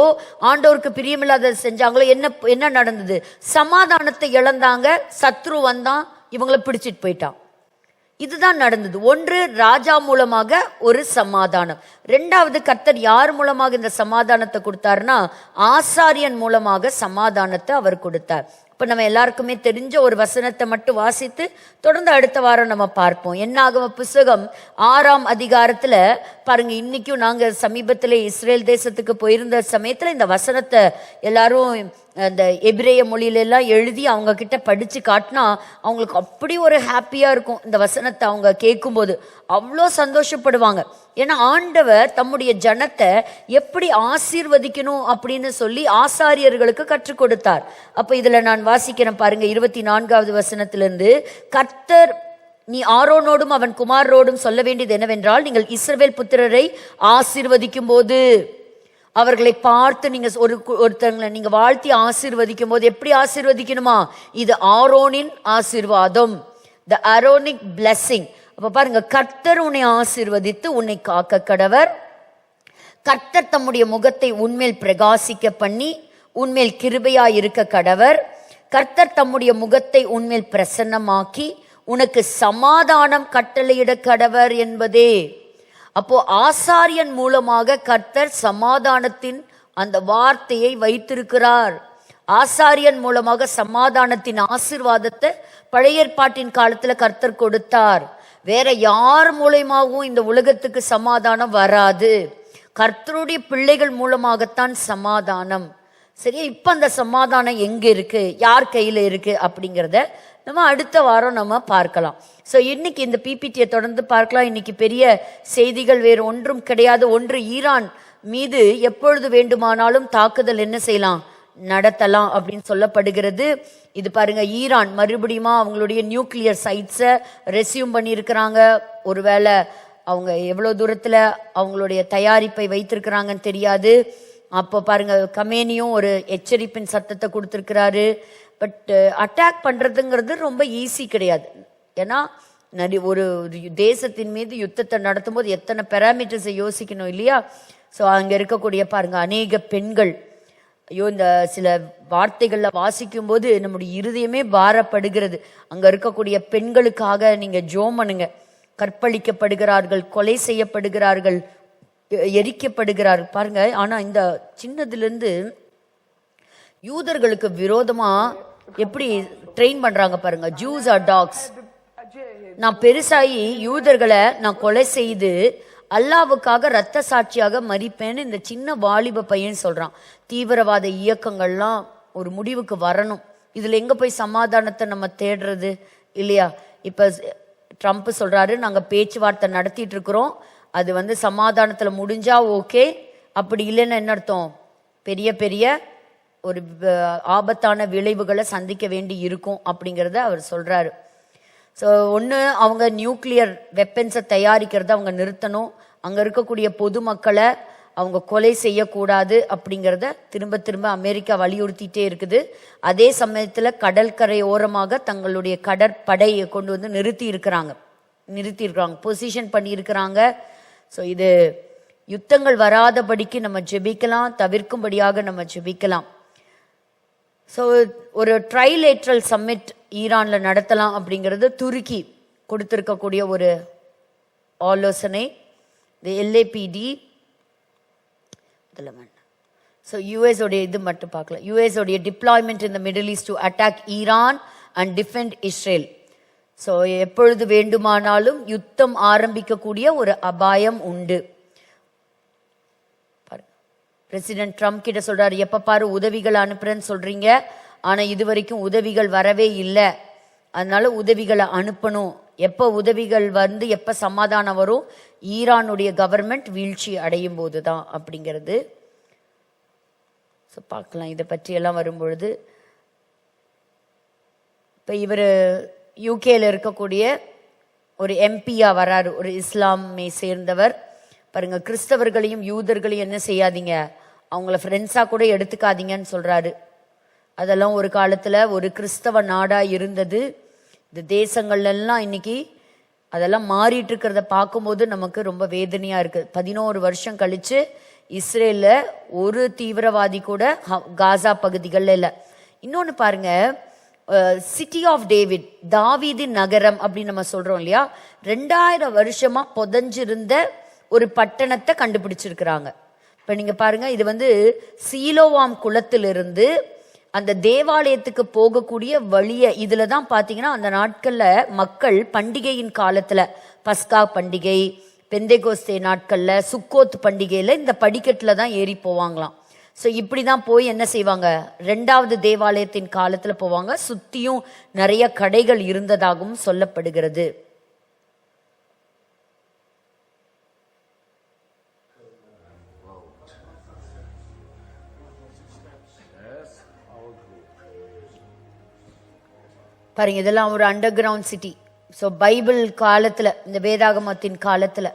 ஆண்டவருக்கு பிரியமில்லாத செஞ்சாங்களோ, என்ன நடந்தது? சமாதானத்தை இழந்தாங்க. சத்ரு வந்தான், இவங்களை பிடிச்சிட்டு போயிட்டான். இதுதான் நடந்தது. ஒன்று ராஜா மூலமாக ஒரு சமாதானம். 2வது கர்த்தர் யார் மூலமாக இந்த சமாதானத்தை கொடுத்தாருன்னா ஆசாரியன் மூலமாக சமாதானத்தை அவர் கொடுத்தார். இப்ப நம்ம எல்லாருக்குமே தெரிஞ்ச ஒரு வசனத்தை மட்டும் வாசித்து தொடர்ந்து அடுத்த வாரம் நம்ம பார்ப்போம். என்னாகம புஸ்தகம் 6ஆம் அதிகாரத்துல பாருங்க, இன்னைக்கும் நாங்க சமீபத்திலே இஸ்ரேல் தேசத்துக்கு போயிருந்த சமயத்துல இந்த வசனத்தை எல்லாரும் அந்த எபிரேய மொழியில எல்லாம் எழுதி அவங்க கிட்ட படிச்சு காட்டினா அவங்களுக்கு அப்படி ஒரு ஹாப்பியா இருக்கும். இந்த வசனத்தை அவங்க கேட்கும்போது அவ்வளோ சந்தோஷப்படுவாங்க. ஏன்னா ஆண்டவர் தம்முடைய ஜனத்தை எப்படி ஆசீர்வதிக்கணும் அப்படின்னு சொல்லி ஆசாரியர்களுக்கு கற்றுக் கொடுத்தார். அப்ப இதுல நான் வாசிக்கிறேன் பாருங்க, 24வது வசனத்திலிருந்து. கர்த்தர் நீ ஆரோனோடும் அவன் குமாரோடும் சொல்ல வேண்டியது என்னவென்றால், நீங்கள் இஸ்ரவேல் புத்திரரை ஆசீர்வதிக்கும் போது அவர்களை பார்த்து நீங்க ஒருத்தங்களை நீங்க வாழ்த்தி ஆசீர்வதிக்கும் போது எப்படி ஆசீர்வதிக்கணுமா? இது ஆரோனின் ஆசீர்வாதம், த ஆரோனிக் பிளெஸிங். அப்ப பாருங்க, கர்த்தர் உன்னை ஆசீர்வதித்து உன்னை காக்க கடவர். கர்த்தர் தம்முடைய முகத்தை உன்மேல் பிரகாசிக்க பண்ணி உன்மேல் கிருபையா இருக்க கடவர். கர்த்தர் தம்முடைய முகத்தை உன்மேல் பிரசன்னமாக்கி உனக்கு சமாதானம் கட்டளையிட கடவர் என்பதே. அப்போ ஆசாரியன் மூலமாக கர்த்தர் சமாதானத்தின் அந்த வார்த்தையை வைத்திருக்கிறார். ஆசாரியன் மூலமாக சமாதானத்தின் ஆசீர்வாதத்தை பழைய ஏற்பாட்டின் காலத்துல கர்த்தர் கொடுத்தார். வேற யார் மூலமாகவும் இந்த உலகத்துக்கு சமாதானம் வராது. கர்த்தருடைய பிள்ளைகள் மூலமாகத்தான் சமாதானம். சரியா? இப்ப அந்த சமாதானம் எங்க இருக்கு, யார் கையில இருக்கு அப்படிங்கிறத நம்ம அடுத்த வாரம் நம்ம பார்க்கலாம். ஸோ இன்னைக்கு இந்த பிபிடியை தொடர்ந்து பார்க்கலாம். இன்னைக்கு பெரிய செய்திகள் வேறு ஒன்றும் கிடையாது. ஒன்று, ஈரான் மீது எப்பொழுது வேண்டுமானாலும் தாக்குதல் என்ன செய்யலாம், நடத்தலாம் அப்படின்னு சொல்லப்படுகிறது. இது பாருங்க, ஈரான் மறுபடியும் அவங்களுடைய நியூக்ளியர் சைட்ஸை ரெஸ்யூம் பண்ணியிருக்கிறாங்க. ஒருவேளை அவங்க எவ்வளோ தூரத்தில் அவங்களுடைய தயாரிப்பை வைத்திருக்கிறாங்கன்னு தெரியாது. அப்போ பாருங்க, கமேனியும் ஒரு எச்சரிப்பின் சத்தத்தை கொடுத்துருக்கிறாரு. பட் அட்டாக் பண்ணுறதுங்கிறது ரொம்ப ஈஸி கிடையாது. ஏன்னா ஒரு தேசத்தின் மீது யுத்தத்தை நடத்தும் போது எத்தனை பேராமீட்டர்ஸை யோசிக்கணும் இல்லையா? ஸோ அங்கே இருக்கக்கூடிய பாருங்க அநேக பெண்கள், ஐயோ இந்த சில வார்த்தைகளில் வாசிக்கும் போது நம்முடைய இருதயமே பாரப்படுகிறது. அங்கே இருக்கக்கூடிய பெண்களுக்காக நீங்கள் ஜெபம் பண்ணுங்க. கற்பழிக்கப்படுகிறார்கள், கொலை செய்யப்படுகிறார்கள், எரிக்கப்படுகிறார்கள் பாருங்க. ஆனால் இந்த சின்னதுலேருந்து யூதர்களுக்கு விரோதமா எப்படி ட்ரெயின் பண்றாங்க பாருங்க. Jews are dogs. நான் பெருசாகி யூதர்களை நான் கொலை செய்து அல்லாவுக்காக இரத்த சாட்சியாக மரிப்பேன்னு இந்த சின்ன வாலிப பையன் சொல்றான். தீவிரவாத இயக்கங்கள்லாம் ஒரு முடிவுக்கு வரணும். இதுல எங்க போய் சமாதானத்தை நம்ம தேடுறது இல்லையா? இப்ப ட்ரம்ப் சொல்றாரு, நாங்க பேச்சுவார்த்தை நடத்திட்டு இருக்கிறோம், அது சமாதானத்துல முடிஞ்சா ஓகே, அப்படி இல்லைன்னா என்ன அர்த்தம்? பெரிய பெரிய ஒரு ஆபத்தான விளைவுகளை சந்திக்க வேண்டி இருக்கும் அப்படிங்கிறத அவர் சொல்றாரு. ஸோ ஒன்று, அவங்க நியூக்ளியர் வெப்பன்ஸை தயாரிக்கிறத அவங்க நிறுத்தணும், அங்கே இருக்கக்கூடிய பொதுமக்களை அவங்க கொலை செய்யக்கூடாது அப்படிங்கிறத திரும்ப திரும்ப அமெரிக்கா வலியுறுத்திட்டே இருக்குது. அதே சமயத்தில் கடற்கரை ஓரமாக தங்களுடைய கடற்படையை கொண்டு நிறுத்தி இருக்கிறாங்க, பொசிஷன் பண்ணியிருக்கிறாங்க. ஸோ இது யுத்தங்கள் வராதபடிக்கு நம்ம ஜெபிக்கலாம், தவிர்க்கும்படியாக நம்ம ஜெபிக்கலாம். ஸோ ஒரு ட்ரைலேட்ரல் சம்மிட் ஈரான்ல நடத்தலாம் அப்படிங்கிறது துருக்கி கொடுத்திருக்கக்கூடிய ஒரு ஆலோசனை. எல்ஏபிடி ஸோ யூஎஸ் உடைய இது மட்டும் பார்க்கலாம். யூஎஸ் உடைய deployment in the Middle East to attack Iran and defend Israel. So எப்பொழுது வேண்டுமானாலும் யுத்தம் ஆரம்பிக்கக்கூடிய ஒரு அபாயம் உண்டு. பிரசிடென்ட் ட்ரம்ப் கிட்ட சொல்றாரு, எப்ப பாரு உதவிகள் அனுப்புறேன்னு சொல்றீங்க, ஆனா இது வரைக்கும் உதவிகள் வரவே இல்லை, அதனால உதவிகளை அனுப்பணும். எப்ப உதவிகள் எப்ப சமாதானம் வரும்? ஈரானுடைய கவர்மெண்ட் வீழ்ச்சி அடையும் போதுதான் அப்படிங்கிறது. பார்க்கலாம் இதை பற்றி எல்லாம் வரும்பொழுது. இப்ப இவர் யூகேல இருக்கக்கூடிய ஒரு எம்பியா வராரு, ஒரு இஸ்லாமை சேர்ந்தவர். பாருங்க, கிறிஸ்தவர்களையும் யூதர்களையும் என்ன செய்யாதீங்க, அவங்கள ஃப்ரெண்ட்ஸா கூட எடுத்துக்காதீங்கன்னு சொல்றாரு. அதெல்லாம் ஒரு காலத்துல ஒரு கிறிஸ்தவ நாடா இருந்தது. இந்த தேசங்கள்ல எல்லாம் இன்னைக்கு அதெல்லாம் மாறிட்டு இருக்கிறத பார்க்கும்போது நமக்கு ரொம்ப வேதனையா இருக்கு. 11 வருஷம் கழிச்சு இஸ்ரேல்ல ஒரு தீவிரவாதி கூட காசா பகுதிகள்ல இல்ல. இன்னொன்னு பாருங்க, சிட்டி ஆஃப் டேவிட், தாவீதின் நகரம் அப்படின்னு நம்ம சொல்றோம் இல்லையா, 2000 வருஷமா புதஞ்சிருந்த ஒரு பட்டணத்தை கண்டுபிடிச்சிருக்கிறாங்க. இப்ப நீங்க பாருங்க, இது சீலோவாம் குளத்திலிருந்து அந்த தேவாலயத்துக்கு போகக்கூடிய வழிய இதுலதான் பாத்தீங்கன்னா அந்த நாட்கள்ல மக்கள் பண்டிகையின் காலத்துல, பஸ்கா பண்டிகை, பெந்தேகோஸ்தே நாட்கள்ல, சுக்கோத் பண்டிகையில இந்த படிக்கட்டுல தான் ஏறி போவாங்களாம். ஸோ இப்படிதான் போய் என்ன செய்வாங்க, 2வது தேவாலயத்தின் காலத்துல போவாங்க. சுத்தியும் நிறைய கடைகள் இருந்ததாகவும் சொல்லப்படுகிறது. பாருங்க, இதெல்லாம் ஒரு under ground city. So Bible காலத்துல, இந்த வேதாகமத்தின் காலத்துல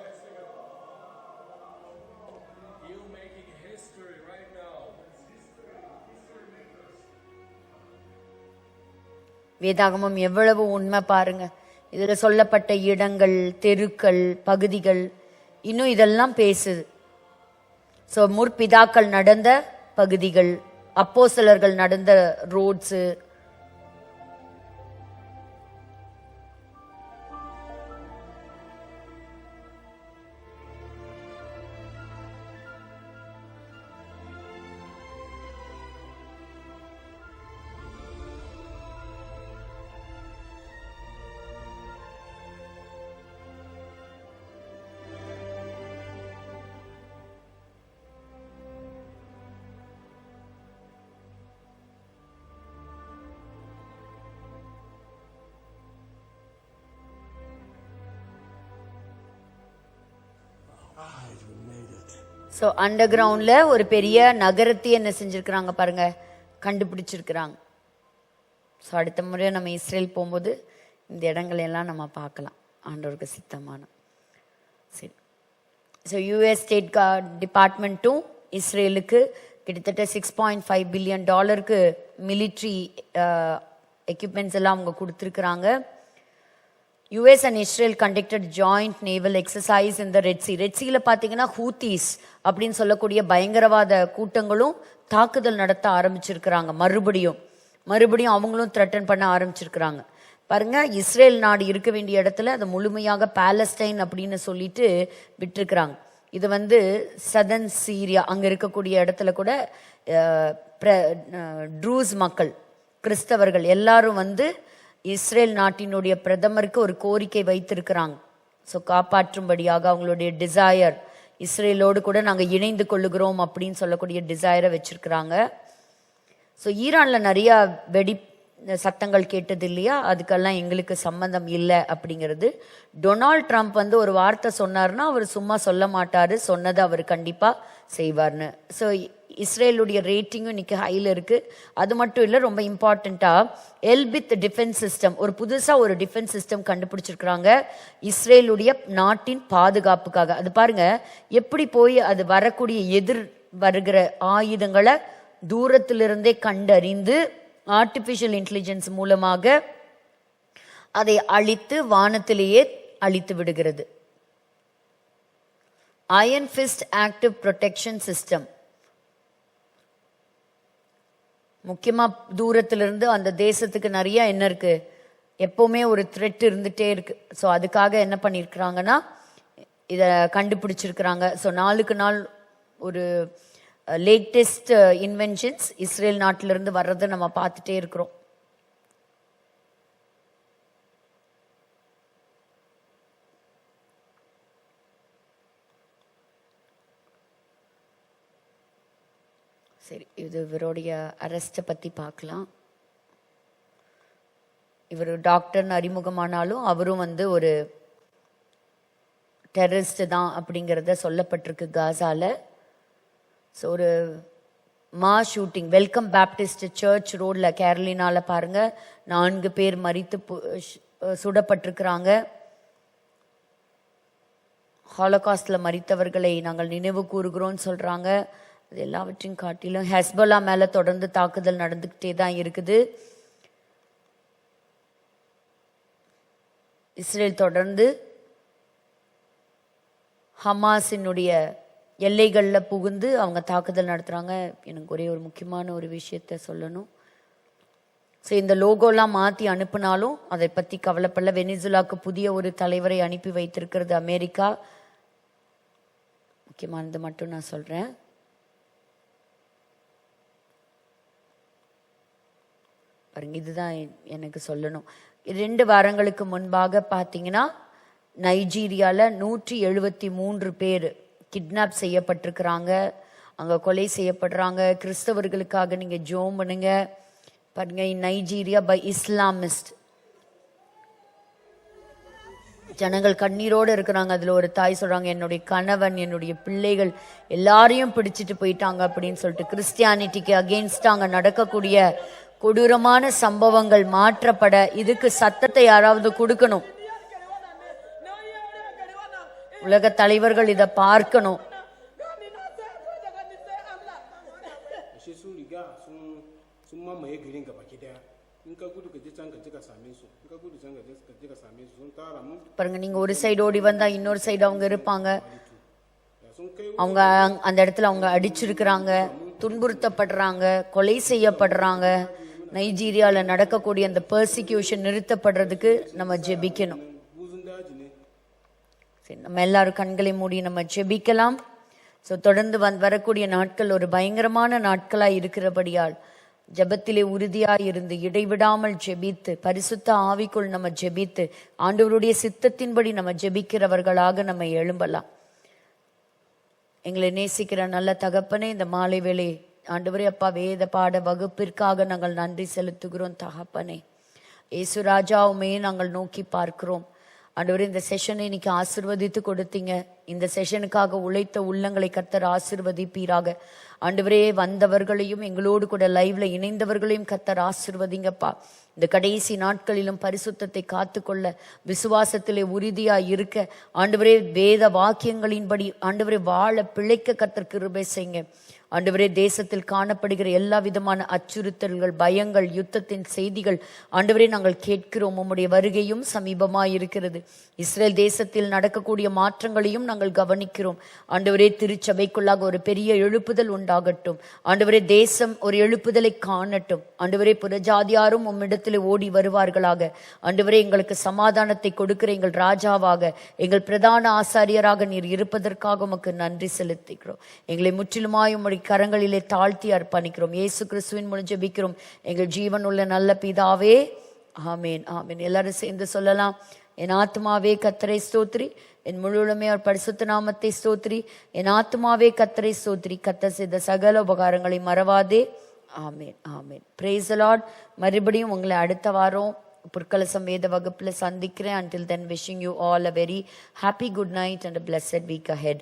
வேதாகமம் எவ்வளவு உண்மை பாருங்க. இதுல சொல்லப்பட்ட இடங்கள், தெருக்கள், பகுதிகள், இன்னும் இதெல்லாம் பேசுது. ஸோ முற்பிதாக்கள் நடந்த பகுதிகள், அப்போஸ்தலர்கள் நடந்த ரோட்ஸு, ஸோ அண்டர் கிரவுண்ட்ல ஒரு பெரிய நகரத்தை என்ன செஞ்சிருக்கிறாங்க பாருங்க, கண்டுபிடிச்சிருக்கிறாங்க. ஸோ அடுத்த முறை நம்ம இஸ்ரேல் போகும்போது இந்த இடங்களெல்லாம் நம்ம பார்க்கலாம், ஆண்டவருக்கு சித்தமான. சரி, ஸோ யூஎஸ் ஸ்டேட் டிபார்ட்மெண்ட்டும் இஸ்ரேலுக்கு கிட்டத்தட்ட $6.5 பில்லியன் மிலிட்ரி எக்யூப்மெண்ட்ஸ் எல்லாம் அவங்க கொடுத்துருக்குறாங்க. US and Israel conducted joint naval exercise in the Red Sea. Red சீல பார்த்தீங்கன்னா ஹூத்தீஸ் அப்படின்னு சொல்லக்கூடிய பயங்கரவாத கூட்டங்களும் தாக்குதல் நடத்த ஆரம்பிச்சிருக்கிறாங்க. மறுபடியும் அவங்களும் த்ரெட்டன் பண்ண ஆரம்பிச்சிருக்கிறாங்க. பாருங்க, இஸ்ரேல் நாடு இருக்க வேண்டிய இடத்துல அதை முழுமையாக பாலஸ்டைன் அப்படின்னு சொல்லிட்டு விட்டுருக்குறாங்க. இது சதன் சீரியா, அங்க இருக்கக்கூடிய இடத்துல கூட ட்ரூஸ் மக்கள், கிறிஸ்தவர்கள் எல்லாரும் இஸ்ரேல் நாட்டினுடைய பிரதமருக்கு ஒரு கோரிக்கை வைத்திருக்கிறாங்க. ஸோ காப்பாற்றும்படியாக அவங்களுடைய டிசையர், இஸ்ரேலோடு கூட நாங்கள் இணைந்து கொள்ளுகிறோம் அப்படின்னு சொல்லக்கூடிய டிசையரை வச்சிருக்கிறாங்க. ஸோ ஈரானில் நிறையா வெடி சத்தங்கள் கேட்டது இல்லையா, அதுக்கெல்லாம் எங்களுக்கு சம்மந்தம் இல்லை அப்படிங்கிறது. டொனால்ட் ட்ரம்ப் வந்து ஒரு வார்த்தை சொன்னார்னா அவர் சும்மா சொல்ல மாட்டார், சொன்னதை அவர் கண்டிப்பாக செய்வார்னு. ஸோ இஸ்ரேலுடைய ரேட்டிங்கும் இன்னைக்கு ஹையில் இருக்குது. அது மட்டும் இல்லை, ரொம்ப இம்பார்ட்டண்ட்டாக எல்பித் டிஃபென்ஸ் சிஸ்டம், ஒரு புதுசாக ஒரு டிஃபென்ஸ் சிஸ்டம் கண்டுபிடிச்சிருக்கிறாங்க இஸ்ரேலுடைய நாட்டின் பாதுகாப்புக்காக. அது பாருங்க எப்படி போய் அது வரக்கூடிய எதிர் வருகிற ஆயுதங்களை தூரத்திலிருந்தே கண்டறிந்து ஆர்டிஃபிஷியல் இன்டெலிஜென்ஸ் மூலமாக அதை அழித்து வானத்திலேயே அழித்து விடுகிறது. Iron Fist active protection system, முக்கியமா தூரத்திலிருந்து அந்த தேசத்துக்கு நிறைய என்ன இருக்கு, எப்பவுமே ஒரு த்ரெட் இருந்துட்டே இருக்கு. ஸோ அதுக்காக என்ன பண்ணியிருக்கிறாங்கன்னா இதை கண்டுபிடிச்சிருக்கிறாங்க. ஸோ நாளுக்கு நாள் ஒரு லேட்டஸ்ட் இன்வென்ஷன்ஸ் இஸ்ரேல் நாட்டிலிருந்து வர்றதை நம்ம பார்த்துட்டே இருக்கிறோம். சரி, இது இவருடைய அரெஸ்ட்டை பற்றி பார்க்கலாம். இவர் டாக்டர்னு அறிமுகமானாலும் அவரும் வந்து ஒரு டெரரிஸ்ட் தான் அப்படிங்கிறத சொல்லப்பட்டிருக்கு காசால. ஸோ ஒரு ஷூட்டிங் வெல்கம் பேப்டிஸ்ட் சர்ச் ரோட்ல கேரளினால பாருங்க 4 பேர் மரித்து சுடப்பட்டிருக்கிறாங்க. ஹாலோகாஸ்ட்ல மரித்தவர்களை நாங்கள் நினைவு கூறுகிறோம்னு சொல்றாங்க. அது எல்லாவற்றையும் காட்டிலும் ஹெஸ்போலா மேல தொடர்ந்து தாக்குதல் நடந்துகிட்டே தான் இருக்குது. இஸ்ரேல் தொடர்ந்து ஹமாஸினுடைய எல்லைகளில் புகுந்து அவங்க தாக்குதல் நடத்துகிறாங்க. எனக்கு ஒரே ஒரு முக்கியமான ஒரு விஷயத்த சொல்லணும். ஸோ இந்த லோகோலாம் மாற்றி அனுப்புனாலும் அதை பற்றி கவலைப்படல. வெனிசுலாவுக்கு புதிய ஒரு தலைவரை அனுப்பி வைத்திருக்கிறது அமெரிக்கா. முக்கியமானது மட்டும் நான் சொல்கிறேன். பாருங்க, இதுதான் எனக்கு சொல்லணும். 2 வாரங்களுக்கு முன்பாக பார்த்தீங்கன்னா நைஜீரியாவில் 173 பேர் கிட்னாப் செய்யப்பட்டிருக்கிறாங்க, அங்கே கொலை செய்யப்படுறாங்க. கிறிஸ்தவர்களுக்காக நீங்கள் ஜோம் பண்ணுங்க. பாருங்க, நைஜீரியா பை இஸ்லாமிஸ்ட். ஜனங்கள் கண்ணீரோடு இருக்கிறாங்க. அதில் ஒரு தாய் சொல்றாங்க, என்னுடைய கணவன் என்னுடைய பிள்ளைகள் எல்லாரையும் பிடிச்சிட்டு போயிட்டாங்க அப்படின்னு சொல்லிட்டு. கிறிஸ்டியானிட்டிக்கு அகெயின்ஸ்ட் அங்கே நடக்கக்கூடிய கொடூரமான சம்பவங்கள் மாற்றப்பட இதுக்கு சத்தத்தை யாராவது கொடுக்கணும். உலக தலைவர்கள் இதை பார்க்கணும். பாருங்க, நீங்க ஒரு சைடு ஓடி வந்தா இன்னொரு சைடு அவங்க இருப்பாங்க. அவங்க அந்த இடத்துல அவங்க அடிச்சிருக்கிறாங்க, துன்புறுத்தப்படுறாங்க, கொலை செய்யப்படுறாங்க. நைஜீரியால நடக்கக்கூடிய அந்த பெர்சிக்யூஷன் நிறுத்தப்படுறதுக்கு நம்ம ஜெபிக்கணும். நம்ம எல்லாரும் கண்களை மூடி நம்ம ஜெபிக்கலாம். ஸோ தொடர்ந்து வரக்கூடிய நாட்கள் ஒரு பயங்கரமான நாட்களாய் இருக்கிறபடியால் ஜெபத்திலே உறுதியாய் இருந்து இடைவிடாமல் ஜெபித்து பரிசுத்த ஆவிக்குள் நம்ம ஜெபித்து ஆண்டவருடைய சித்தத்தின்படி நம்ம ஜெபிக்கிறவர்களாக நம்ம எழும்பலாம். எங்களை நேசிக்கிற நல்ல தகப்பனே, இந்த மாலை வேளை ஆண்டவரே அப்பா வேத பாட வகுப்பிற்காக நாங்கள் நன்றி செலுத்துகிறோம். தகப்பனே இயேசு ராஜாவுமே நாங்கள் நோக்கி பார்க்கிறோம். ஆண்டவரே, இந்த செஷனை இன்னைக்கு ஆசிர்வதித்து கொடுத்தீங்க. இந்த செஷனுக்காக உழைத்த உள்ளங்களை கர்த்தர் ஆசிர்வதிப்பீராக. ஆண்டவரே, வந்தவர்களையும் எங்களோடு கூட லைவ்ல இணைந்தவர்களையும் கர்த்தர் ஆசிர்வதிங்கப்பா. இந்த கடைசி நாட்களிலும் பரிசுத்தத்தை காத்துக்கொள்ள விசுவாசத்திலே உறுதியாய் இருக்க ஆண்டவரே வேத வாக்கியங்களின்படி ஆண்டவரே வாழ பிழைக்க கர்த்தர் கிருபை செய்யுங்க. ஆண்டவரே, தேசத்தில் காணப்படுகிற எல்லா விதமான அச்சுறுத்தல்கள், பயங்கள், யுத்தத்தின் செய்திகள் ஆண்டவரே நாங்கள் கேட்கிறோம். உம்முடைய வருகையும் சமீபமாய் இருக்கிறது. இஸ்ரேல் தேசத்தில் நடக்கக்கூடிய மாற்றங்களையும் நாங்கள் கவனிக்கிறோம். ஆண்டவரே, திருச்சபைக்குள்ளாக ஒரு பெரிய எழுப்புதல் உண்டாகட்டும். ஆண்டவரே, தேசம் ஒரு எழுப்புதலை காணட்டும். ஆண்டவரே, புறஜாதியாரும் உம்மிடத்தில் ஓடி வருவார்களாக. ஆண்டவரே, எங்களுக்கு சமாதானத்தை கொடுக்கிற எங்கள் ராஜாவாக, எங்கள் பிரதான ஆசாரியராக நீர் இருப்பதற்காக உமக்கு நன்றி செலுத்துகிறோம். எங்களை முற்றிலுமாய் உம்முடைய கரங்களிலே தாழ்த்தி அர்ப்பணிக்கிறோம். இயேசு கிறிஸ்துவின் மூலம் ஜெபிக்கிறோம் எங்கள் ஜீவன் உள்ள நல்ல பிதாவே, ஆமேன், ஆமேன். எல்லாரும் சேர்ந்து சொல்லலாம். என் ஆத்மாவே கர்த்தரை ஸ்தோத்திரி, என் முழுமே அவர் பரிசுத்த நாமத்தை ஸ்தோத்திரி. என் ஆத்மாவே கர்த்தரை ஸ்தோத்திரி, கர்த்தர் செய்த சகல உபகாரங்களை மறவாதே. Amen, amen. Praise the Lord. மறுபடியும் உங்களை அடுத்த வாரம் புற்கலசம் வேத வகுப்புல சந்திக்கிறேன். until then wishing you all a very happy good night and a blessed week ahead.